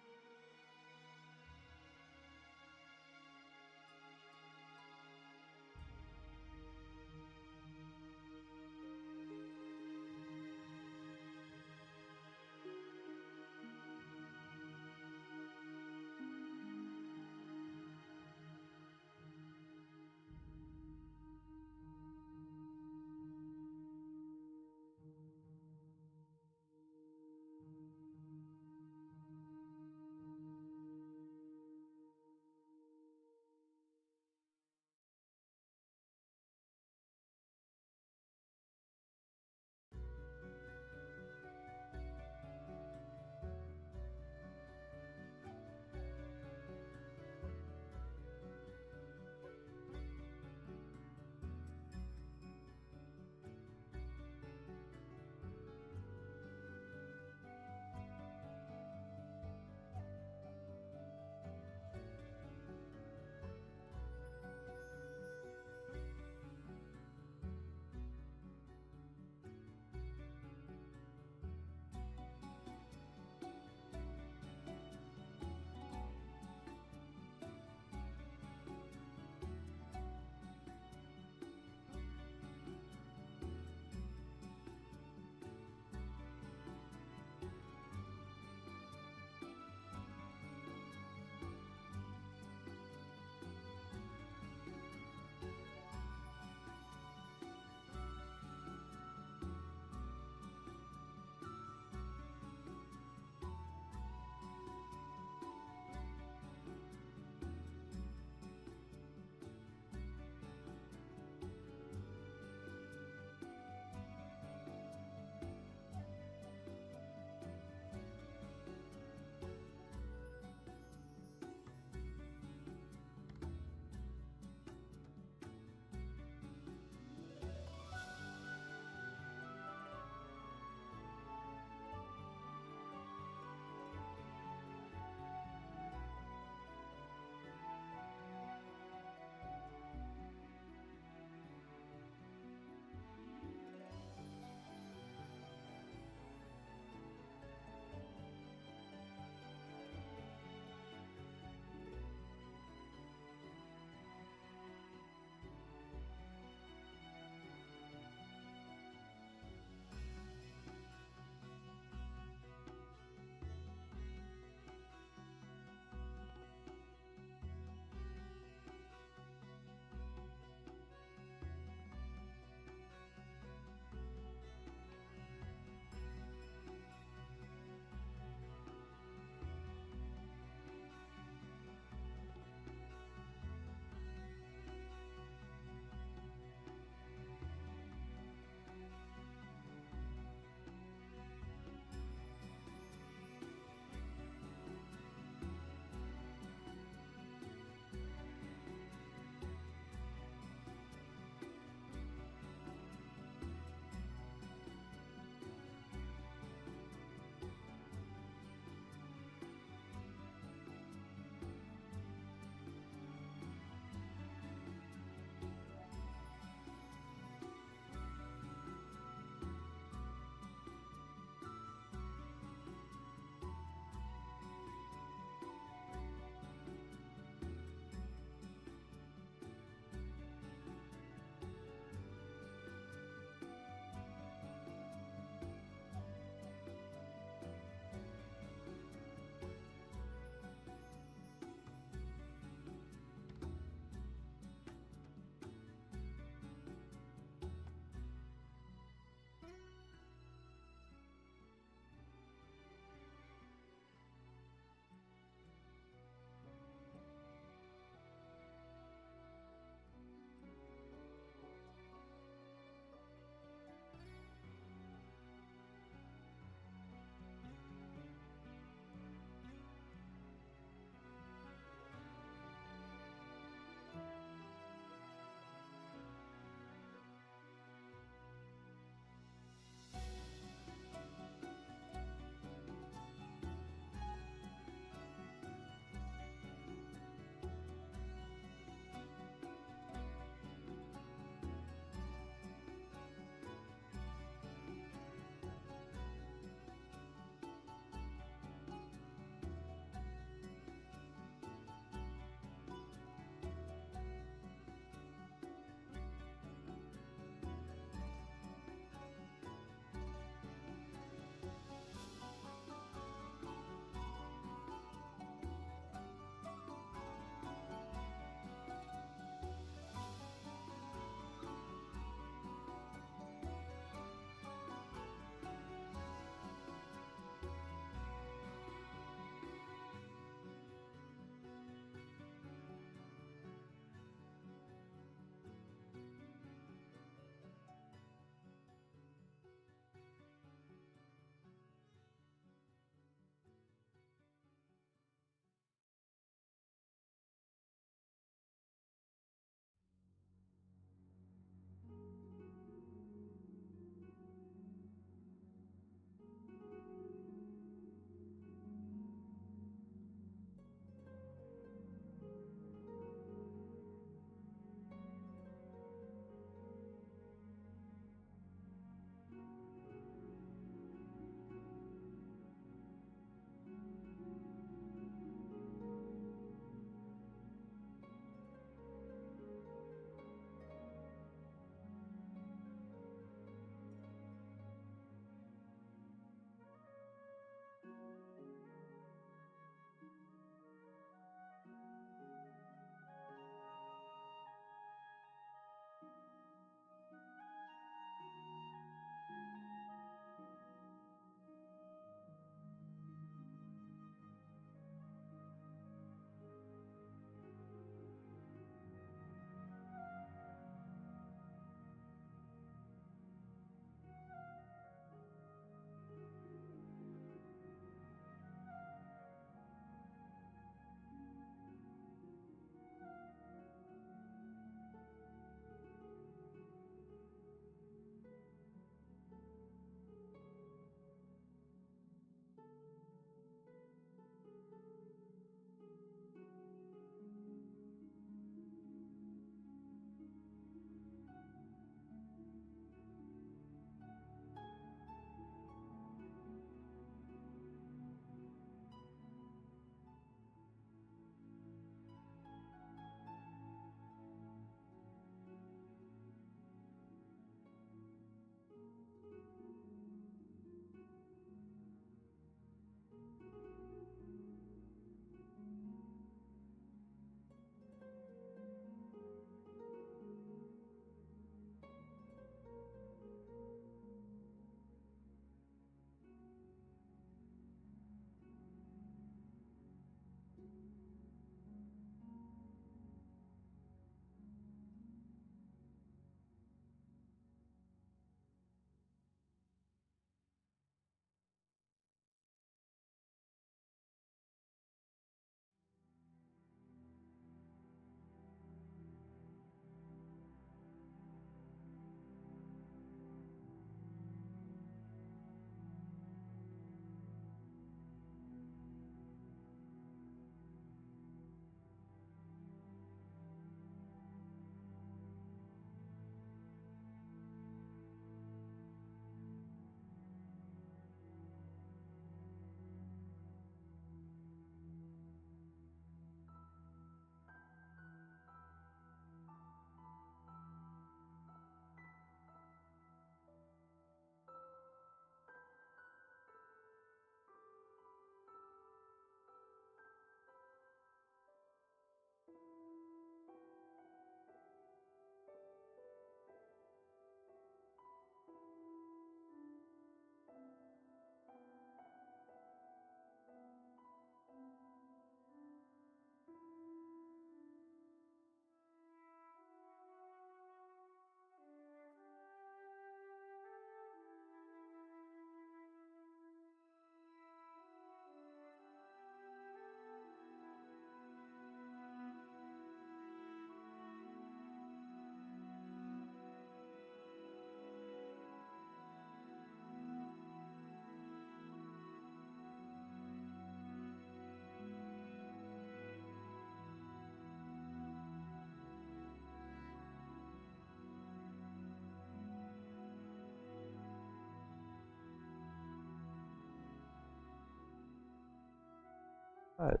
Right.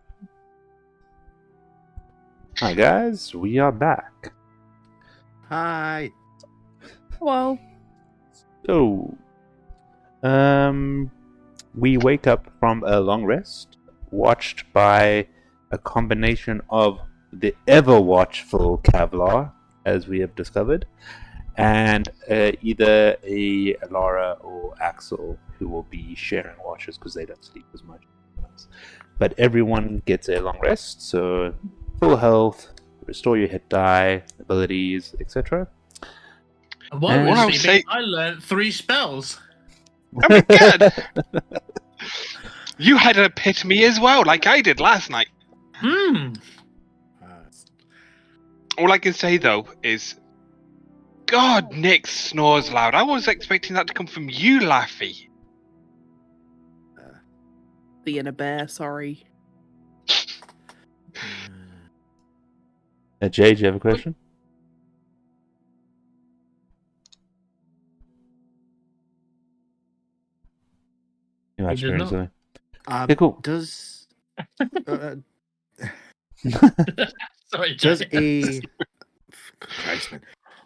Hi guys, we are back. Hi. Well, So, we wake up from a long rest, watched by a combination of the ever watchful Kevlar, as we have discovered, and either a Lara or Axel, who will be sharing watches because they don't sleep as much as us. But everyone gets a long rest, so full health, restore your hit die, abilities, etc. While we What were I would sleeping, say- I learned 3 spells. Oh my god! You had an epitome as well, like I did last night. Hmm. All I can say though is, God, Nick snores loud. I was expecting that to come from you, Laffy. being a bear, sorry. Jay, do you have a question? You might He does experience not. something. Okay, cool. Does Sorry, does Jay. Christ, man.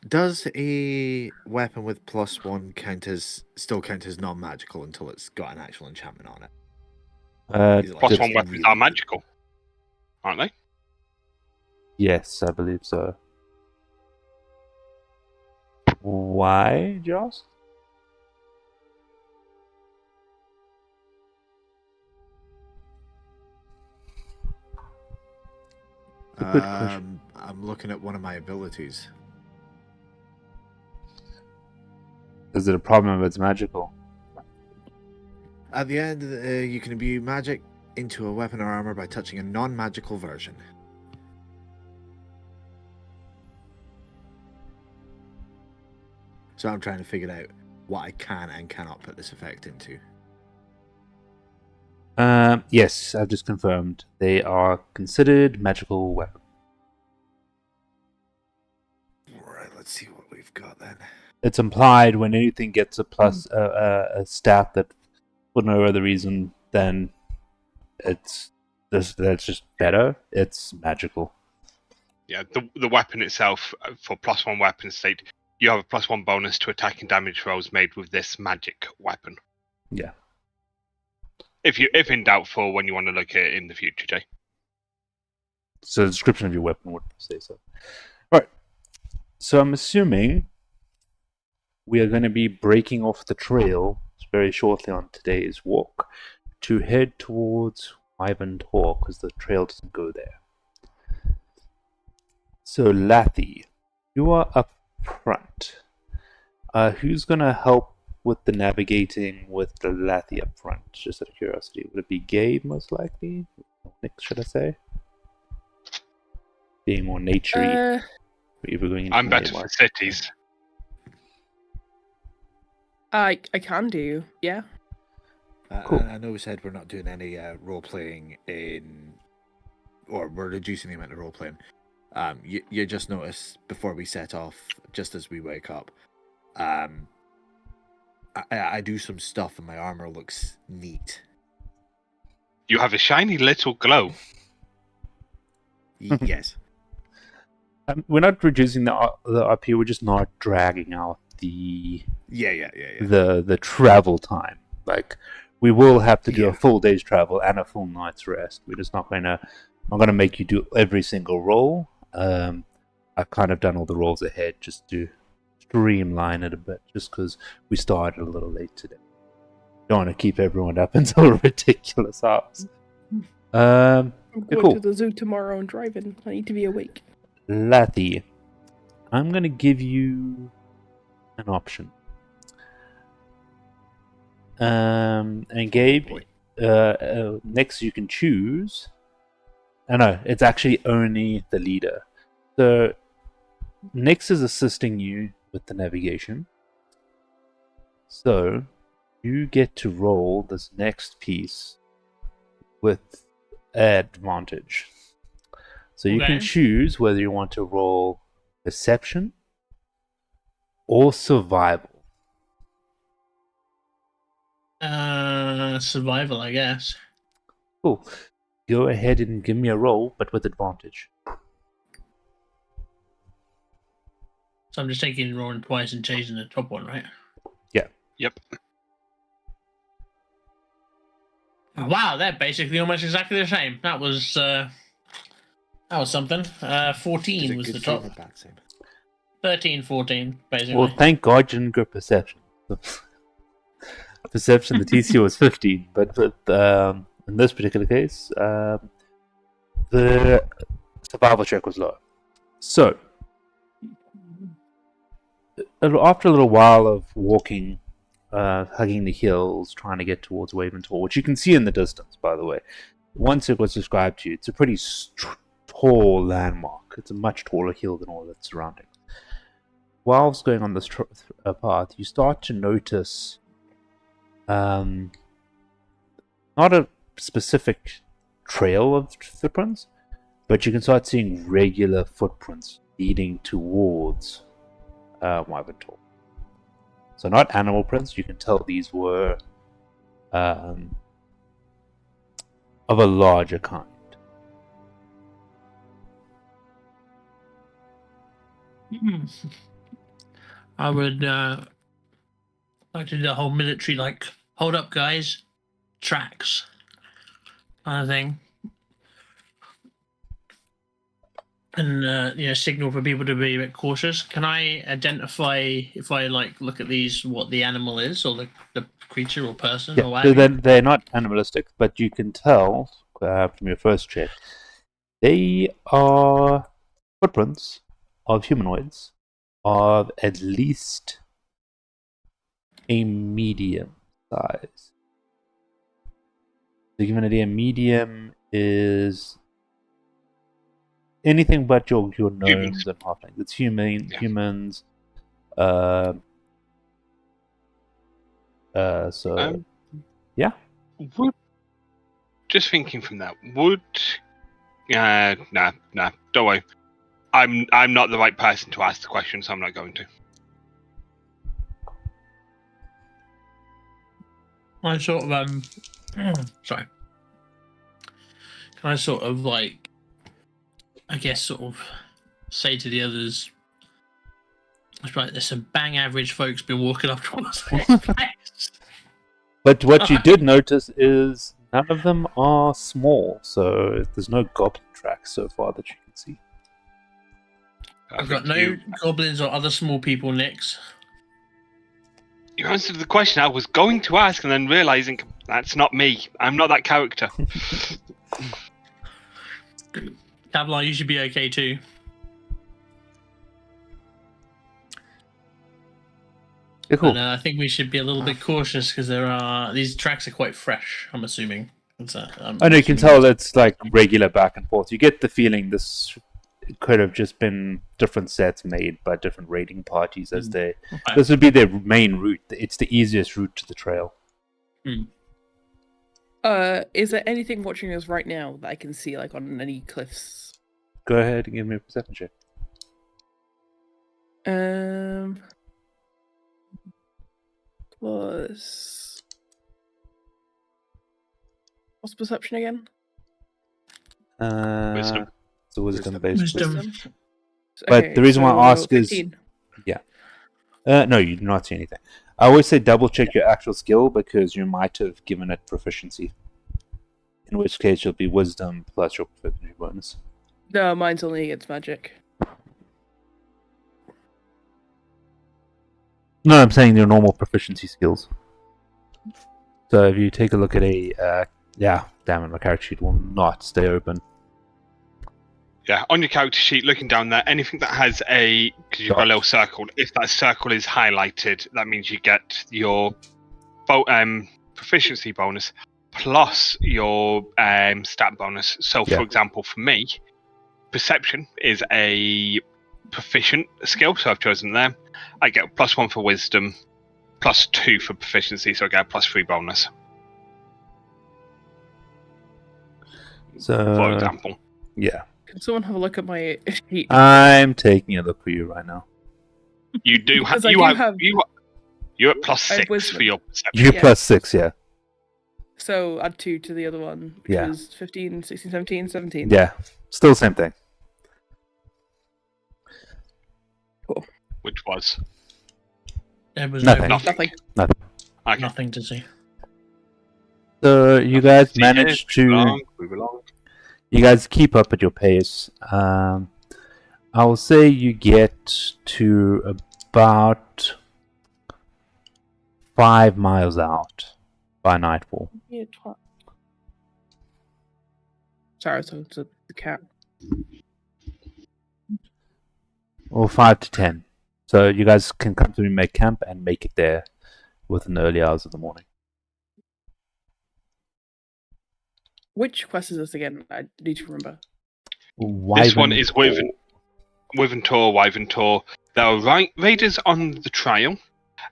Does a weapon with +1 still count as non-magical until it's got an actual enchantment on it? Is it like Plus just one weapons really are good? magical, aren't they? Yes, I believe so. Why, Joss? It's a good question. I'm looking at one of my abilities. Is it a problem if it's magical? At the end, you can imbue magic into a weapon or armor by touching a non-magical version. So I'm trying to figure out what I can and cannot put this effect into. Yes, I've just confirmed. They are considered magical weapons. Right, let's see what we've got then. It's implied when anything gets a plus a stat that, for no other reason than that's just better. It's magical. Yeah, the weapon itself, for plus one weapon state, you have a plus one bonus to attack and damage rolls made with this magic weapon. Yeah. If in doubt, for when you want to look at it in the future, Jay. So the description of your weapon would say so. Alright. So I'm assuming we are going to be breaking off the trail very shortly on today's walk to head towards Wyvern Tor, because the trail doesn't go there. So Lathy, you are up front. Who's going to help with the navigating with the Lathy up front? Just out of curiosity. Would it be Gabe, most likely? Nick, should I say? Being more naturey. I'm better for cities. I can do, yeah. Cool. I know we said we're not doing any role playing or we're reducing the amount of role playing. You just notice before we set off, just as we wake up, I do some stuff and my armor looks neat. You have a shiny little glow. Yes. We're not reducing the RP, we're just not dragging out the Yeah. the travel time. Like, we will have to do Yeah. a full day's travel and a full night's rest. We're just not gonna make you do every single roll. I've kind of done all the rolls ahead just to streamline it a bit, just because we started a little late today. Don't want to keep everyone up until ridiculous hours. I'm going cool. to the zoo tomorrow and driving. I need to be awake. Lathy, I'm going to give you an option. And Gabe, next you can choose. No, it's actually only the leader. So, Nyx is assisting you with the navigation. So, you get to roll this next piece with advantage. So you can Okay. choose whether you want to roll perception or survival. Survival, I guess. Cool. Go ahead and give me a roll, but with advantage. So I'm just taking rolling twice and changing the top one, right? Yep. Oh, wow, they're basically almost exactly the same. That was something. 14 was the top. 13, 14, basically. Well, thank God you didn't go perception. Perception, the TC was 15, but with, in this particular case, the survival check was low. So, after a little while of walking, hugging the hills, trying to get towards Waven's Hall, which you can see in the distance, by the way, once it was described to you, it's a pretty tall landmark. It's a much taller hill than all that's surrounding. Whilst going on this path, you start to notice not a specific trail of footprints, but you can start seeing regular footprints leading towards Wyvern Tor. So not animal prints, you can tell these were of a larger kind. I would like to do the whole military, like, hold up, guys, tracks, kind of thing. And, signal for people to be a bit cautious. Can I identify, if I, like, look at these, what the animal is, or the creature or person, or Yeah, whatever? they're not animalistic, but you can tell from your first check, they are footprints of humanoids of at least a medium size. To give you an idea, medium is anything but your gnomes and halflings. It's humans. Yeah. Just thinking from that, nah, don't worry. I'm not the right person to ask the question, so I'm not going to. I sort of sorry. Can I sort of, like, I guess, sort of say to the others, that's right, there's some bang average folks been walking up towards this place. But what you did notice is none of them are small, so there's no goblin tracks so far that you can see. I've got no goblins or other small people, Nix. You answered the question I was going to ask, and then realizing that's not me. I'm not that character. Kavlar, you should be okay too. Yeah, cool. But I think we should be a little bit cautious because these tracks are quite fresh. I'm assuming. I know you can tell it's like regular back and forth. You get the feeling this could have just been different sets made by different raiding parties as they. Okay. This would be their main route. It's the easiest route to the trail. Is there anything watching us right now that I can see, like on any cliffs? Go ahead and give me a perception check. Plus. What's perception again? Wisdom. It's a wisdom-based. Wisdom. But Okay, the reason why I ask 15. is, no, you do not see anything. I always say double check your actual skill because you might have given it proficiency. In which case, you'll be wisdom plus your proficiency bonus. No, mine's only against magic. No, I'm saying your normal proficiency skills. So if you take a look at damn it, my character sheet will not stay open. Yeah, on your character sheet, looking down there, anything that has because you've got a little circle, if that circle is highlighted, that means you get your proficiency bonus plus your stat bonus. So, for example, for me, perception is a proficient skill, so I've chosen them. I get +1 for wisdom, +2 for proficiency, so I get a +3 bonus. So, for example. Yeah. Can someone have a look at my sheet? I'm taking a look for you right now. You do have. You're at +6 for your perception. You're +6, yeah. So add 2 to the other one, which Yeah. was 15, 16, 17, 17. Yeah, still same thing. Which was There was Nothing. no Nothing. okay. nothing to see. So you guys See here, managed move along. you guys keep up at your pace. I will say you get to about 5 miles out by nightfall. Yeah, sorry, so it's the cat. Or 5 to 10. So you guys can come to make camp and make it there within the early hours of the morning. Which quest is this again? I need to remember. This one is Wyvern. There are raiders on the trail.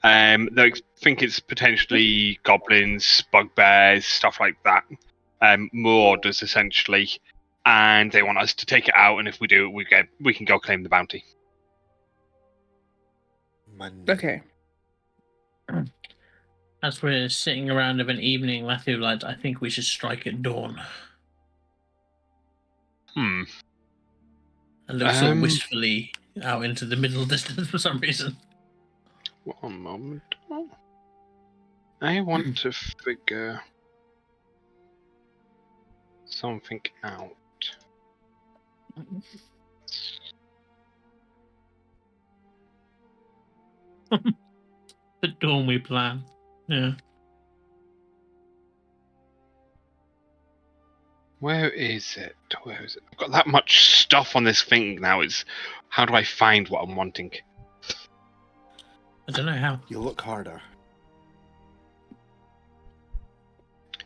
They think it's potentially goblins, bugbears, stuff like that. Marauders, essentially. And they want us to take it out, and if we do, we can go claim the bounty. Okay. As we're sitting around of an evening, Matthew, like, I think we should strike at dawn. Hmm. I look so wistfully out into the middle distance for some reason. One moment. I want to figure something out. The dawn we plan. Yeah. Where is it? I've got that much stuff on this thing now. How do I find what I'm wanting? I don't know how. You look harder.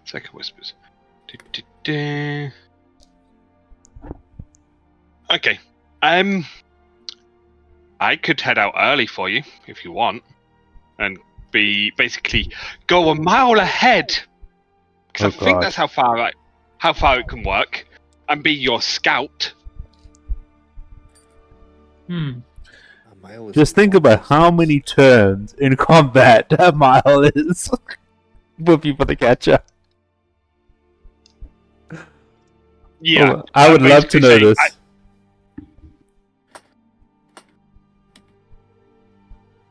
Second whispers. Okay. I could head out early for you if you want, and basically go a mile ahead. Because I think that's how far it can work, and be your scout. Just think about how many turns in combat a mile is for people to catch up. Yeah, I would love to know this.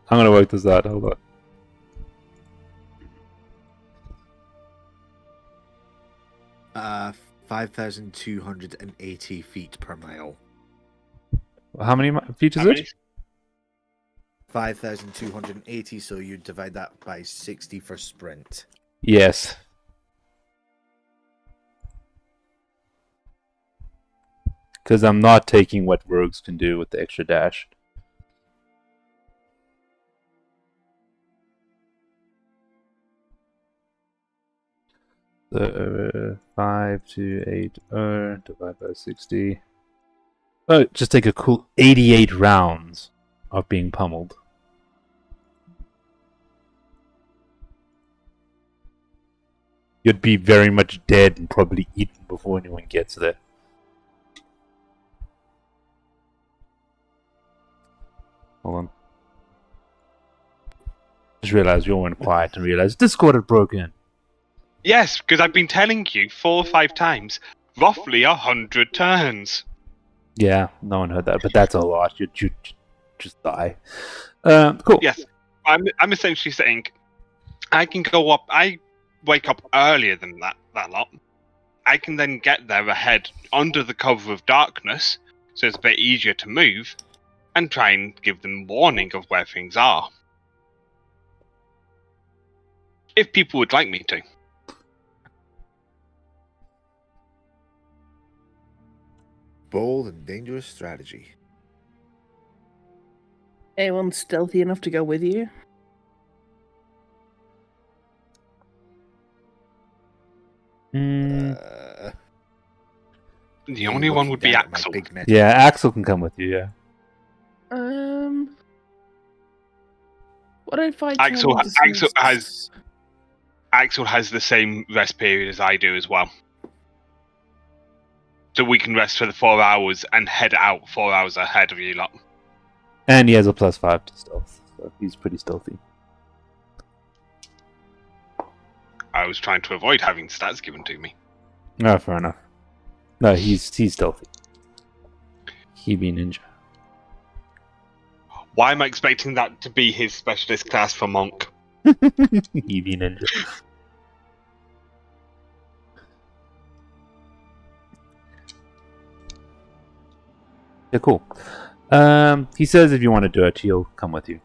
I'm gonna work this out. Hold on. 5,280 feet per mile. How many feet is it? 5,280, so you divide that by 60 for sprint. Yes. Because I'm not taking what rogues can do with the extra dash. So 5280 divided by 60. Oh, just take a cool 88 rounds of being pummeled. You'd be very much dead and probably eaten before anyone gets there. Hold on. Just realized you all went quiet and realized Discord had broken. Yes, because I've been telling you 4 or 5 times. Roughly 100 turns. Yeah, no one heard that, but that's a lot. You just die. Cool. Yes, I'm essentially saying I can go up. I wake up earlier than that lot. I can then get there ahead under the cover of darkness, so it's a bit easier to move, and try and give them warning of where things are. If people would like me to. Bold and dangerous strategy. Anyone stealthy enough to go with you? The only one would be Axel. Yeah, Axel can come with you, yeah. What if I Axel has the same rest period as I do as well. So we can rest for the 4 hours and head out 4 hours ahead of you lot. And he has a +5 to stealth, so he's pretty stealthy. why I was trying to avoid having stats given to me. No, fair enough. No, he's stealthy. He be ninja. Why am I expecting that to be his specialist class for monk? He be ninja. Yeah, cool. He says if you want to do it, he'll come with you.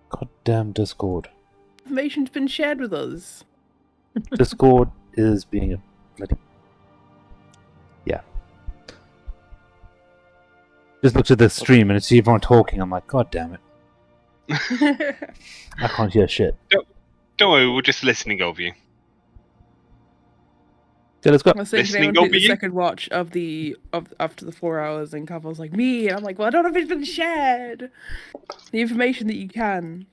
Goddamn Discord. Information's been shared with us. Discord is being a bloody... Yeah. Just looked at the stream and see everyone talking. I'm like, God damn it. I can't hear shit. Don't worry, we're just listening over you. Okay, let's go. I was saying, Listening can anyone over take the you? second watch of after the 4 hours, and Caval's like, me, and I'm like, well, I don't know if it's been shared. The information that you can.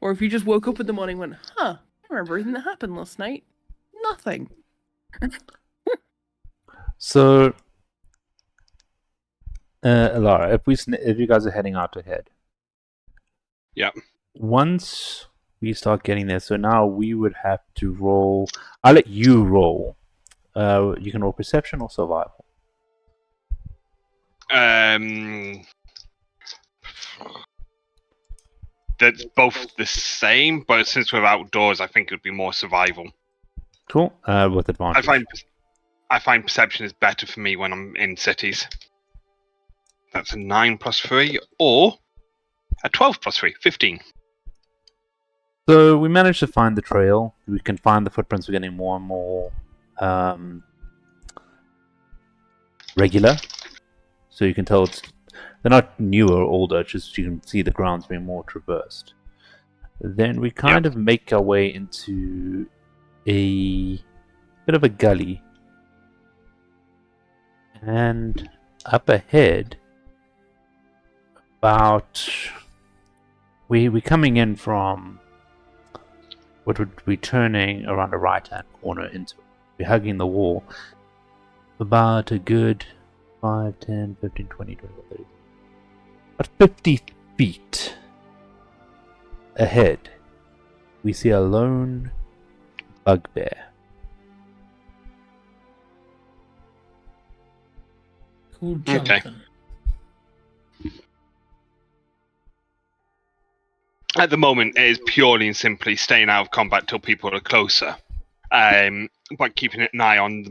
Or if you just woke up in the morning and went, huh, I remember everything that happened last night. Nothing. So, Alara, if you guys are heading out ahead. Yep. Once we start getting there, so now we would have to roll. I'll let you roll. You can roll perception or survival. That's both the same, but since we're outdoors, I think it would be more survival. Cool. With advantage. I find perception is better for me when I'm in cities. That's a 9 plus 3, or a 12 plus 3, 15. So we managed to find the trail. We can find the footprints. We're getting more and more regular. So you can tell they're not newer or older, just you can see the ground's being more traversed. Then we kind of make our way into a bit of a gully. And up ahead, we're coming in from what would be turning around a right-hand corner into it. We're hugging the wall. About a good 5, 10, 15, 20, 25, 30. About 50 feet ahead, we see a lone bugbear. Called Okay. Jonathan. At the moment, it is purely and simply staying out of combat till people are closer. But keeping an eye on the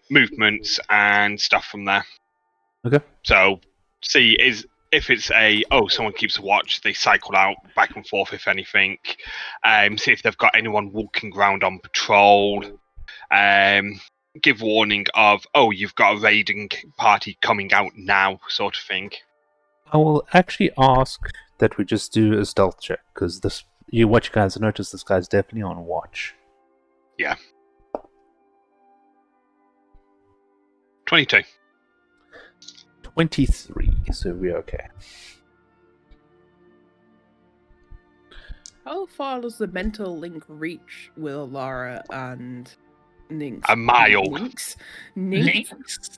movements and stuff from there. Okay. So, see if it's someone keeps a watch, they cycle out back and forth if anything. See if they've got anyone walking around on patrol. Give warning of, you've got a raiding party coming out now, sort of thing. I will actually ask that we just do a stealth check, because what you guys notice, this guy's definitely on watch. Yeah. 22. 23, so we're okay. How far does the mental link reach with Alara and Nynx? A mile. Nynx?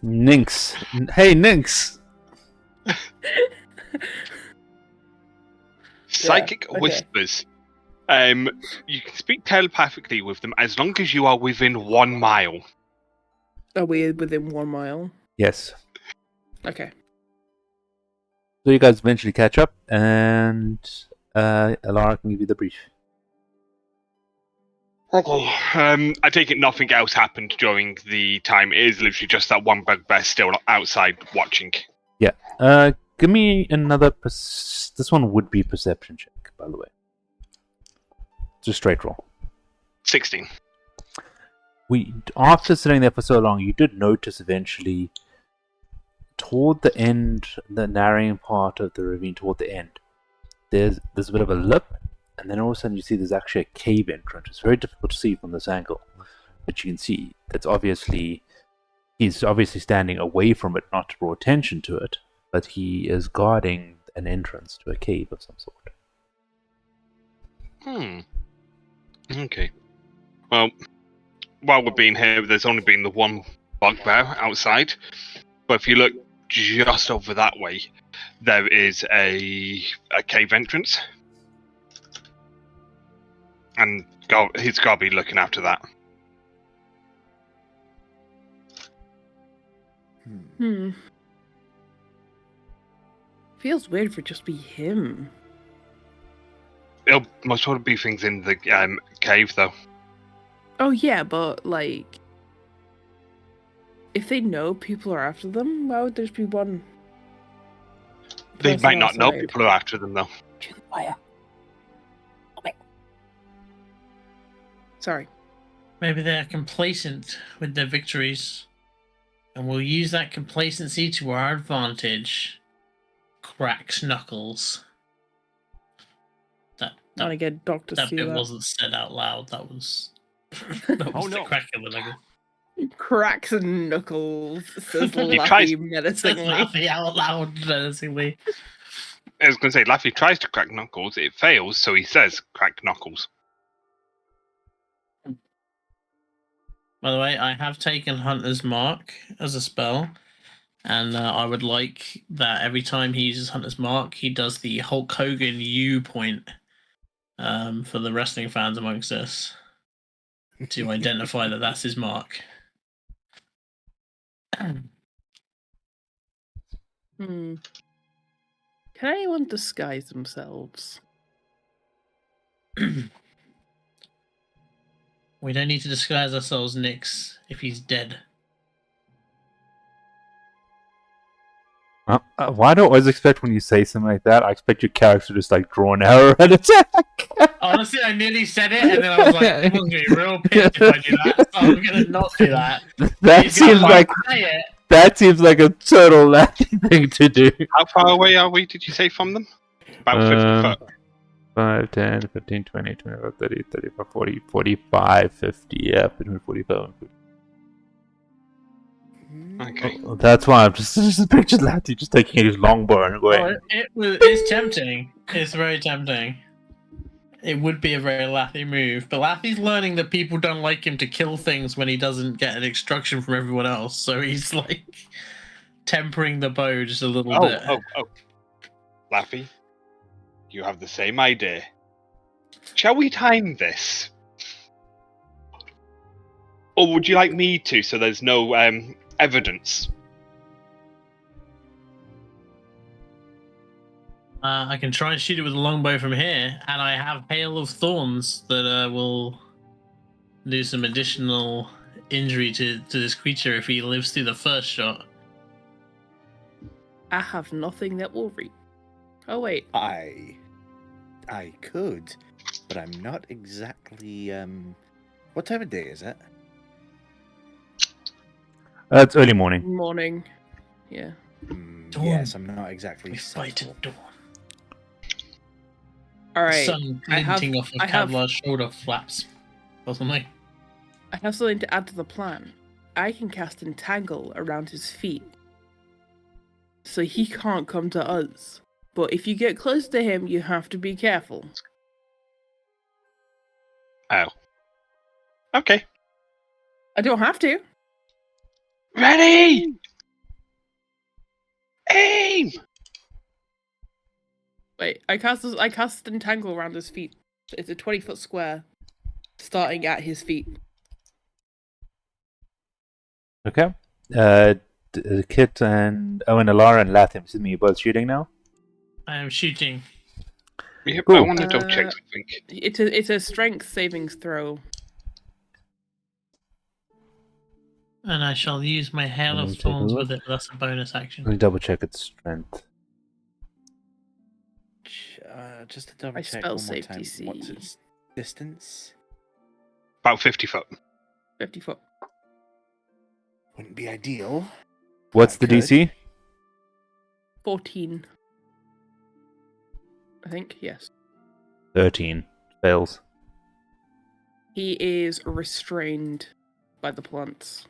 Nynx. Hey, Nynx! Psychic okay. whispers. You can speak telepathically with them as long as you are within 1 mile. Are we within 1 mile? Yes. Okay. So you guys eventually catch up, and Alara can give you the brief. Okay. I take it nothing else happened during the time. It is literally just that one bugbear still outside watching. Yeah. Give me another... This one would be perception check, by the way. It's a straight roll. 16. After sitting there for so long, you did notice eventually, toward the end, the narrowing part of the ravine, toward the end, there's a bit of a lip, and then all of a sudden you see there's actually a cave entrance. It's very difficult to see from this angle, but you can see he's obviously standing away from it, not to draw attention to it, but he is guarding an entrance to a cave of some sort. Okay. Well, while we're being here, there's only been the one bugbear outside. But if you look just over that way, there is a cave entrance, and he's got to be looking after that. Feels weird for just be him. It'll most probably be things in the cave, though. Oh yeah, but like, if they know people are after them, why would there just be one? They person might not know outside? people are after them, though. To the fire. Okay. Sorry. Maybe they're complacent with their victories, and we'll use that complacency to our advantage. Cracks knuckles. Not again, Doctor. That See bit that. wasn't said out loud. That was that was the crack of the knuckle. Cracks and knuckles, says tries- Laffy That's menacingly. laughing out loud menacingly. I was going to say, Laffy tries to crack knuckles, it fails, so he says, crack knuckles. By the way, I have taken Hunter's Mark as a spell, and I would like that every time he uses Hunter's Mark, he does the Hulk Hogan U point for the wrestling fans amongst us to identify that that's his mark. Can anyone disguise themselves? We don't need to disguise ourselves, Nyx, if he's dead. Why do I always expect when you say something like that, I expect your character to just like draw an arrow and attack? Honestly, I nearly said it, and then I was like, I'm going to be real pissed if I do that, so I'm going to not do that. That seems like Say it. that seems like a total laughing thing to do. How far away are we, did you say, from them? About 50 foot. 5, 10, 15, 20, 25, 30, 35, 40, 45, 50, yeah, between 45 and 50. Okay. That's why I'm just picture Laffy just taking his longbow and going. Oh, it's tempting. It's very tempting. It would be a very Laffy move, but Laffy's learning that people don't like him to kill things when he doesn't get an instruction from everyone else, so he's like tempering the bow just a little bit. Oh. Laffy, you have the same idea. Shall we time this? Or would you like me to, so there's no evidence? I can try and shoot it with a longbow from here, and I have Hail of Thorns that will do some additional injury to this creature if he lives through the first shot. I have nothing that will reach. Oh wait. I could, but I'm not exactly. What time of day is it? It's early morning. Morning. Yeah. Dawn. Yes, I'm not exactly. We fight sensible. at dawn. All right. Sun I have- glinting off of I have- Kevlar's shoulder flaps or something. I have something to add to the plan. I can cast Entangle around his feet, so he can't come to us. But if you get close to him, you have to be careful. Oh. Okay. I don't have to. Ready! Aim! Wait, I cast Entangle around his feet. It's a 20-foot square, starting at his feet. Okay. Kit and Owen, Alara, and Latham, excuse me, you both shooting now? I am shooting. Yep, Cool. I want to double check something. It's a strength savings throw. And I shall use my Hail Let of me take a Thorns look. with it. That's a bonus action. Let me double check its strength. Just to double I check spell one more save time. DC. What's its distance? About 50 foot. 50 foot. Wouldn't be ideal. What's the Could. DC? 14. I think, yes. 13. Fails. He is restrained by the plants.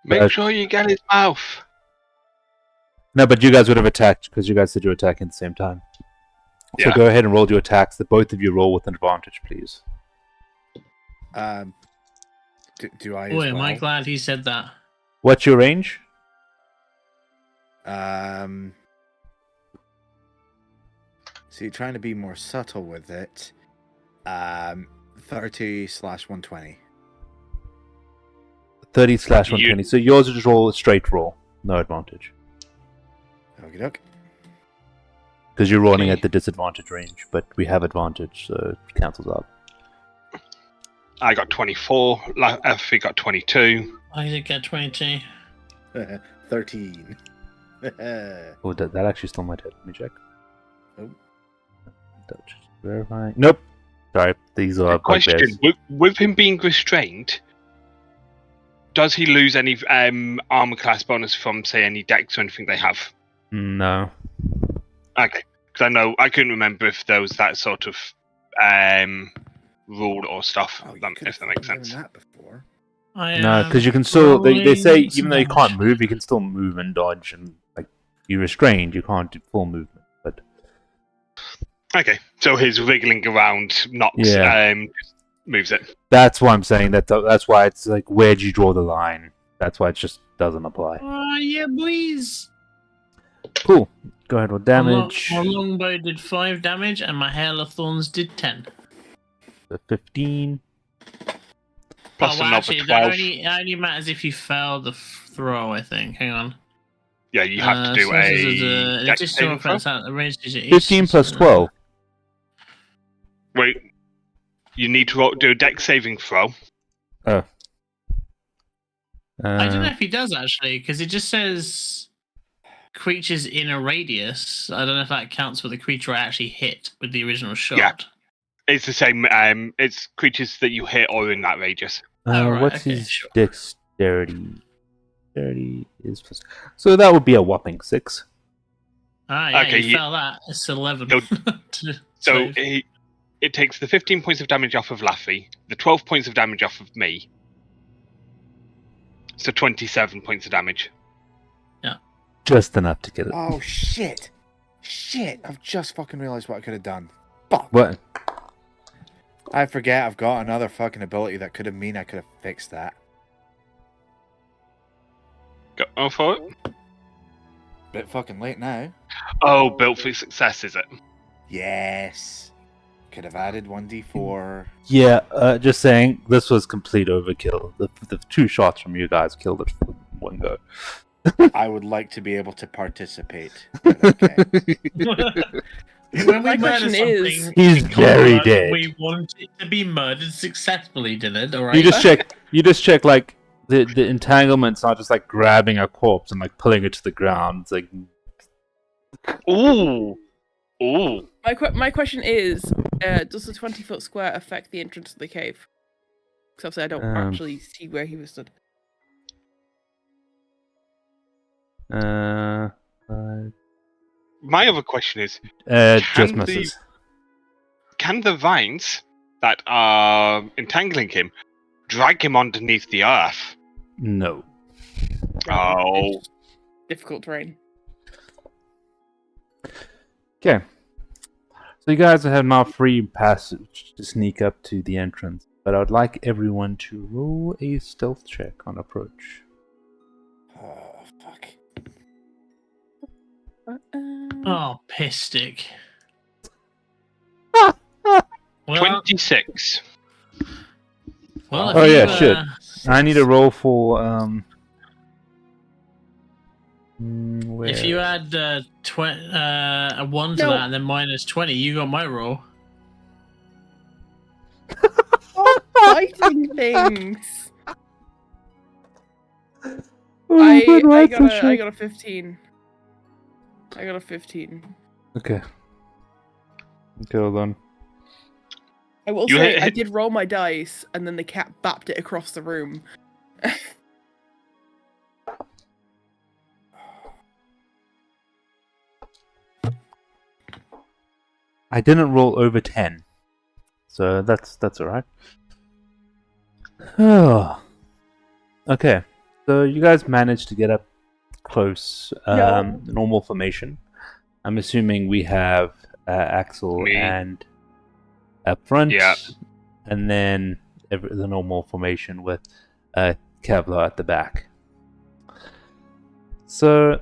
Make sure you get his mouth. No, but you guys would have attacked because you guys said you were attacking at the same time. So Yeah. go ahead and roll your attacks. The both of you roll with an advantage, please. Do I? Boy, as am well? I glad he said that. What's your range? So you're trying to be more subtle with it. 30/120. 30/120. So yours is just roll a straight roll, no advantage, Okie doke. because you're rolling at the disadvantage range. But we have advantage, so it cancels out. I got 24. Effie got 22. I did get 22. 13. Oh, that actually still might hit. Let me check. Oh. Just verifying. Nope. Sorry, these are Question: bugbears. with him being restrained, does he lose any armor class bonus from, say, any decks or anything they have? No. Okay, because I couldn't remember if there was that sort of rule or stuff. Oh, you If that makes sense. That before. No, because you can still. They say rolling even though you some can't damage. move, you can still move and dodge, and like you're restrained, you can't do full movement. But Okay, so his wriggling around not moves it. that's why I'm saying that. That's why it's like, where do you draw the line? That's why it just doesn't apply. Oh, yeah, boys. Cool. Go ahead with damage. My longbow did 5 damage, and my hail of thorns did 10. So 15. Plus well, another actually, 12. it only matters if you fail the throw, I think. Hang on. Yeah, you have to do a dex saving throw. 15 plus 12. Wait, you need to do a dex saving throw. Oh. I don't know if he does, actually, because it just says creatures in a radius. I don't know if that counts for the creature I actually hit with the original shot. Yeah. It's the same. It's creatures that you hit or in that radius. Right, what's okay, his sure. dexterity? 30 is plus. So that would be a whopping 6. Ah, yeah, Okay, you fell that. It's 11. So it takes the 15 points of damage off of Laffy, the 12 points of damage off of me. So 27 points of damage. Just enough to get it. Oh, shit. Shit. I've just fucking realized what I could have done. Fuck. What? I forget I've got another fucking ability that could have mean I could have fixed that. Go for it. Bit fucking late now. Oh, built for success, is it? Yes. Could have added 1d4. Yeah, just saying, this was complete overkill. The 2 shots from you guys killed it for one go. I would like to be able to participate. But okay. When My we murder question is- something, He's in Colorado, very dead. We want it to be murdered successfully, Dylan. All right. You just check like the entanglement's not just like grabbing a corpse and like pulling it to the ground. It's like, Ooh. My question is, does the 20-foot square affect the entrance to the cave? Because obviously I don't actually see where he was stood. My other question is, just misses. can the vines that are entangling him drag him underneath the earth? No. Oh. It's difficult terrain. Okay. So you guys have now free passage to sneak up to the entrance, but I would like everyone to roll a stealth check on approach. Oh, fuck. Oh, piss stick. Well, 26. well, if Oh, you, yeah, shit. I need a roll for If you add a 1 to that and then minus 20, you got my roll. Fighting things. I got a 15. I got a 15. Okay, hold on. I will You say hit- I did roll my dice, and then the cat bapped it across the room. I didn't roll over 10, so that's alright. Oh. Okay, so you guys managed to get up close, normal formation. I'm assuming we have Axel Me. and up front, Yeah. and then the normal formation with Kevlar at the back. So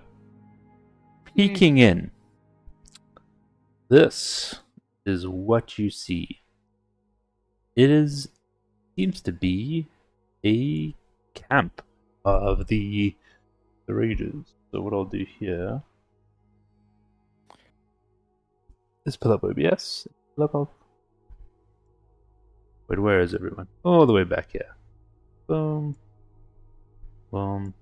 Peeking in, this is what you see. Seems to be a camp of the Raiders. So what I'll do here is pull up OBS. Wait, where is everyone? All the way back here. Boom. Boom.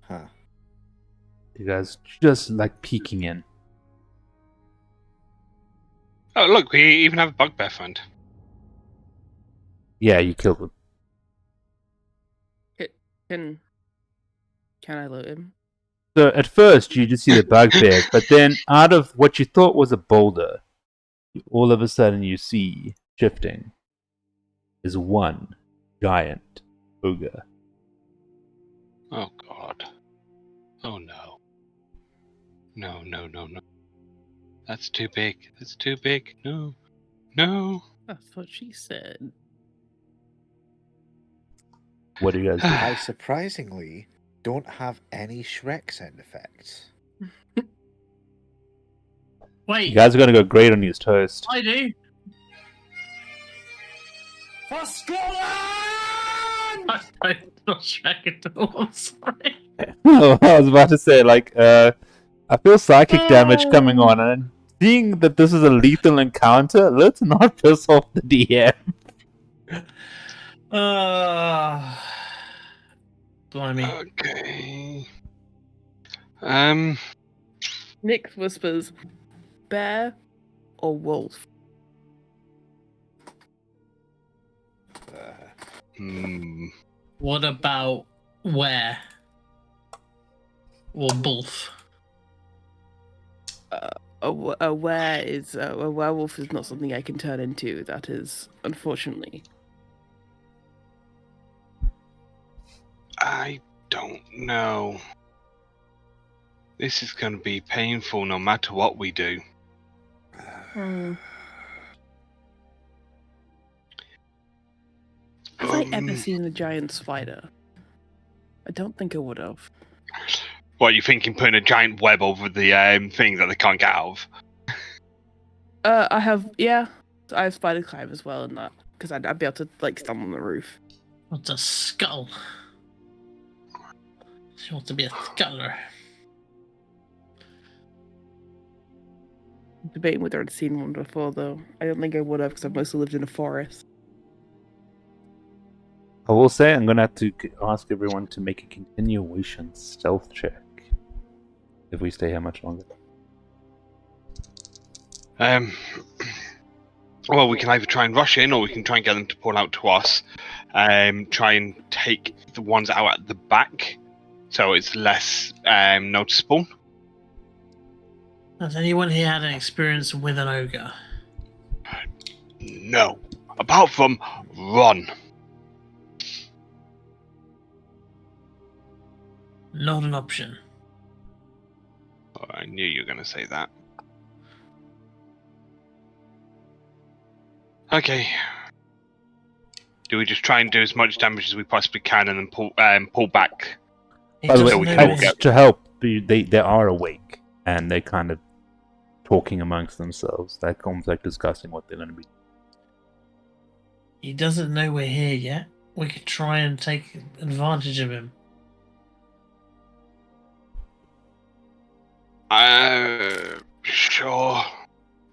Huh. You guys just like peeking in. Oh, look, we even have a bugbear friend. Yeah, you killed them. Can I loot him? So at first you just see the bugbears, but then out of what you thought was a boulder, all of a sudden you see shifting is one giant ogre. Oh god. Oh no. No, no, no, no. That's too big. That's too big. No. No. That's what she said. What do you guys do? I surprisingly don't have any Shrek sound effects. Wait, You guys are gonna go great on his toast. I do. For Scotland! I'm not Shrek at all. I'm sorry. I was about to say, I feel psychic damage coming on, and seeing that this is a lethal encounter, let's not piss off the DM. Blimey. Okay. Nick whispers, bear or wolf? What about where? Or both? A werewolf is not something I can turn into. That is, unfortunately. I don't know. This is going to be painful no matter what we do. Have I ever seen a giant spider? I don't think I would have. What, you thinking putting a giant web over the thing that they can't get out of? I have spider climb as well in that, because I'd be able to stand on the roof. What's a skull? She wants to be a sculler. I'm debating whether I'd seen one before though. I don't think I would have because I've mostly lived in a forest. I will say I'm gonna have to ask everyone to make a continuation stealth check if we stay here much longer. Well, we can either try and rush in, or we can try and get them to pull out to us. Try and take the ones out at the back, so it's less noticeable. Has anyone here had an experience with an ogre? No. Apart from run. Not an option. Oh, I knew you were going to say that. Okay. Do we just try and do as much damage as we possibly can and then pull back? He By the way, doesn't know helps where- to help. They are awake and they're kind of talking amongst themselves. They're almost like discussing what they're going to be. He doesn't know we're here yet. We could try and take advantage of him. Sure.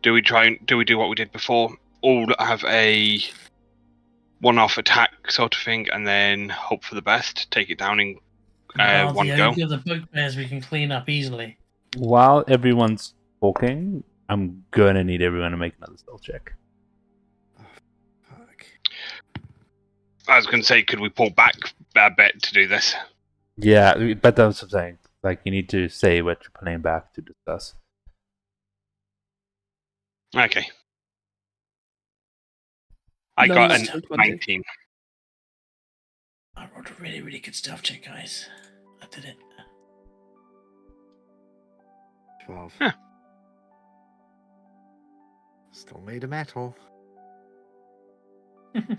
Do we do what we did before? All have a one-off attack sort of thing, and then hope for the best. Take it down in one the go. ogre, the bugbears we can clean up easily. While everyone's talking, I'm going to need everyone to make another stealth check. Fuck. I was going to say, could we pull back a bit to do this? Yeah, but that's what I'm saying. You need to say what you're playing back to discuss. Okay. I No, got it's a 20. 19. I rolled a really, really good stealth check, guys. I did it. 12. Huh. Still made of metal.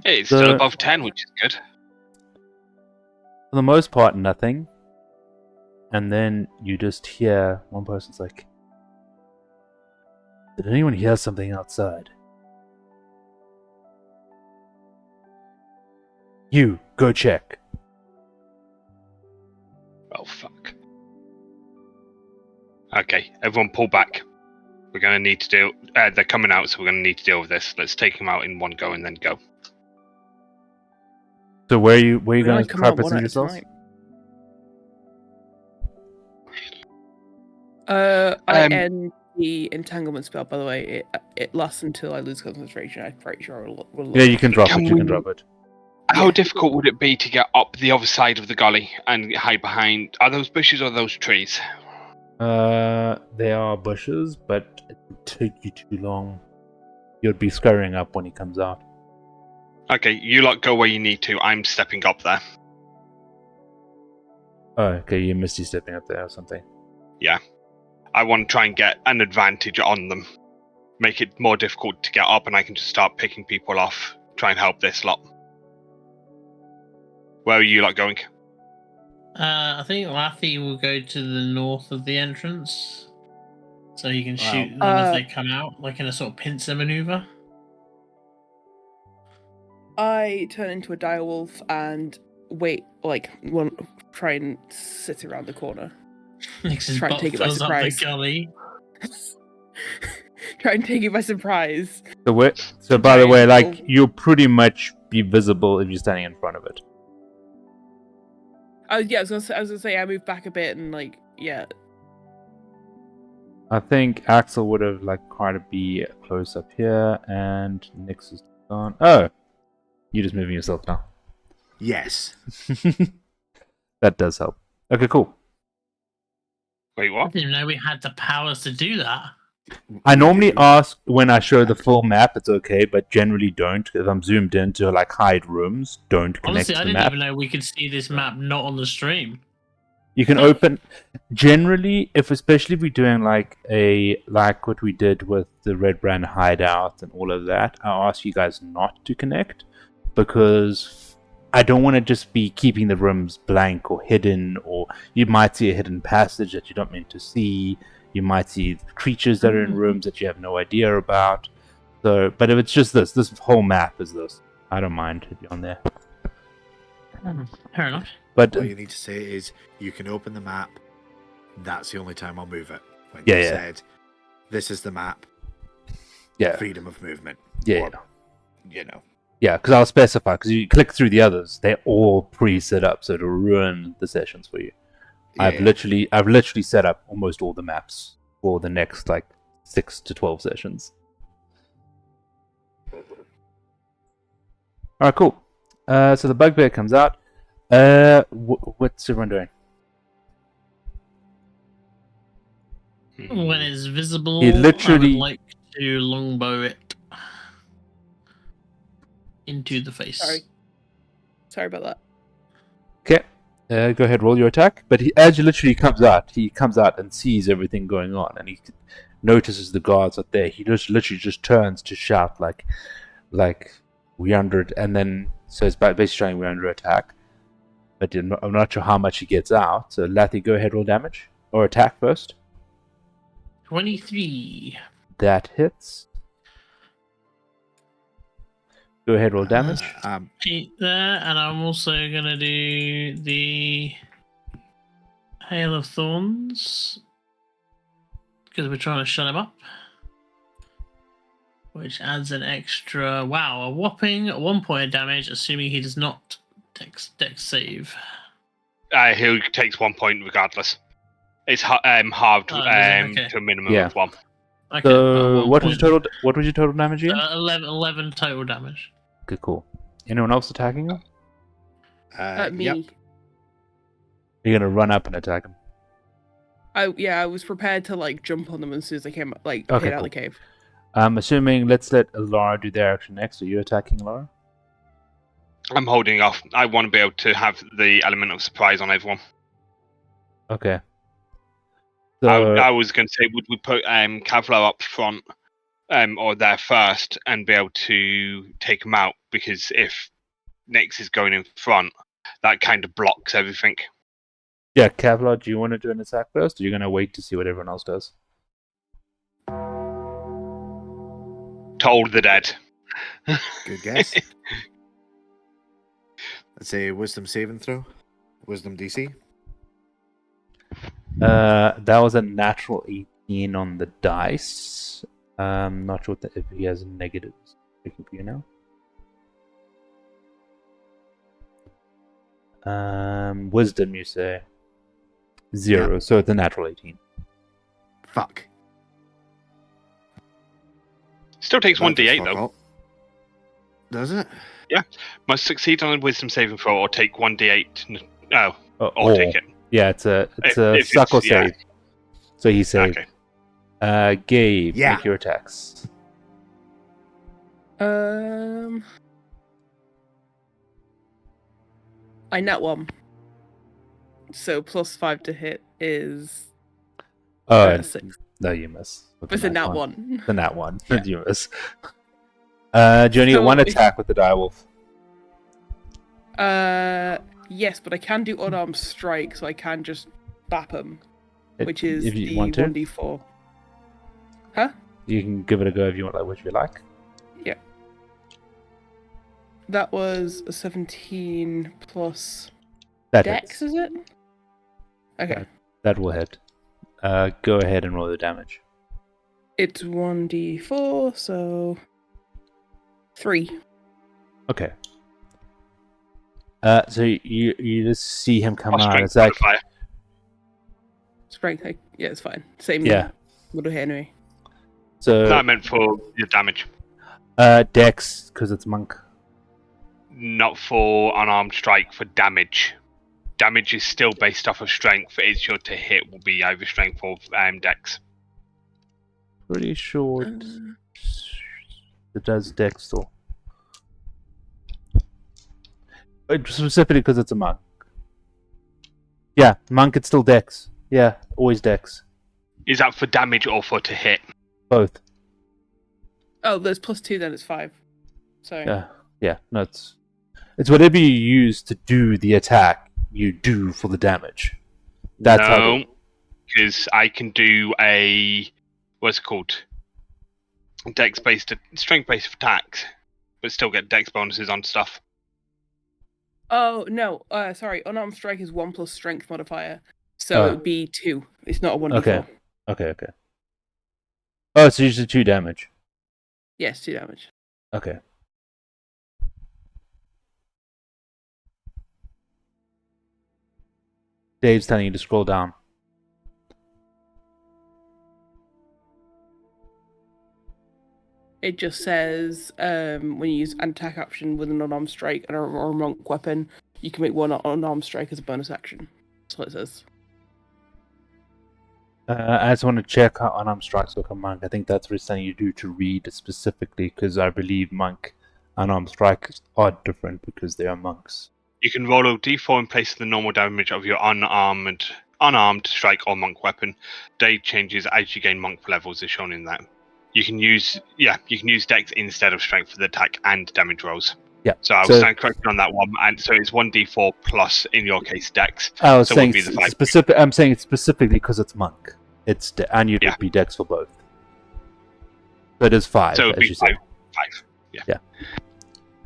Hey, it's So- still above 10, which is good. For the most part, nothing. And then you just hear one person's like, "Did anyone hear something outside?" You, go check. Oh, fuck. Okay, everyone pull back. We're going to need to deal... they're coming out, so we're going to need to deal with this. Let's take them out in one go and then go. So where are you We're going to come out carpet one at a yourselves? time. I end the entanglement spell, by the way. It lasts until I lose concentration. I'm pretty sure we'll Yeah, you can drop it. You we- can drop it. How Yeah. difficult would it be to get up the other side of the gully and hide behind... Are those bushes or those trees? They are bushes, but it would take you too long. You'd be scurrying up when he comes out. Okay, you lot go where you need to. I'm stepping up there. Oh, okay, you missed you stepping up there or something. I want to try and get an advantage on them. Make it more difficult to get up and I can just start picking people off. Try and help this lot. Where are you lot going? I think Laffy will go to the north of the entrance, so he can shoot them as they come out, like in a sort of pincer maneuver. I turn into a direwolf and try and sit around the corner. Nix's Try and butt take it by fills up the surprise. gully. Try and take it by surprise. So by the way, like, Giant you'll pretty much be visible if you're standing in front of it. Yeah, I was gonna say I moved back a bit and yeah. I think Axel would have like tried to be close up here, and Nyx is gone. Oh, you're just moving yourself now. Yes. That does help. Okay, cool. Wait, I what? didn't know we had the powers to do that. I normally ask when I show the full map, it's okay, but generally don't. If I'm zoomed in to like hide rooms, don't connect Honestly, to I the didn't map. even know we could see this map not on the stream. You can open generally especially if we're doing like what we did with the Red Brand hideout and all of that, I'll ask you guys not to connect because I don't want to just be keeping the rooms blank or hidden, or you might see a hidden passage that you don't mean to see. You might see creatures that are in rooms that you have no idea about. So, but if it's just this whole map is this, I don't mind if you're on there. Fair enough. But What you need to say is, you can open the map. That's the only time I'll move it. When Yeah, you yeah. said, this is the map. yeah, Freedom of movement. yeah, Or, yeah. you know. Yeah, because I'll specify, because you click through the others, they're all pre-set up, so it'll ruin the sessions for you. I've literally set up almost all the maps for the next like 6 to 12 sessions. Alright, cool. So the bugbear comes out. What's everyone doing? When it's visible, He literally- I would like to longbow it into the face. Sorry about that. Okay, go ahead, roll your attack. But as he literally comes out and sees everything going on, and he notices the guards are there. He just literally just turns to shout like we're under it, and then so it's basically showing we're under attack. But I'm not sure how much he gets out. So Lathy, go ahead, roll damage or attack first. 23. That hits. Go ahead, roll damage. 8 there, and I'm also gonna do the Hail of Thorns because we're trying to shut him up, which adds an extra a whopping 1 point of damage, assuming he does not dex save. He takes 1 point regardless. It's halved Okay. to a minimum Yeah. of 1. Okay, So what was point. your total? What was your total damage again? 11 total damage. Okay, cool. Anyone else attacking him? Me. Yep. You're gonna run up and attack him. I was prepared to jump on them as soon as they came Okay, hit out cool. the cave. I'm assuming let's let Laura do their action next. Are you attacking Laura? I'm holding off. I want to be able to have the element of surprise on everyone. Okay. So I was going to say, would we put Kavlar up front or there first and be able to take him out? Because if Nyx is going in front, that kind of blocks everything. Yeah, Kevlar, do you want to do an attack first, or are you going to wait to see what everyone else does? Toll the dead. Good guess. Let's say wisdom saving throw. Wisdom DC. That was a natural 18 on the dice. Not sure if he has negatives. Checking for you now. Wisdom, you say? 0, Yep. so it's a natural 18. Fuck. Still takes That does 1d8 fuck though. all. Does it? Must succeed on a wisdom saving throw or take 1d8. No, Or or take it. Yeah, it's a If suck or it's- yeah. save. So he saved. Okay. Gabe, Yeah. make your attacks. I nat 1. So +5 to hit is 6. No, you miss. With It's the a nat one. 1. The nat 1. Yeah. You miss. Do you only get So one if- attack with the direwolf? Yes, but I can do unarmed strike, so I can just bap him, which is if you the want to. 1d4. Huh? You can give it a go if you want, like which you like. Yeah. That was a 17 plus That Dex, hits. is it? Okay. That will hit. Go ahead and roll the damage. It's 1d4, so 3. Okay. So you just see him come Or out. strength It's like, modifier. Strength, yeah, it's fine. Same. yeah. Would have anyway. So No, I meant for your damage, Dex because it's monk. not for unarmed strike. For damage. Damage is still based off of strength. It's sure to hit will be either strength or Dex. Pretty sure it does Dex still. Specifically because it's a monk. Yeah, monk. It's still Dex. Yeah, always Dex. Is that for damage or for to hit? Both. Oh, there's +2, then it's 5. Sorry. Yeah. No, it's whatever you use to do the attack, you do for the damage. That's how. No, because I can do a what's it called? Dex-based, strength-based attacks, but still get Dex bonuses on stuff. Oh no, sorry. Unarmed strike is 1 plus strength modifier, so it would be 2. It's not a 1d4. Okay. Oh, it's usually 2 damage. Yes, 2 damage. Okay. Dave's telling you to scroll down. It just says when you use an attack action with an unarmed strike or a monk weapon, you can make one unarmed strike as a bonus action. That's what it says. I just want to check how unarmed strikes work on monk. I think that's what it's telling you to do to read specifically, because I believe monk unarmed strikes are different because they are monks. You can roll a d4 in place of the normal damage of your unarmed strike or monk weapon. Day changes as you gain monk levels, as shown in that. You can use Dex instead of strength for the attack and damage rolls. Yeah. So I will stand corrected on that one, and so it's 1d4 plus, in your case, Dex. I was So it saying would be the 5. specific. I'm saying it's specifically because it's monk. And you'd be Dex for both. So it is 5, So it would as be you said. 5. Yeah.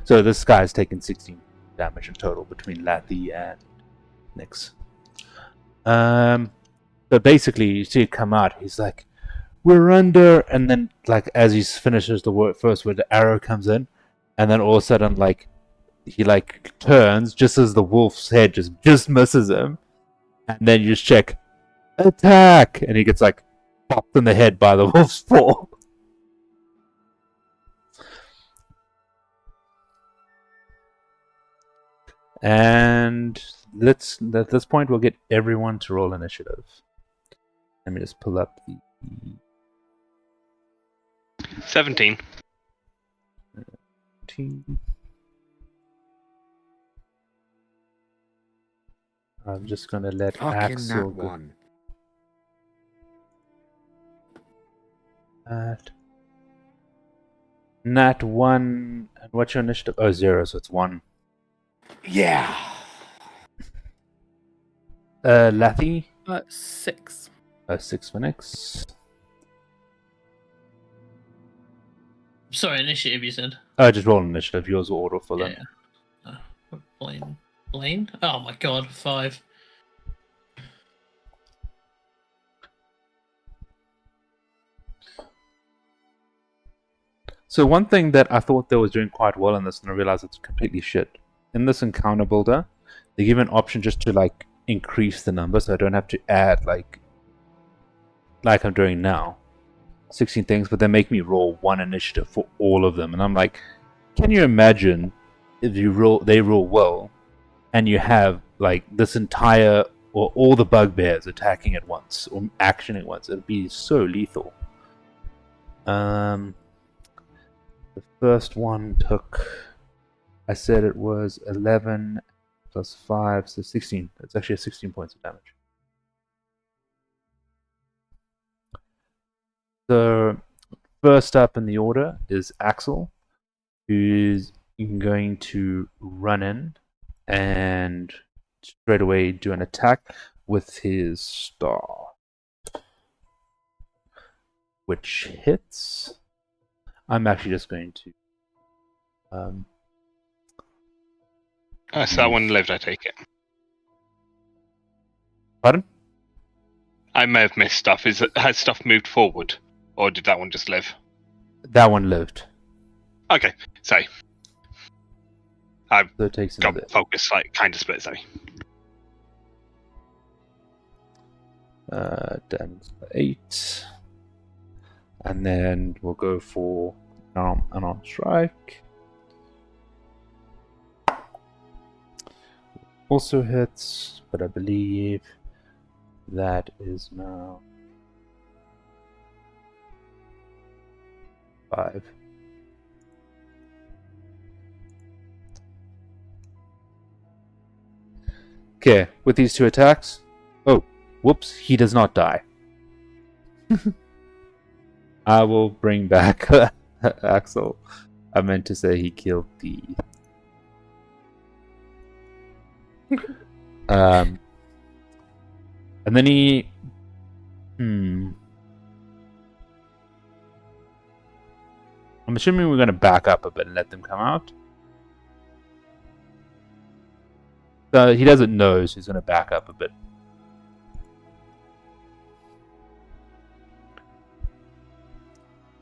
So this guy's taken 16 damage in total between Lathy and Nyx. So basically, you see it come out. He's like, "We're under," and then like as he finishes the first word, the arrow comes in, and then all of a sudden, like he like turns just as the wolf's head just misses him, and then you just check, attack, and he gets like popped in the head by the wolf's paw. And at this point, we'll get everyone to roll initiative. Let me just pull up the 17. team. I'm just gonna let Fucking Axel nat go. 1. Nat 1. And what's your initiative? Oh, 0, so it's 1. Yeah. Lathy. 6. 6 for Nix. Sorry, initiative. You said. Just roll initiative. Yours will order for them. Yeah. Blaine. Oh my god, 5. So one thing that I thought they was doing quite well in this, and I realized it's completely shit. In this encounter builder, they give an option just to like increase the number, so I don't have to add like I'm doing now, 16 things. But they make me roll 1 initiative for all of them, and I'm like, can you imagine if they roll well, and you have like this entire or all the bugbears attacking at once or actioning at once? It'd be so lethal. The first one took, I said it was 11 plus 5, so 16. It's actually 16 points of damage. So, first up in the order is Axel, who's going to run in and straight away do an attack with his star, which hits. I'm actually just going to. So that one lived, I take it. Pardon? I may have missed stuff. Has stuff moved forward? Or did that one just live? That one lived. Okay, sorry. I've So it takes got another. focus, like, kind of split, sorry. Damage 8. And then we'll go for an arm strike. Also hits, but I believe that is now 5. Okay, with these 2 attacks. Oh, whoops, he does not die. I will bring back Axel. I meant to say he killed the. And then he. I'm assuming we're going to back up a bit and let them come out. He doesn't know, so he's going to back up a bit.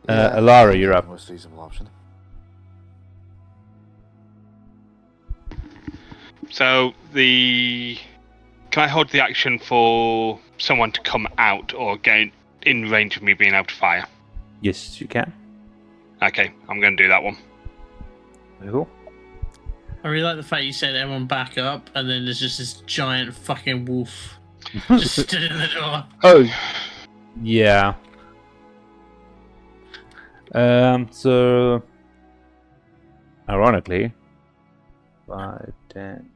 Alara, you're up. Most reasonable option. So can I hold the action for someone to come out or get in range of me being able to fire? Yes, you can. Okay, I'm going to do that one. Cool. I really like the fact you said everyone back up, and then there's just this giant fucking wolf just stood in the door. Oh, yeah. So, ironically, 5, 10.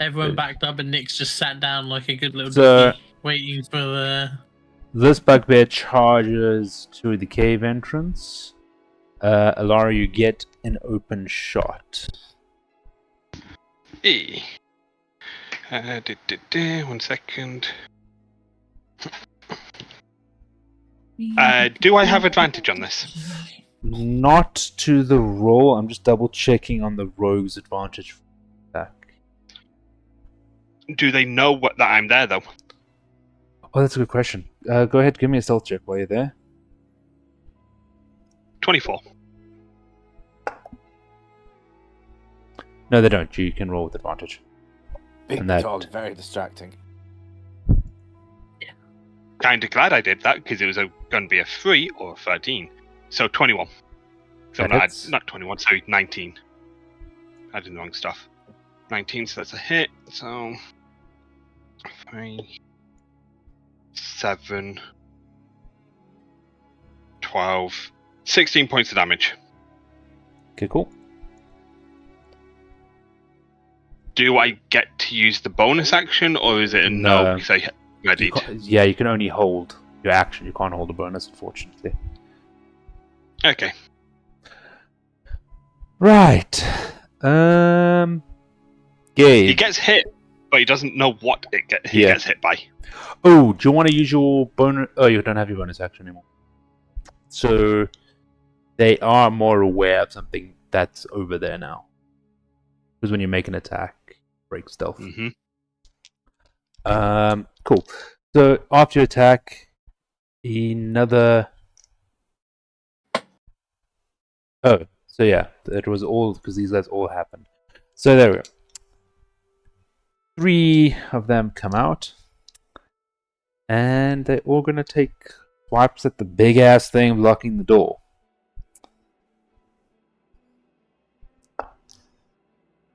Everyone backed up, and Nick's just sat down like a good little So- doggy, waiting for the. This bugbear charges to the cave entrance. Alara, you get an open shot. 1 second. Do I have advantage on this? Not to the roll. I'm just double checking on the rogue's advantage attack. Do they know that I'm there, though? Oh, that's a good question. Go ahead, give me a stealth check while you're there. 24. No, they don't. You can roll with advantage. Big And that- dog, very distracting. Kind of glad I did that, because it was going to be a 3 or a 13. So 21. So That not hits. 21, sorry, 19. I did the wrong stuff. 19, so that's a hit. So 3, 7, 12, 16 points of damage. Okay, cool. Do I get to use the bonus action, or is it a no? No. Because I readied. Yeah, you can only hold your action. You can't hold a bonus, unfortunately. Okay. Right. He Gabe. gets hit but he doesn't know what he Yeah. gets hit by. Oh, do you want to use your bonus? Oh, you don't have your bonus action anymore. So they are more aware of something that's over there now. Because when you make an attack, break stealth. Mm-hmm. Cool. So after you attack, another. Oh, so yeah, it was all because these guys all happened. So there we go. 3 of them come out, and they're all gonna take swipes at the big ass thing blocking the door.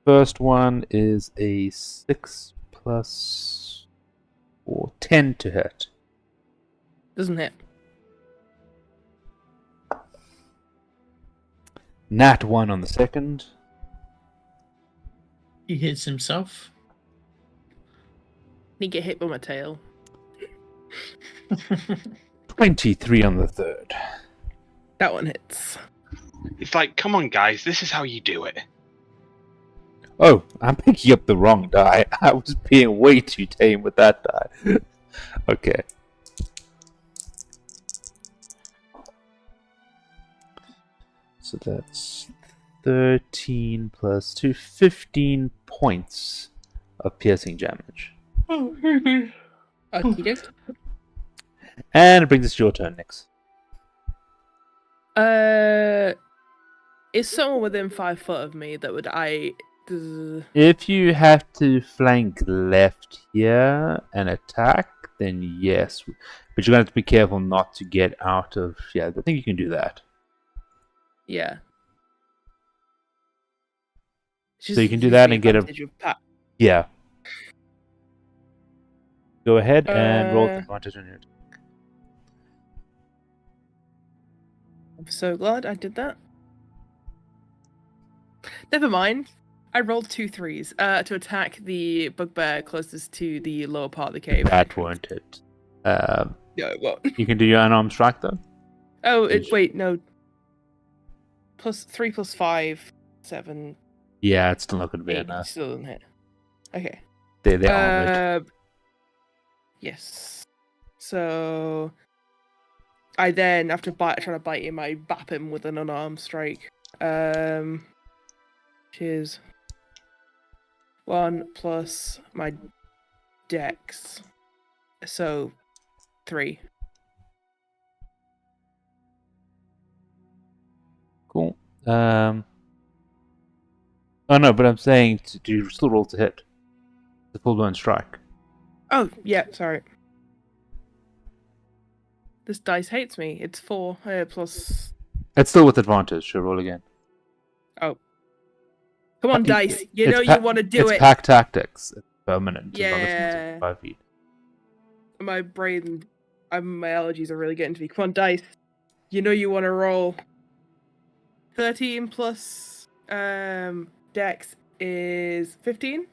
First one is a 6 plus 4, 10 to hit. Doesn't hit. Nat 1 on the second. He hits himself. He get hit by my tail. 23 on the third. That one hits. It's like, come on, guys, this is how you do it. Oh, I'm picking up the wrong die. I was being way too tame with that die. Okay. So that's 13 plus 2, 15 points of piercing damage. Okey-doke. And it brings us to your turn, Nix. Is someone within 5 foot of me that would If you have to flank left here and attack, then yes. But you're going to have to be careful not to get out of... Yeah, I think you can do that. Yeah. So you can do that and get a... Yeah. Go ahead and roll with advantage on your attack. I'm so glad I did that. Never mind. I rolled 2 3s to attack the bugbear closest to the lower part of the cave. That won't hit. No, it won't. You can do your unarmed strike, though. Oh, wait, no. +3 + 5, 7. Yeah, it's still not going to be 8. enough. Still doesn't hit. Okay. They're armored. Yes. So I then, after trying to bite him, I bap him with an unarmed strike. Cheers. 1 plus my dex. So 3. Cool. Oh no, but I'm saying do you still roll to hit? The full blown strike. Oh, yeah, sorry. This dice hates me. It's 4 plus. It's still with advantage, so roll again. Oh. Come on, dice. You know you want to do it. It's pack tactics. It's permanent. Yeah. As long as it's 5 feet. My brain, my allergies are really getting to me. Come on, dice. You know you want to roll. 13 plus dex is 15.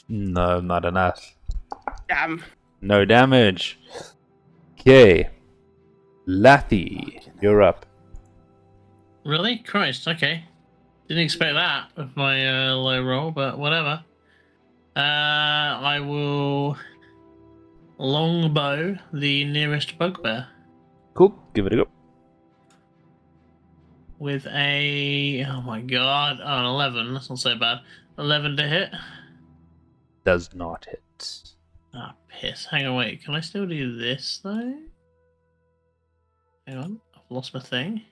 No, not enough. Damn. No damage. Okay. Lathy, you're up. Really? Christ, okay. Didn't expect that with my low roll, but whatever. I will longbow the nearest bugbear Cool, give it a go. with a... Oh my god, an 11. That's not so bad. 11 to hit. Does not hit. Ah, piss. Hang on, wait. Can I still do this, though? Hang on. I've lost my thing.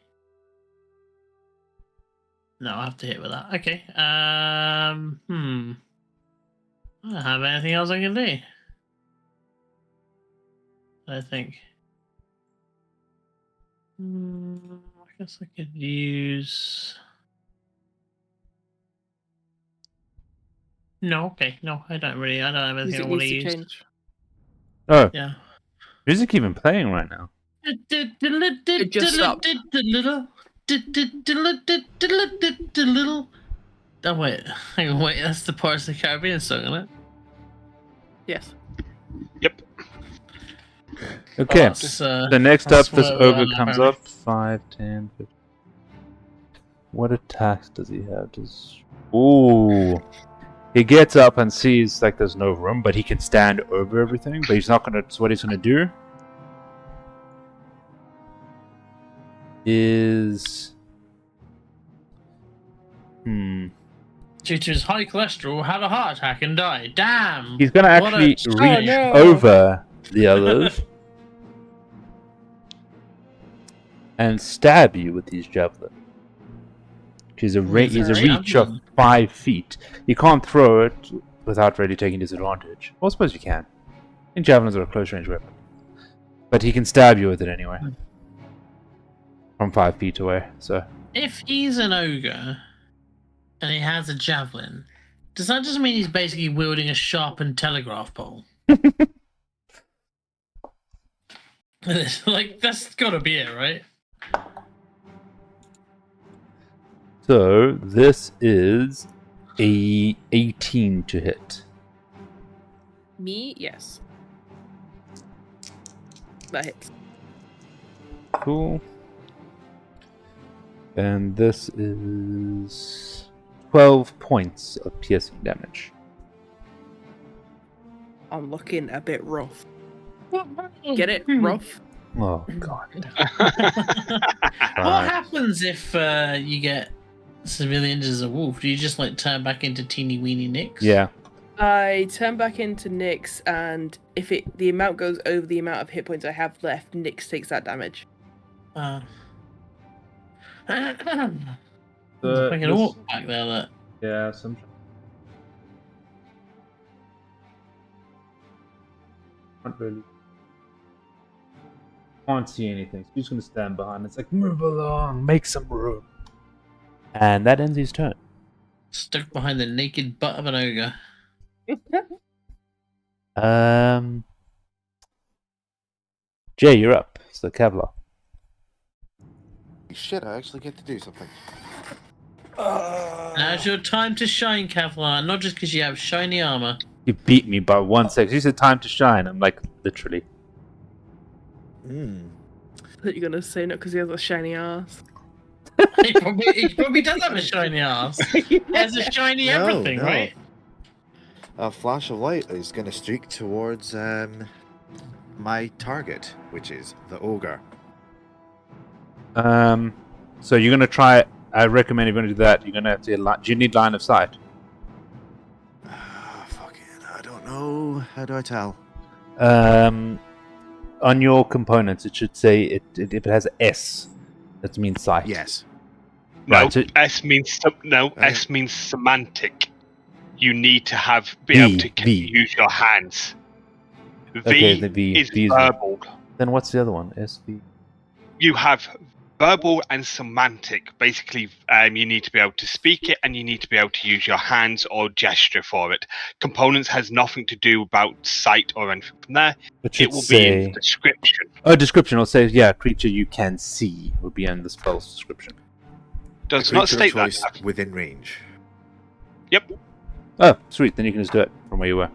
No, I have to hit with that. Okay. I don't have anything else I can do. I think. I guess I could use... No, okay. No, I don't have anything I want to use. Change. Oh, Yeah. music even playing right now. It just stopped. Oh wait, hang on, wait, that's the Pirates of the Caribbean song, isn't it? Yes. Yep. Okay, Oh, the next up, that's this where we are ogre now, comes apparently. up. 5, 10, 15. What attacks does he have? Ooh. He gets up and sees like there's no room, but he can stand over everything. But he's not gonna. So what he's gonna do is, Due to his high cholesterol, had a heart attack and died. Damn! he's gonna What a actually strange- reach no. over the others and stab you with his javelin. He's a With he's a a reach of javelin? 5 feet. You can't throw it without really taking disadvantage. Well, I suppose you can. I think javelins are a close range weapon, but he can stab you with it anyway from 5 feet away. So If he's an ogre and he has a javelin, does that just mean he's basically wielding a sharpened telegraph pole? Like, that's gotta be it, right? so this is a 18 to hit. Me, yes. That hits. Cool. And this is 12 points of piercing damage. I'm looking a bit rough. Get it? Rough? Oh god. What happens if you get severely injured as a wolf? Do you just like turn back into teeny weeny Nix? Yeah. I turn back into Nyx, and if the amount goes over the amount of hit points I have left, Nyx takes that damage. Like an orc back there that. Yeah, some. Not really. Can't see anything. So he's just gonna stand behind. It's like, move along, make some room. And that ends his turn. Stuck behind the naked butt of an ogre. Jay, you're up. So Kevlar. Shit, I actually get to do something. Now's your time to shine, Kevlar. Not just because you have shiny armor. You beat me by 1 second. You said time to shine. I'm like, literally. Hmm. I thought you were gonna say no because he has a shiny ass. he probably does have a shiny ass. He has a shiny No, everything, no. right? A flash of light is going to streak towards my target, which is the ogre. So you're gonna try. I recommend if you're gonna do that, you're gonna have to. Do you need line of sight? Fucking, I don't know. How do I tell? On your components, it should say if it has S, that means sight. Yes. No, Right, so- S means S means semantic. You need to be V, able to V. use your hands. V Okay, the V is V is verbal. Then what's the other one? S V. You have verbal and semantic. Basically, you need to be able to speak it, and you need to be able to use your hands or gesture for it. Components has nothing to do about sight or anything from there. It will be in the description. Oh, description. It'll say, yeah, creature you can see will be in the spell's description. Does A not creature of state that. choice within range. Yep. Oh, sweet. Then you can just do it from where you were.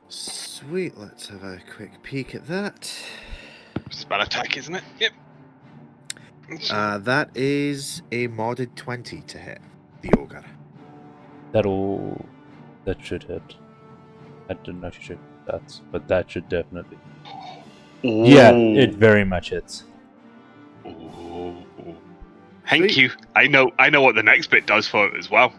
Sweet. Let's have a quick peek at that. Spell attack, isn't it? Yep. That is a modded 20 to hit the ogre. That should hit. I don't know if you should hit that, but that should definitely. Yeah, it very much hits. Ooh. Thank you. I know what the next bit does for it as well.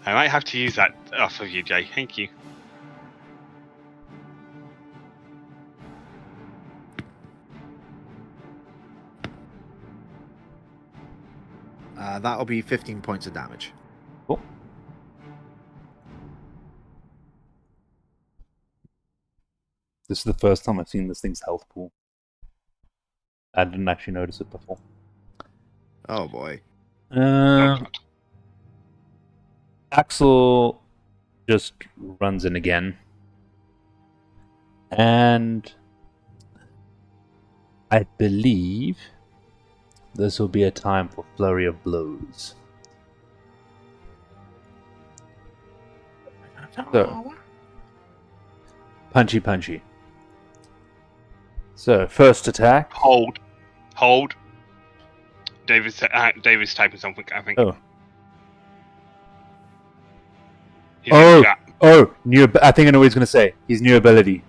I might have to use that off of you, Jay. Thank you. That'll be 15 points of damage. Cool. This is the first time I've seen this thing's health pool. I didn't actually notice it before. Oh boy. Axel just runs in again. And I believe this will be a time for flurry of blows. So, punchy. So, first attack. Hold. David's typing something, I think. Oh. He's in chat. New. I think I know what he's going to say. His new ability.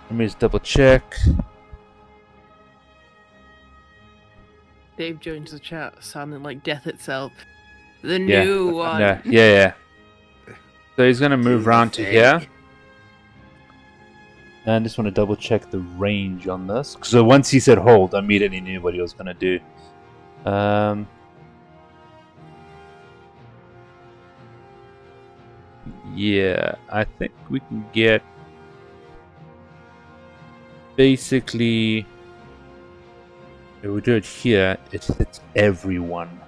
Let me just double check. Dave joins the chat sounding like death itself. The new one. Yeah. So he's going to move around to here. And I just want to double check the range on this. So once he said hold, I immediately knew what he was going to do. Yeah, I think we can get basically, if we do it here, it hits everyone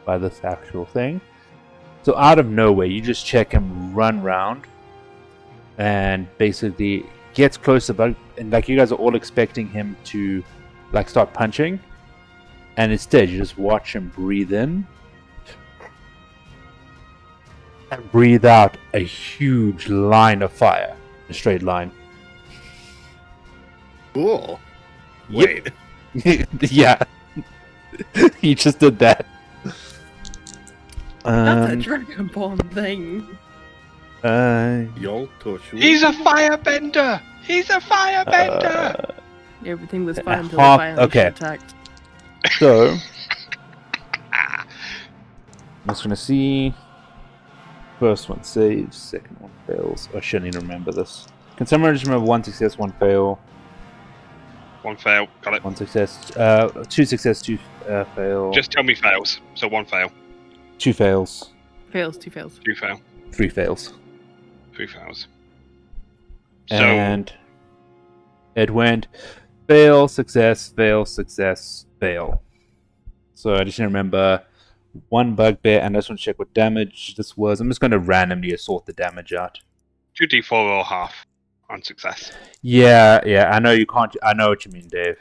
by this actual thing. So out of nowhere, you just check him run round and basically gets closer, but and like you guys are all expecting him to like start punching, and instead you just watch him breathe in and breathe out a huge line of fire, a straight line. Cool. Yep. Wait. Yeah. He just did that. That's a Dragonborn thing. Y'all touch. He's a firebender! He's a firebender! Everything was fine until half- they finally okay. attacked. So, I'm just gonna see. First one saves, second one fails. I shouldn't even remember this. Can someone just remember 1 success, 1 fail? 1 fail, got it. 1 success, 2 success, 2 fail. Just tell me fails. So 1 fail, 2 fails, Fails, 2 fails. 2 fail, 3 fails. 3 fails. So, And it went fail, success, fail, success, fail. So I just need to remember 1 bugbear, and I just want to check what damage this was. I'm just going to randomly sort the damage out. 2d4 or half on success. Yeah, I know you can't. I know what you mean, Dave.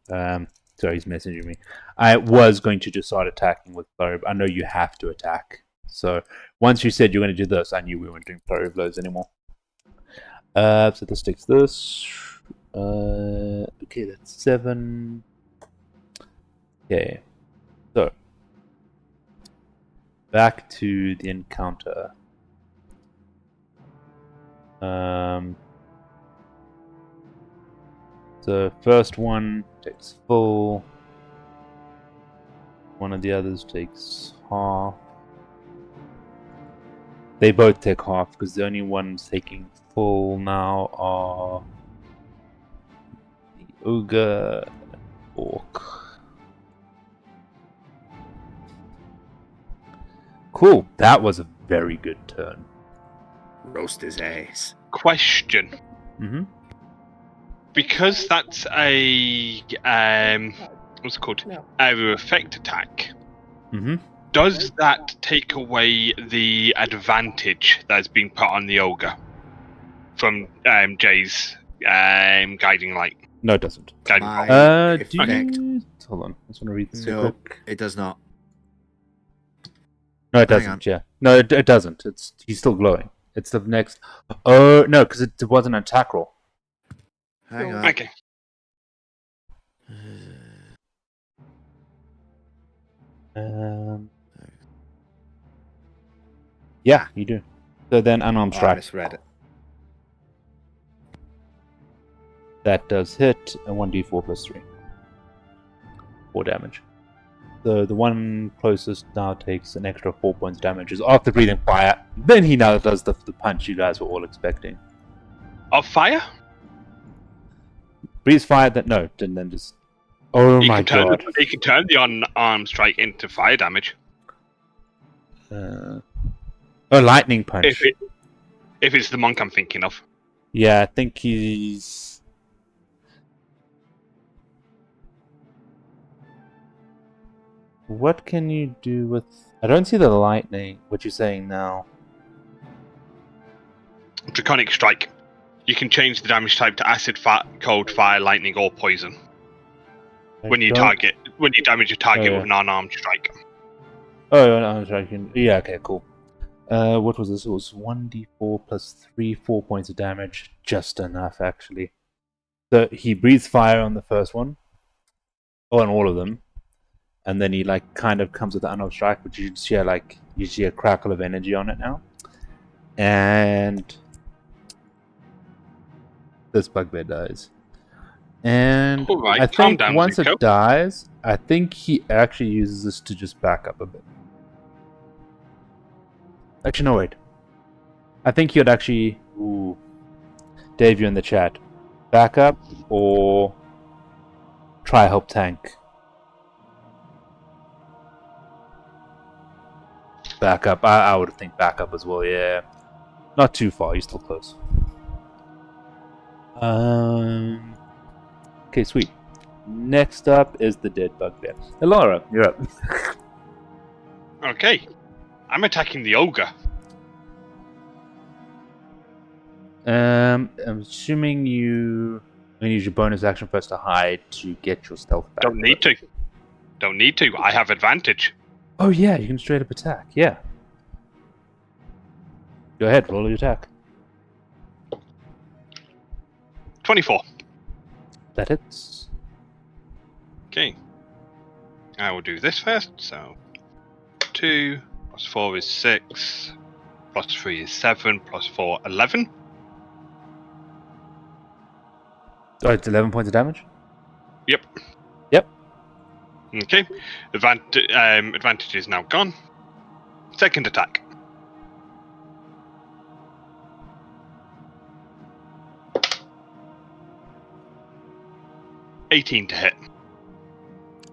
Sorry, he's messaging me. I was going to just start attacking with flurry, but I know you have to attack. So once you said you're going to do this, I knew we weren't doing flurry blows anymore. So this takes this. Okay, that's 7. Okay, so back to the encounter. So first one takes full. One of the others takes half. They both take half because the only ones taking full now are the ogre and orc. Cool. That was a very good turn. Roast his ass. Question. Mm-hmm. Because that's a what's it called? No. Area effect attack. Mm-hmm. Does that take away the advantage that's being put on the ogre from Jay's guiding light? No, it doesn't. Guiding My bolt? effect. Hold on. I just want to read this. No, quick. it does not. No, it Hang doesn't. on. Yeah. No, it doesn't. He's still glowing. It's the next. Oh no, because it wasn't an attack roll. Hang on. Okay. Yeah, you do. So then unarmed Oh, I strike. misread it. That does hit, and 1d4 plus 3. 4 damage. So the one closest now takes an extra 4 points damage. After breathing fire, then he now does the punch you guys were all expecting. Of fire? Breathes fire, then just... Oh He my can turn god. He can turn the unarmed strike into fire damage. Lightning punch. If it's the monk I'm thinking of. Yeah, I think he's... What can you do with... I don't see the lightning, what you're saying now. Draconic strike. You can change the damage type to acid, cold, fire, lightning, or poison. When you damage your target with an unarmed strike. Oh, no, I'm sorry. Yeah, okay, cool. What was this? It was 1d4 plus 3, 4 points of damage. Just enough, actually. So he breathes fire on the first one. On all of them. And then he like kind of comes with the unarmed strike, but you see a crackle of energy on it now. And this bugbear dies. And All right, I calm think down, once Zuko. it dies, I think he actually uses this to just back up a bit. Actually, no, wait. I think he would actually... Ooh. Dave, you in the chat. Back up or try help tank? Back up. I would think back up as well, yeah. Not too far, you're still close. Okay, sweet. Next up is the dead bugbear. Elara, you're up. Okay. I'm attacking the ogre. I'm assuming you use your bonus action first to hide to get your stealth back. Don't need to. Don't need to. I have advantage. Oh yeah, you can straight up attack. Yeah. Go ahead, roll your attack. 24. That hits. Okay. I will do this first. So 2 plus 4 is 6. Plus 3 is 7. Plus 4, 11. Oh, it's 11 points of damage? Yep. Yep. Okay. Advantage is now gone. Second attack. $18 to hit.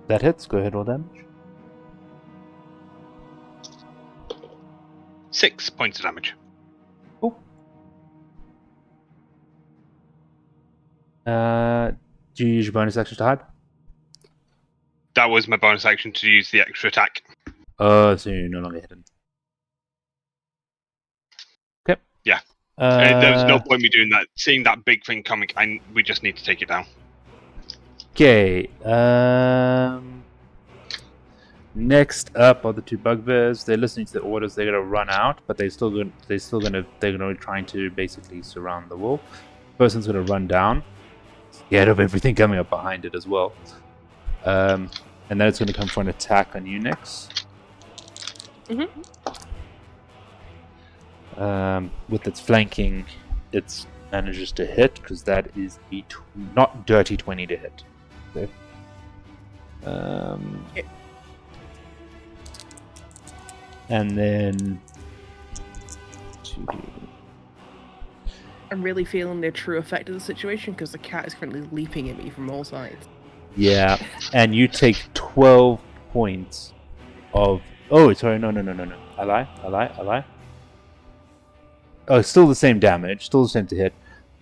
That hits. Go ahead, roll damage. 6 points of damage. Cool. Do you use your bonus action to hide? That was my bonus action to use the extra attack. Oh, so you're no longer hidden. Okay. Yeah. There was no point me doing that. Seeing that big thing coming, we just need to take it down. Okay. Next up are the two bugbears. They're listening to the orders. They're gonna run out, but they're gonna be trying to basically surround the wolf. Person's gonna run down, scared of everything coming up behind it as well. And then it's gonna come for an attack on you, Nyx. With its flanking, it manages to hit because that is a not dirty 20 to hit. So, and then I'm really feeling the true effect of the situation because the cat is currently leaping at me from all sides. yeah, and you take 12 points of. Oh, sorry, no. I lie. Oh, it's still the same damage, still the same to hit,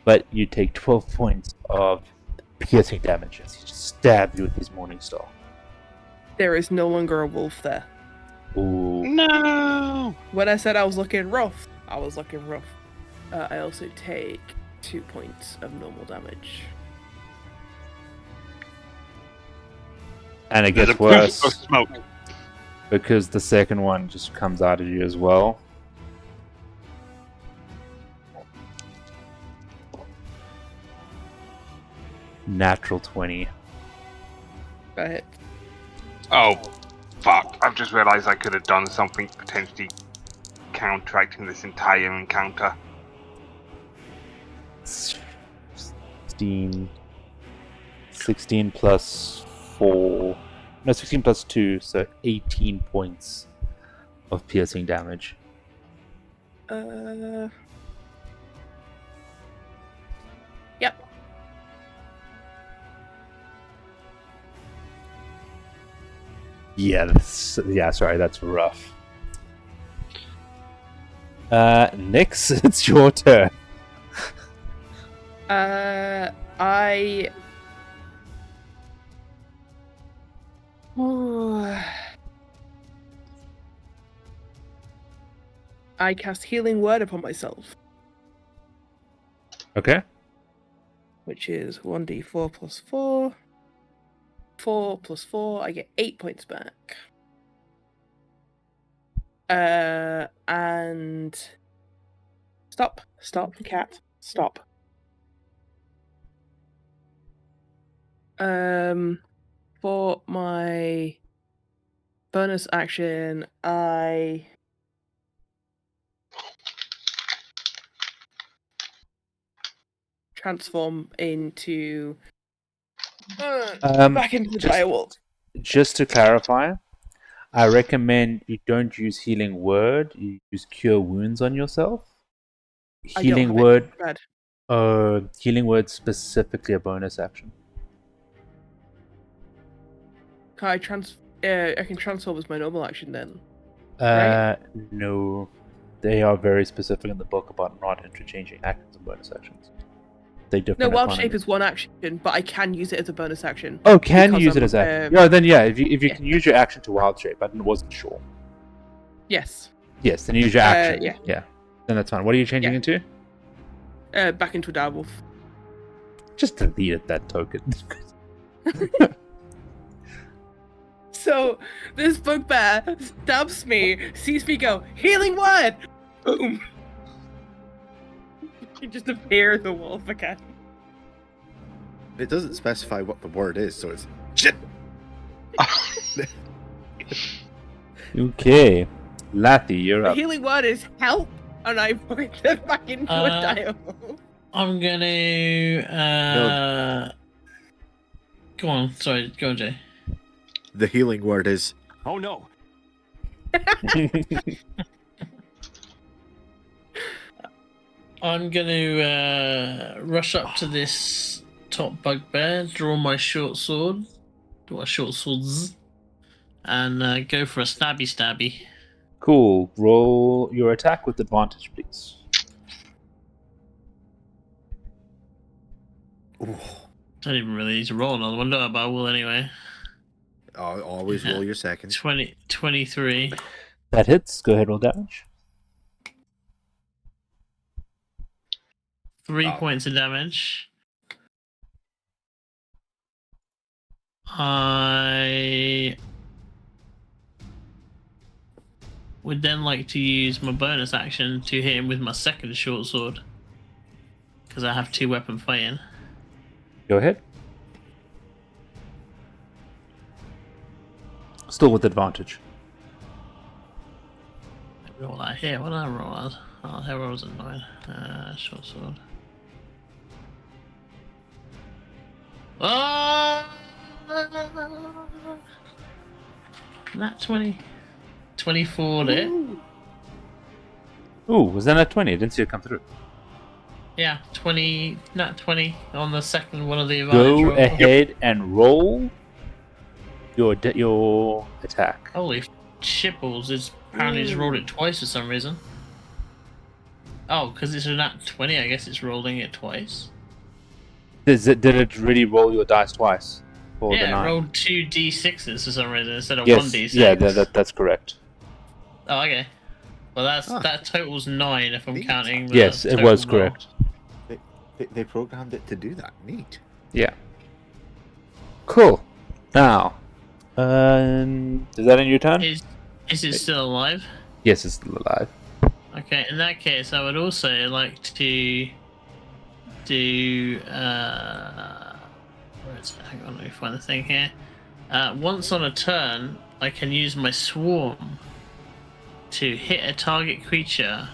but you take 12 points of piercing damage as he just stabs you with his Morning Star. There is no longer a wolf there. Ooh. No! When I said I was looking rough, I was looking rough. I also take 2 points of normal damage. And it gets worse because the second one just comes out of you as well. Natural 20. That hit. Oh, fuck. I've just realised I could have done something potentially counteracting this entire encounter. 16 plus 4. No, 16 plus 2, so 18 points of piercing damage. Yep. Yeah, sorry, that's rough. Nyx, it's your turn. I cast Healing Word upon myself. Okay. Which is 1d4 plus 4. 4 plus 4, I get 8 points back. And and stop, cat, stop. For my bonus action, I transform into back into the direwolf. Just to clarify, I recommend you don't use Healing Word. You use Cure Wounds on yourself. Healing Word. Healing Word specifically a bonus action. Can I can transform as my normal action then. Right? No, they are very specific in the book about not interchanging actions and bonus actions. They differ. No, wild shape is one action, but I can use it as a bonus action. Oh, can you use it as action? Yeah, then yeah. If you can use your action to wild shape, I wasn't sure. Yes. Yes, then use your action. Yeah. Then that's fine. What are you changing into? Back into a direwolf. Just deleted that token. So this bugbear stabs me, sees me go, healing word! Boom! You just appear as a wolf again. It doesn't specify what the word is, so it's shit. Okay. Lathy, you're The up. healing word is help, and I put it back into a direwolf. I'm gonna go on, sorry, go on, Jay. The healing word is Oh no. I'm gonna rush up to this top bugbear, draw my short sword, and go for a stabby. Cool. Roll your attack with advantage, please. ooh, Don't even really need to roll another one, do I? But I will anyway. always roll your second. 23. That hits. Go ahead, roll damage. 3 points of damage. I would then like to use my bonus action to hit him with my second short sword. Because I have 2 weapon fighting. Go ahead. Still with advantage. Roll that here. What did I roll as? Oh, here rolls a 9. Short sword. Oh! Nat 20. 24 there. Ooh, was that a 20? I didn't see it come through. Yeah, 20. Nat 20 on the second one of the advantage Go roll. ahead and roll your attack. Holy shitballs, it's apparently just rolled it twice for some reason. Oh, because it's a nat 20, I guess it's rolling it twice. Did it really roll your dice twice? For the Yeah, it 9? rolled 2 d6s for some reason instead of Yes, 1 d6. yeah, that's correct. Oh, okay. Well, that totals 9 if I'm Neat. counting the Yes, it total was roll. correct. They programmed it to do that. Neat. Yeah. Cool. Now, is that in your turn? Is it still alive? Yes, it's still alive. Okay, in that case, I would also like to do. Where is it? Hang on, let me find the thing here. Once on a turn, I can use my swarm to hit a target creature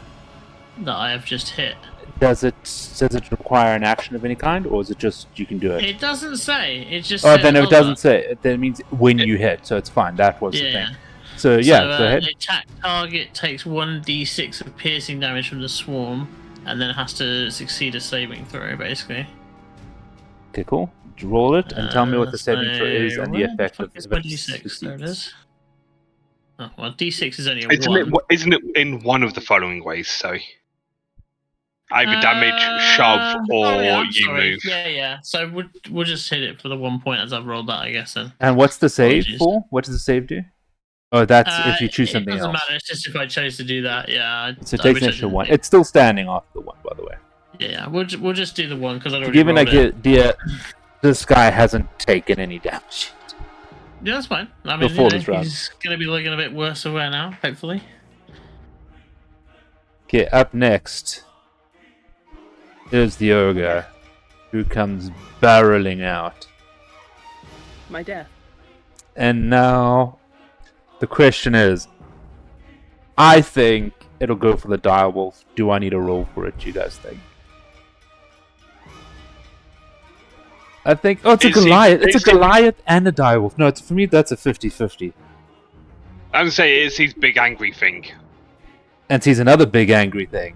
that I have just hit. Does it require an action of any kind, or is it just you can do it? It doesn't say. It just. Oh, says then it other. doesn't say. That means when you hit, so it's fine. That was the Yeah. thing. So yeah, go ahead. The attack target takes 1d6 of piercing damage from the swarm, and then has to succeed a saving throw, basically. Okay, cool. Roll it and tell me what the saving throw is and the where effect fuck of is if my it d6? There it succeeds. is. Oh, well, d6 is only a Isn't 1. it in one of the following ways? So either damage, shove, or I'm you sorry. move. Yeah. So we'll just hit it for the 1 point as I've rolled that, I guess. Then. And what's the save Apologies. for? What does the save do? Oh, that's if you choose something It doesn't else. matter. It's just if I chose to do that. Yeah. So it I takes wish an I extra didn't. 1. It's still standing after the 1, by the way. Yeah. We'll just do the 1 because I To already give an rolled it. idea, this guy hasn't taken any damage. Yeah, that's fine. I mean, Before this round. he's going to be looking a bit worse aware now, hopefully. Okay, up next is the ogre, who comes barreling out. My death. And now, the question is, I think it'll go for the direwolf. Do I need a roll for it, you guys think? I think... Oh, it's a Goliath. It's a Goliath and a direwolf. No, for me, that's a 50-50. I would say it's his big angry thing. And he's another big angry thing.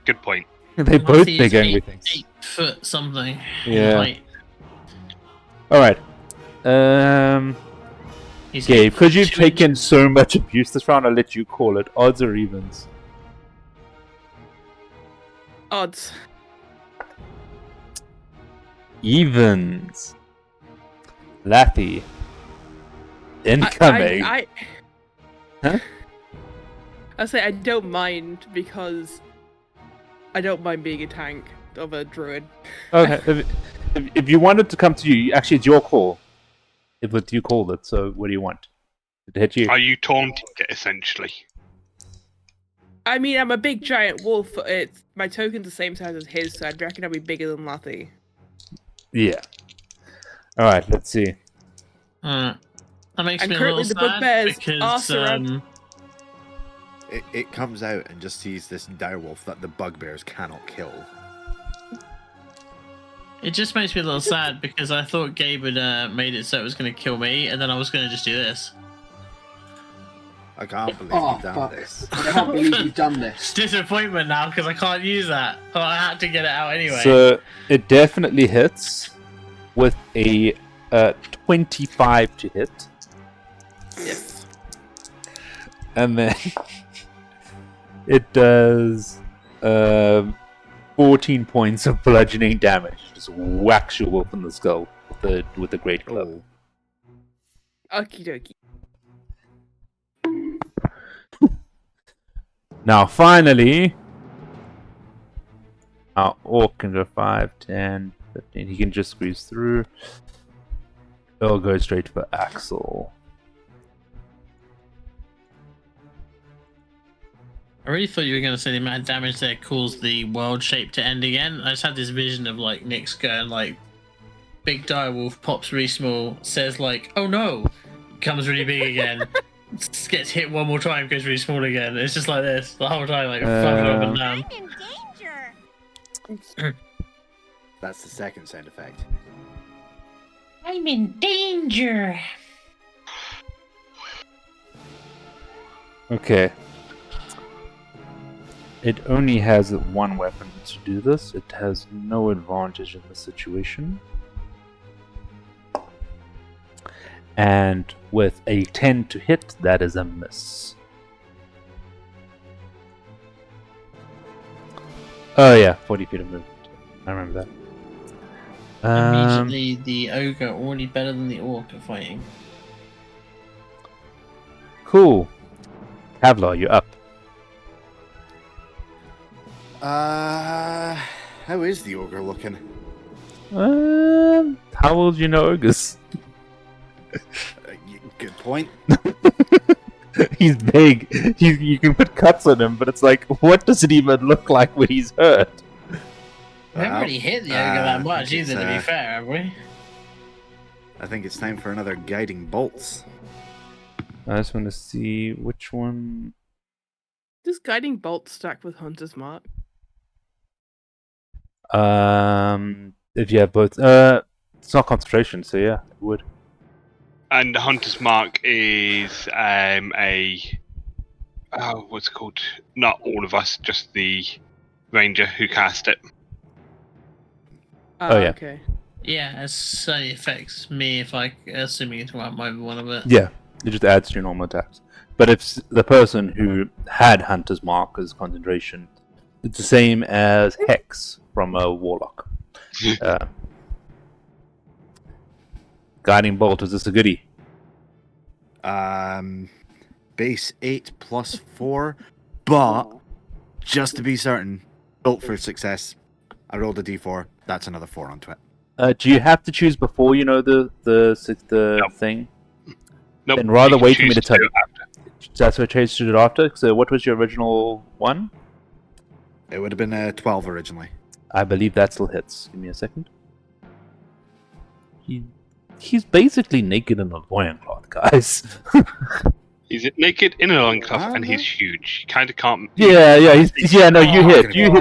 Good point. They're both big angry things. 8 foot something. Yeah. Alright. Gabe, because you've taken so much abuse this round, I'll let you call it. Odds or evens? Odds. Evens. Laffy. Incoming. Huh? I say I don't mind because I don't mind being a tank of a druid. Okay, if you want it to come to you, actually it's your call. You called it, so what do you want? Did it hit you? Are you taunting it, essentially? I mean, I'm a big giant wolf. My token's the same size as his, so I'd reckon I'd be bigger than Lathy. Yeah. Alright, let's see. That makes And me a currently little the sad bugbears because are surrounded. It comes out and just sees this direwolf that the bugbears cannot kill. it just makes me a little sad because I thought Gabe had made it so it was going to kill me, and then I was going to just do this. I can't believe you've done this. I can't believe you've done this. It's disappointment now because I can't use that. Oh, I had to get it out anyway. So, it definitely hits with a 25 to hit. Yes. And then it does 14 points of bludgeoning damage. Just whacks your wolf in the skull with the great club. Okie dokie. Now, finally, our orc can go 5, 10, 15. He can just squeeze through. It'll go straight for Axel. I really thought you were going to say the amount of damage that caused the world shape to end again. I just had this vision of like Nyx going like, big direwolf pops really small, says like, oh no, comes really big again, gets hit one more time, goes really small again. It's just like this the whole time, like flapping up and down. I'm in danger. That's the second sound effect. I'm in danger. Okay. It only has one weapon to do this. It has no advantage in this situation. And with a 10 to hit, that is a miss. Oh yeah, 40 feet of movement. I remember that. Immediately, the ogre already better than the orc at fighting. Cool. Kavlar, you're up. How is the ogre looking? How old do you know ogres? Good point. He's big. You can put cuts on him, but it's like, what does it even look like when he's hurt? We haven't really hit the ogre that much either, to be fair, have we? I think it's time for another guiding bolts. I just want to see which one. Does guiding bolt stack with Hunter's Mark? If you have both, it's not concentration, so yeah, it would. And the Hunter's Mark is what's it called? Not all of us, just the ranger who cast it. Oh, yeah. Okay. Yeah, it only affects me if I, assuming it's my one of it. Yeah, it just adds to your normal attacks. But if the person who had Hunter's Mark as concentration, it's the same as Hex from a Warlock. Guiding Bolt, is this a goodie? Base 8 plus 4, but just to be certain, built for success. I rolled a d4. That's another 4 onto it. Do you have to choose before you know the Nope. thing? Nope. Then rather you wait for me to choose tell you. do it after. That's what I changed it after. So what was your original one? It would have been 12 originally. I believe that still hits. Give me a second. He's basically naked in a loincloth, guys. He's naked in a loincloth and he's huge. You kind of can't. Yeah. No, you hit. You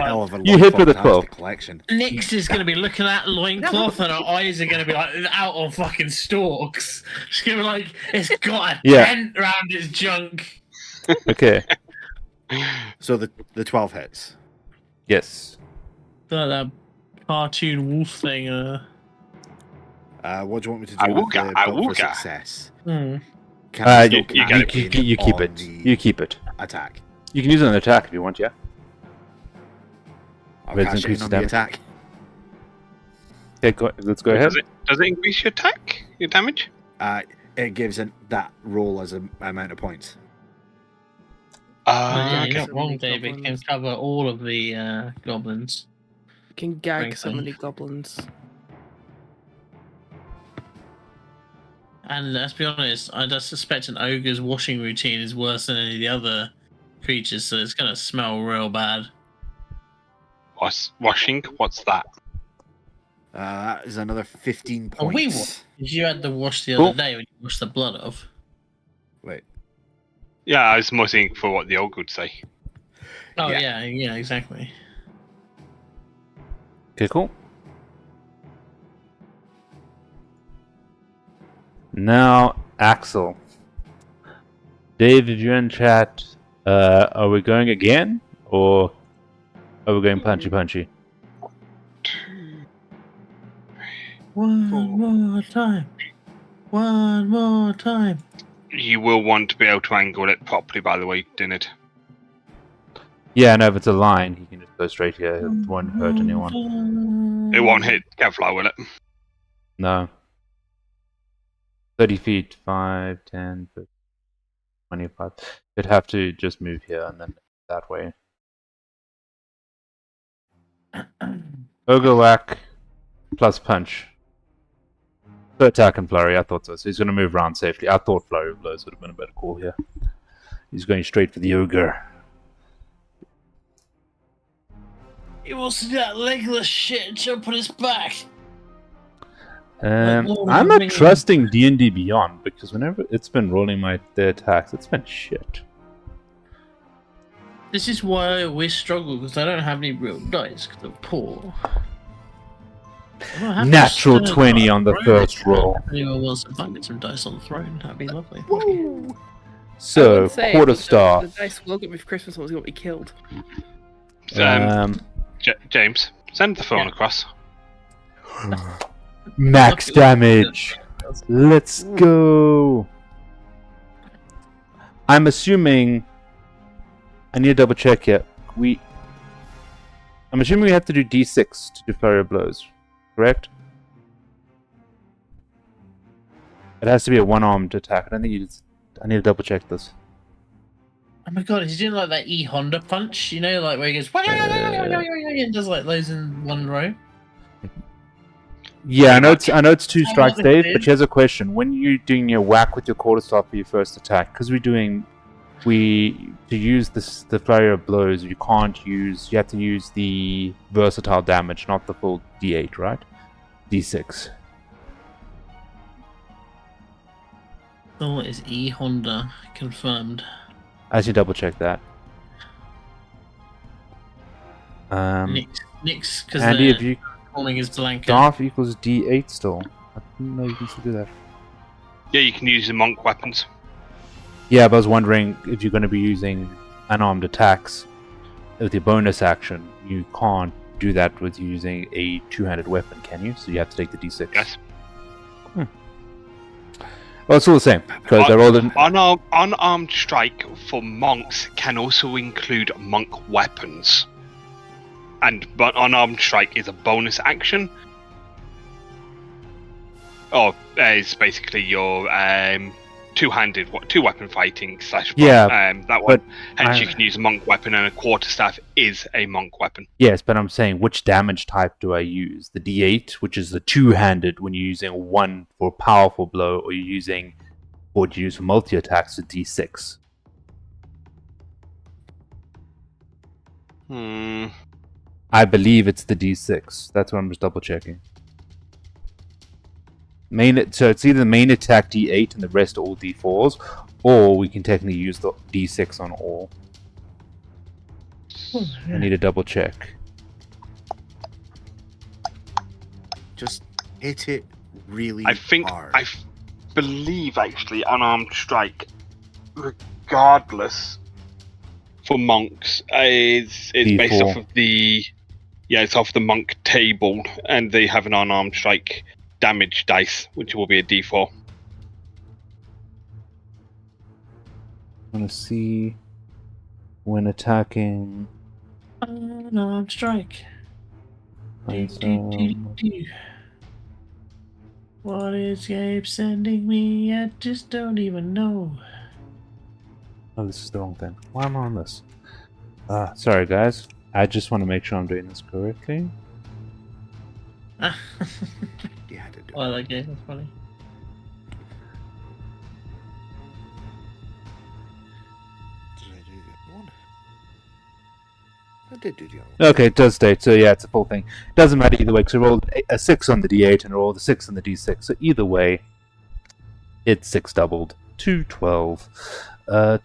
hit with a 12. Collection. Nix is going to be looking at loincloth and her eyes are going to be like out on fucking stalks. She's going to be like, it's got a tent around its junk. Okay. So the 12 hits. Yes. That cartoon wolf thing. What do you want me to do with the build for success? Can I still you keep it. You keep it. Attack. You can use it on attack if you want, yeah? I'll cash in on the attack. Okay, let's go ahead. Does it increase your attack? Your damage? It gives that roll as an amount of points. Yeah, you're not wrong, David. It can cover all of the goblins. You can gag so many goblins. And let's be honest, I just suspect an ogre's washing routine is worse than any of the other creatures, so it's gonna smell real bad. Washing? What's that? That is another 15 points. Oh, we washed. You had the wash the other day when you washed the blood off. Wait. Yeah, I was more thinking for what the ogre would say. Oh yeah, exactly. Okay, cool. Now, Axel. Dave, if you're in chat, are we going again? Or are we going punchy? One more time. One more time. You will want to be able to angle it properly, by the way, Dinard. Yeah, no, if it's a line, he can just go straight here. It won't hurt anyone. It won't hit Kevlar, will it? No. 30 feet, 5, 10, 15, 25. You'd have to just move here and then that way. Ogre whack plus punch. So attack and flurry, I thought so. So he's going to move around safely. I thought flurry of blows would have been a better call here. He's going straight for the ogre. He wants to do that legless shit and jump on his back. I'm not trusting D&D Beyond because whenever it's been rolling their attacks, it's been shit. This is why I always struggle because I don't have any real dice because I'm poor. Natural 20 on the first roll. Anyone wants to get some dice on the throne? That'd be lovely. Woo! So, quarterstaff. The dice will get me for Christmas or it's got me killed. James, send the phone across. Max damage. Let's go. I'm assuming. I need to double check here. I'm assuming we have to do D6 to do flurry of blows, correct? It has to be a one-armed attack. I don't think I need to double check this. Oh my god, he's doing like that E Honda punch, you know, like where he goes and does like those in one row. Yeah, I know it's two strikes, Dave, but here's a question. When you're doing your whack with your quarterstaff for your first attack, because to use the flurry of blows, you have to use the versatile damage, not the full D8, right? D6. Oh, what is E Honda confirmed? I should double check that. Nix, because Andy, if you calling his blanket. staff equals D8 still. I didn't know you can still do that. Yeah, you can use the monk weapons. Yeah, but I was wondering if you're going to be using unarmed attacks with your bonus action. You can't do that with using a two-handed weapon, can you? So you have to take the D6. Yes. Well, it's all the same because they're all in. Unarmed strike for monks can also include monk weapons, but unarmed strike is a bonus action. It's basically your two-handed, two-weapon fighting / that one. Hence, you can use a monk weapon, and a quarterstaff is a monk weapon. Yes, but I'm saying which damage type do I use? The D8, which is the two-handed when you're using one for a powerful blow, or you're using what you use for multi-attacks, the D6. I believe it's the D6. That's what I'm just double checking. So it's either the main attack D8 and the rest all D4s, or we can technically use the D6 on all. I need to double check. Just hit it really hard. I believe actually unarmed strike, regardless, for monks is based off of it's off the monk table, and they have an unarmed strike damage dice, which will be a D4. I'm gonna see when attacking. Unarmed strike. What is Gabe sending me? I just don't even know. Oh, this is the wrong thing. Why am I on this? Sorry guys. I just want to make sure I'm doing this correctly. Yeah, I did do I like it. That's funny. Did I do the other one? I did do the other one. Okay, it does state. So yeah, it's a full thing. Doesn't matter either way, because I rolled a 6 on the D8 and I rolled a 6 on the D6. So either way, it's 6 doubled to 12.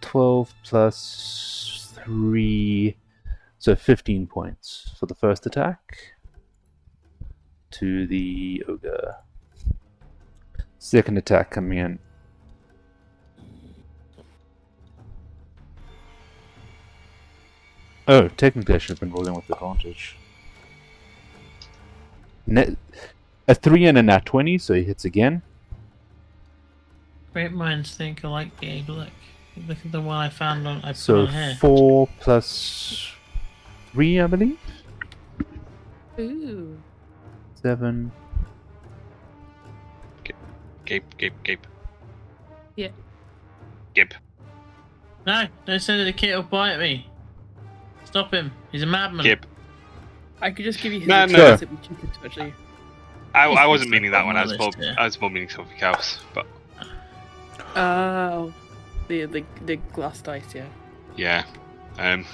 12 plus 3, so 15 points for the first attack to the ogre. Second attack coming in. Oh, technically I should have been rolling with advantage. A 3 and a nat 20, so he hits again. Great minds think alike, Gabe. Look at the one I found on. I put So on here. 4 plus 3, I believe. Ooh. 7. Gabe. Yeah. Gabe. No, don't send the kid. He'll bite me. Stop him. He's a madman. Gabe. I could just give you his No, address, it'd be cheaper to actually. I wasn't meaning that one. I on was the list, yeah. more meaning something else. But Oh, the glass dice, yeah. yeah, I'm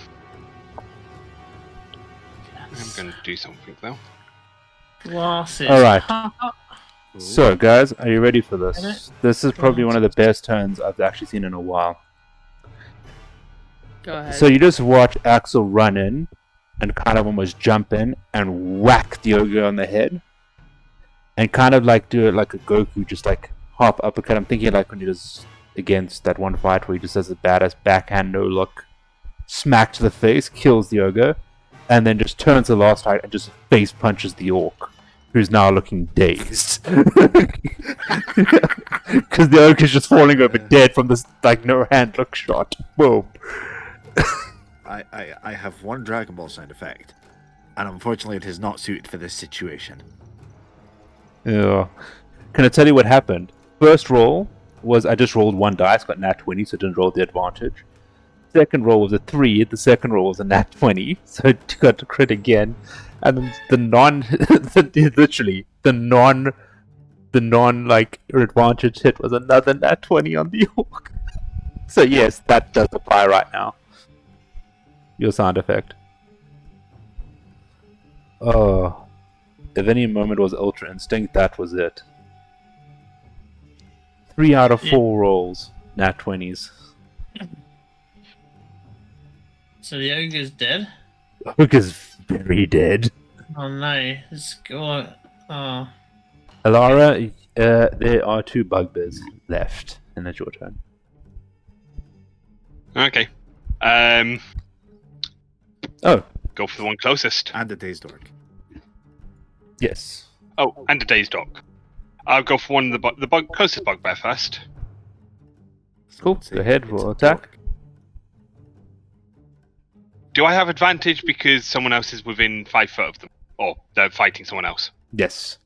going to do something though. Glasses. Alright. Ooh. So, guys, are you ready for this? Alright. This is probably one of the best turns I've actually seen in a while. Go ahead. So you just watch Axel run in and kind of almost jump in and whack the ogre on the head. And kind of like do it like a Goku, just like half uppercut. I'm thinking like when he does against that one fight where he just does a badass backhand no look, smack to the face, kills the ogre, and then just turns the last fight and just face punches the orc, who's now looking dazed. Because the ogre's just falling over dead from this like no hand look shot. Boom. I have one Dragon Ball sound effect, and unfortunately it is not suited for this situation. Yeah. Can I tell you what happened? First roll was I just rolled one dice, got nat 20, so didn't roll the advantage. Second roll was a 3, the second roll was a nat 20, so it got to crit again. And then the non like advantage hit was another nat 20 on the orc. So yes, that does apply right now. Your sound effect. Oh. If any moment was Ultra Instinct, that was it. 3 out of 4 rolls, nat 20s. So the ogre's dead? Ogre's very dead. Oh no. It's oh. Alara, there are 2 bugbears left, and it's your turn. Okay. Oh, Go for the one closest. And a Dazed Orc. yes. Oh, and a dazed dog. I'll go for one of the closest bugbear first. Cool, Say go ahead, it's we'll a attack. dog. Do I have advantage because someone else is within 5 foot of them? Or they're fighting someone else? Yes.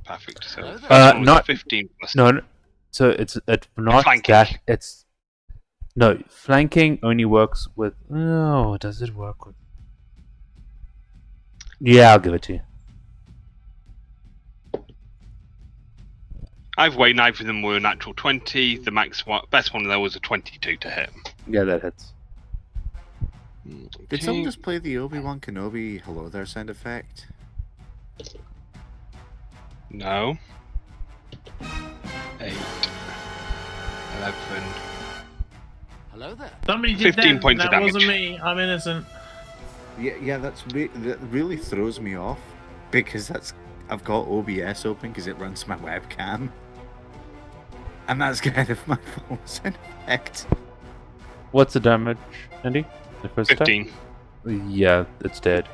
Perfect. So the first Uh, one was not- 15 plus. No, so it's not Flanking. that, it's... No, flanking only works with... Oh, does it work with... Yeah, I'll give it to you. Either way, neither of them were a natural 20. The best one of there was a 22 to hit. Yeah, that hits. Did someone just play the Obi-Wan Kenobi hello there sound effect? No. 8, 11. Hello there. Somebody did 15 that. points of That wasn't damage. me. I'm innocent. Yeah, that really throws me off because I've got OBS open because it runs my webcam, and that's kind of my full sound effect. What's the damage, Andy? The first attack? 15. Yeah, it's dead.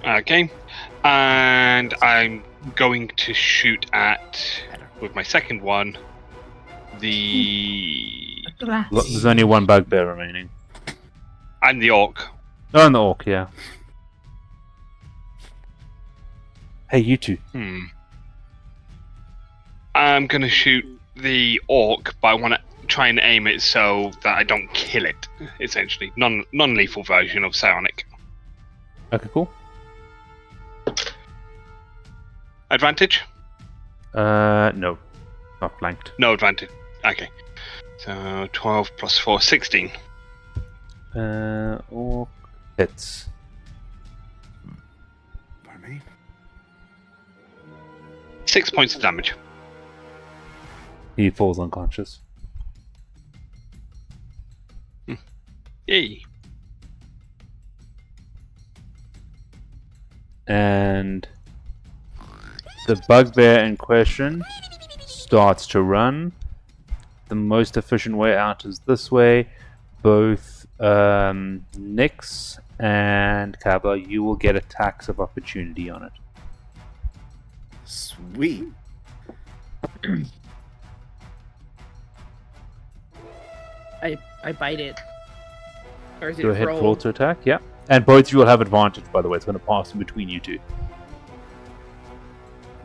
Okay. And I'm going to shoot at, with my second one, the... There's only one bugbear remaining. and the orc. Oh, and the orc, yeah. Hey, you two. I'm going to shoot the orc, but I want to try and aim it so that I don't kill it, essentially. Non-lethal version of psionic. Okay, cool. Advantage? No. Not flanked. No advantage. Okay. So 12 plus 4, 16. Orc hits. Pardon me? 6 points of damage. He falls unconscious. Yay. And the bugbear in question starts to run. The most efficient way out is this way. Both Nyx and Kaba, you will get attacks of opportunity on it. Sweet. I bite it. Or is it Go ahead, roll? roll to attack. Yeah. And both of you will have advantage, by the way. It's going to pass in between you two.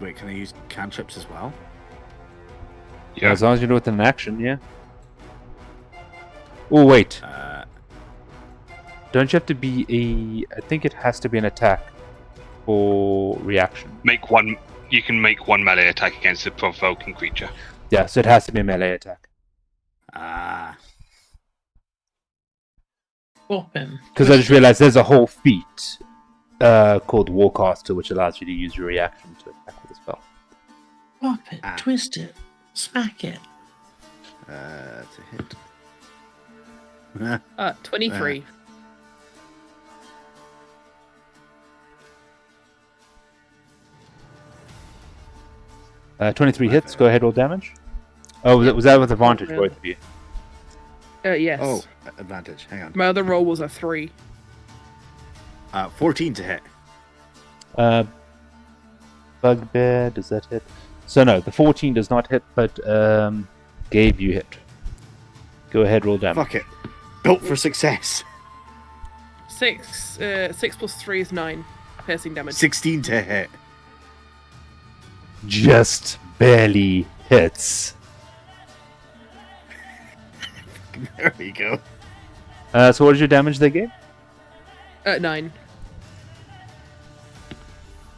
Wait, can I use cantrips as well? Yeah. As long as you do it in an action, yeah. Oh, wait. Don't you have to be I think it has to be an attack for reaction. You can make one melee attack against a provoking creature. Yeah, so it has to be a melee attack. Open. Because I just realized there's a whole feat called Warcaster, which allows you to use your reaction to attack with a spell. Pop it, twist it, smack it. To hit. 23. Uh, 23 hits. Go ahead, roll damage. Oh, was that with advantage, Yeah. both of you? Yes. Oh, advantage. Hang on. My other roll was a 3. 14 to hit. Bugbear, does that hit? So no, the 14 does not hit, but Gabe, you hit. Go ahead, roll damage. Fuck it. Built for success. 6 plus 3 is 9 piercing damage. 16 to hit. Just barely hits. There we go. So what is your damage there, Gabe? 9.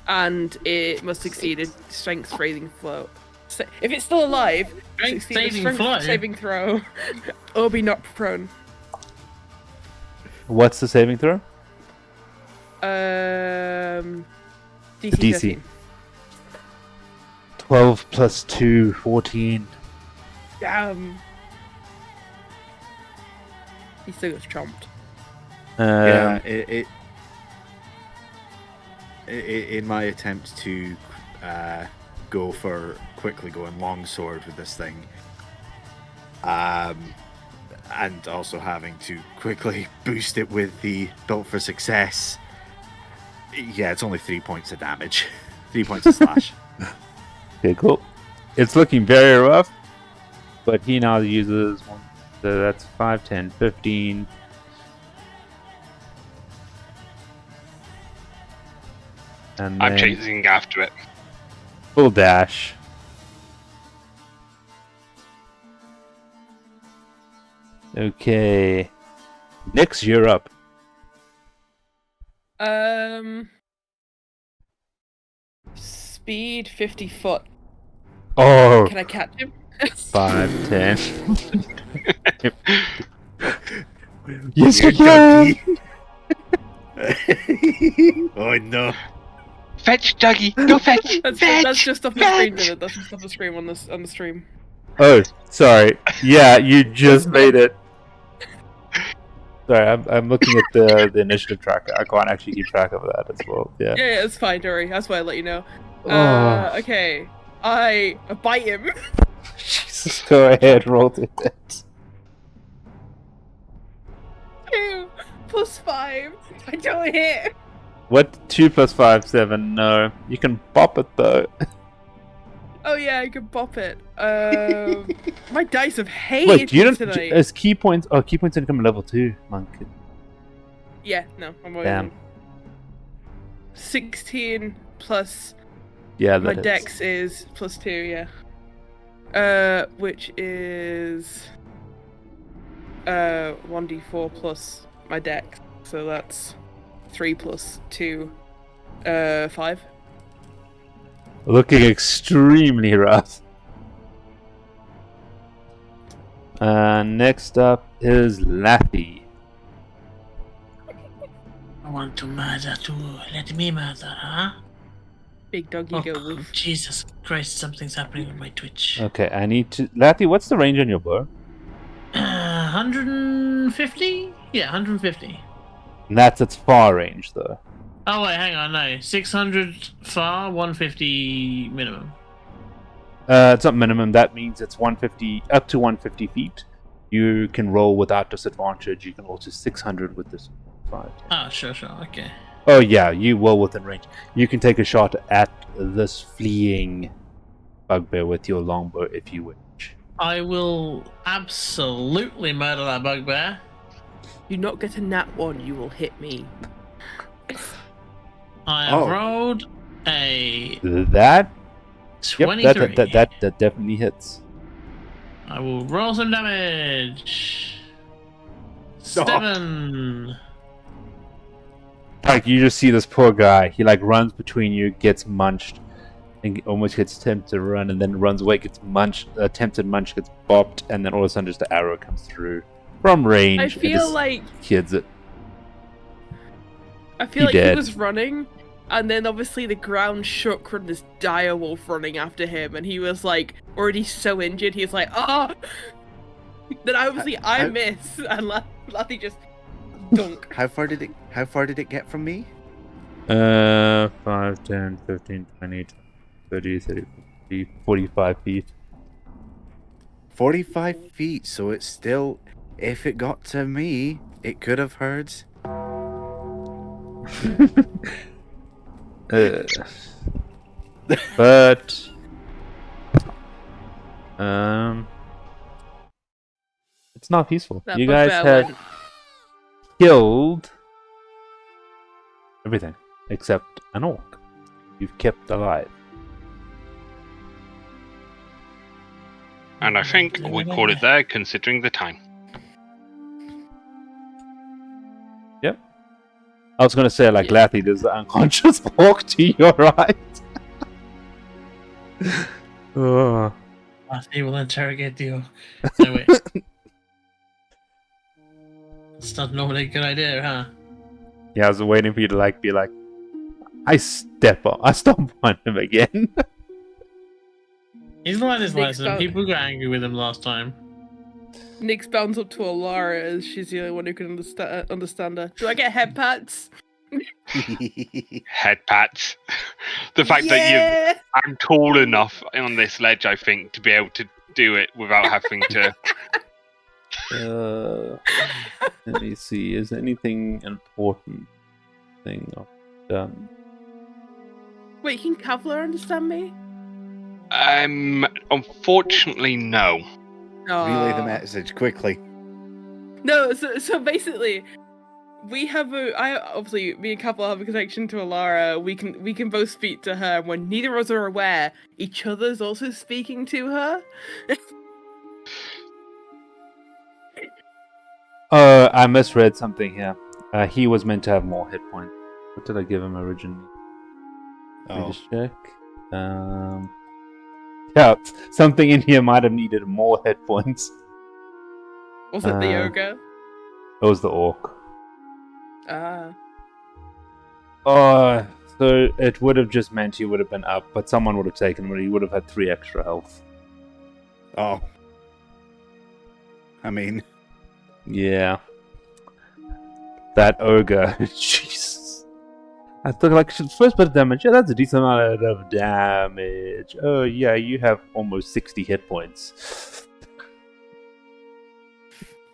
And it must succeed a strength saving throw. If it's still alive, Strength succeed a saving strength throw? saving throw. Or be knocked prone. What's the saving throw? DC. DC. 13. 12 plus 2, 14. Damn. He still gets chomped. Yeah, in my attempt to go for quickly going longsword with this thing, and also having to quickly boost it with the built for success. Yeah, it's only 3 points of damage. 3 points of slash. Okay, cool. It's looking very rough, but he now uses one. So that's 5, 10, 15. And I'm then chasing after it. full dash. Okay. Nyx, you're up. Speed 50 foot. Oh, Can I catch him? 5, 10. Yes, You you can! doggy. Oh no. Fetch, Dougie! Go fetch! That's just off the screen, Fetch! did it? That's just off the screen on the stream. Oh, sorry. Yeah, you just made it. Sorry, I'm looking at the initiative tracker. I can't actually keep track of that as well. Yeah. Yeah, it's fine, don't worry. That's why I let you know. Oh. Okay. I bite him. Jesus, go ahead, roll to hit. 2 + 5. I don't hit. What? 2 + 5, 7. No, you can pop it though. Oh yeah, I can pop it. My dice have hated Wait, you me don't. tonight. As key points. Oh, key points income level 2, monk. Yeah, no, I'm Damn. waiting. 16 plus Yeah, my that dex is +2, yeah. Which is 1d4 plus my dex, so that's 3 + 2, 5. Looking extremely rough. Next up is Laffy. I want to murder too. Let me murder, huh? Big doggy Oh, go woof. Jesus Christ, something's happening with my Twitch. Okay, I need to. Laffy, what's the range on your bow? 150? Yeah, 150. And that's its far range, though. Oh wait, hang on, no. 600 far, 150 minimum. It's not minimum. That means it's 150 up to 150 feet. You can roll without disadvantage. You can roll to 600 with this 5. Oh, sure, okay. Oh yeah, you well within range. You can take a shot at this fleeing bugbear with your longbow if you wish. I will absolutely murder that bugbear. You not get a nat 1, you will hit me. I have Oh. rolled a That 23. that definitely hits. I will roll some damage. 7. Like you just see this poor guy. He like runs between you, gets munched, and almost gets tempted to run, and then runs away, gets munched. Tempted munch gets bopped, and then all of a sudden just an arrow comes through from range. I and feel just like hits it. he dead. was running, and then obviously the ground shook from this dire wolf running after him, and he was like already so injured. He's like, ah. Then obviously I miss, and Laffy just dunk. How far did it get from me? 5, 10, 15, 20, 30, 30, 40, 45 feet. 45 feet, so it's still. If it got to me, it could have hurt. But it's not peaceful. That You guys bugbear have went. killed everything except an orc. You've kept alive. And I think we call it there, considering the time. Yep. I was gonna say like Laffy, there's the unconscious orc to your right. Oh. He will interrogate the orc. No, wait. It's not normally a good idea, huh? Yeah, I was waiting for you to like be like, I stomp on him again. He's learned his Nick's lesson. done. People got angry with him last time. Nick's bounds up to Alara as she's the only one who can understand her. Do I get head pats? Head pats. The fact that I'm tall enough on this ledge, I think, to be able to do it without having to. Let me see. Is there anything important thing I've done? Wait, can Kavlar understand me? Unfortunately, no. Relay the message quickly. No, so basically, we have obviously me and Kavlar have a connection to Alara. We can both speak to her. When neither of us are aware, each other's also speaking to her. I misread something here. He was meant to have more hit points. What did I give him originally? Let me Oh. just check. Yeah, something in here might have needed more hit points. Was it the yoga? It was the orc. Uh, So it would have just meant he would have been up, but someone would have taken him, and he would have had 3 extra health. Oh. I mean, Yeah. That ogre. Jesus. I thought, like, first bit of damage. Yeah, that's a decent amount of damage. Oh, yeah, you have almost 60 hit points.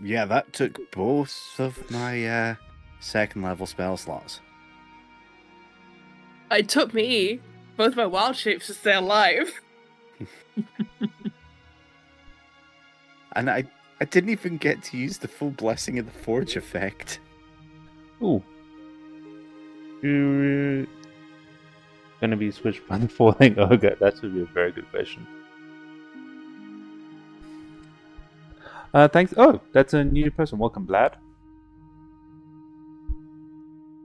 yeah, that took both of my second level spell slots. it took me both my wild shapes to stay alive. And I didn't even get to use the full Blessing of the Forge effect. Ooh. You're gonna be switched by the falling ogre? That would be a very good question. Thanks. Oh, that's a new person. Welcome, Vlad.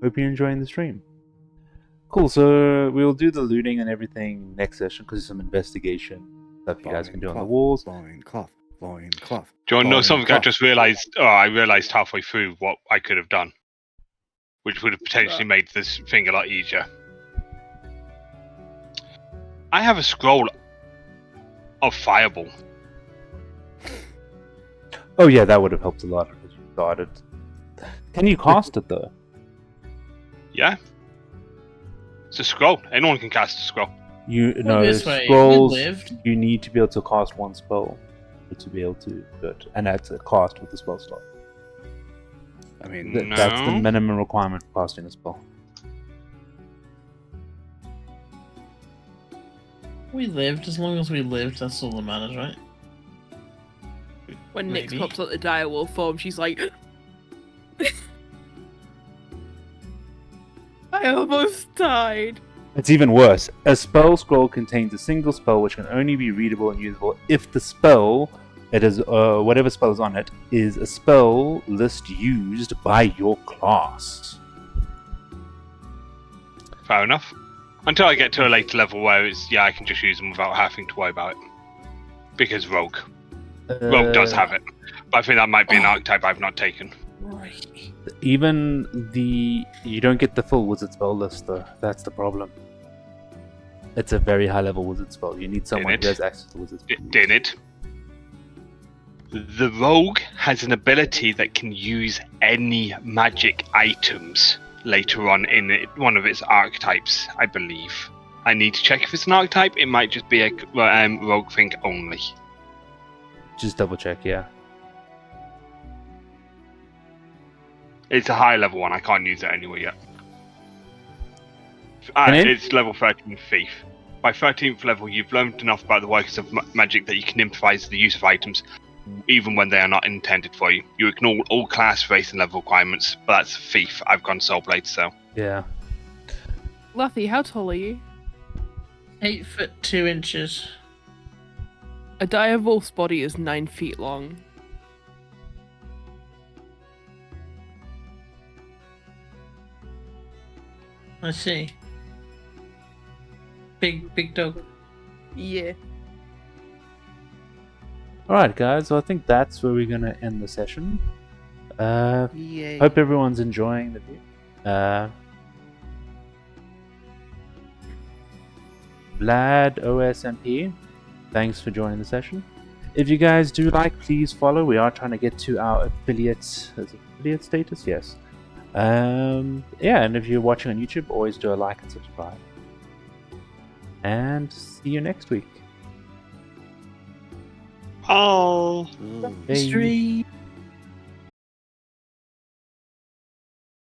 Hope you're enjoying the stream. Cool, so we'll do the looting and everything next session because there's some investigation stuff you guys can do on the walls. Loincloth. Loincloth. Do you want to know something? I Loincloth. just realised. Oh, I realised halfway through what I could have done, which would have potentially made this thing a lot easier. I have a scroll of Fireball. Oh yeah, that would have helped a lot because you started. Can you cast it though? Yeah. It's a scroll. Anyone can cast a scroll. You Put it know, this way, we scrolls. lived. You need to be able to cast 1 spell to be able to do it, and that's a cast with the spell slot. I mean, That's the No. minimum requirement for casting a spell. We lived. As long as we lived, that's all that matters, right? When Nyx Maybe. pops out the direwolf form, she's like, I almost died. It's even worse. A spell scroll contains a single spell which can only be readable and usable if the spell, it is whatever spell is on it, is a spell list used by your class. Fair enough. Until I get to a later level where it's I can just use them without having to worry about it. Because Rogue Uh, does have it. But I think that might be an archetype I've not taken. Right. Even you don't get the full wizard spell list though. That's the problem. It's a very high level wizard spell. You need someone it? who has access to wizard spells. Did it? The Rogue has an ability that can use any magic items later on in one of its archetypes, I believe. I need to check if it's an archetype. It might just be a Rogue thing only. Just double check, yeah. It's a high level one. I can't use it anywhere yet. it? It's level 13 Thief. By 13th level, you've learned enough about the workings of magic that you can improvise the use of items, even when they are not intended for you. You ignore all class, race, and level requirements, but that's Thief. I've gone Soulblade, so. Yeah. Luffy, how tall are you? 8 foot 2 inches. A direwolf's body is 9 feet long. I see. Big dog. Yeah. Alright guys, so I think that's where we're gonna end the session. Yay. Hope everyone's enjoying the video. Vlad, OSMP, thanks for joining the session. If you guys do like, please follow. We are trying to get to our affiliate status, yes. Yeah, and if you're watching on YouTube, always do a like and subscribe. And see you next week. Oh. Ooh. Bye. Street.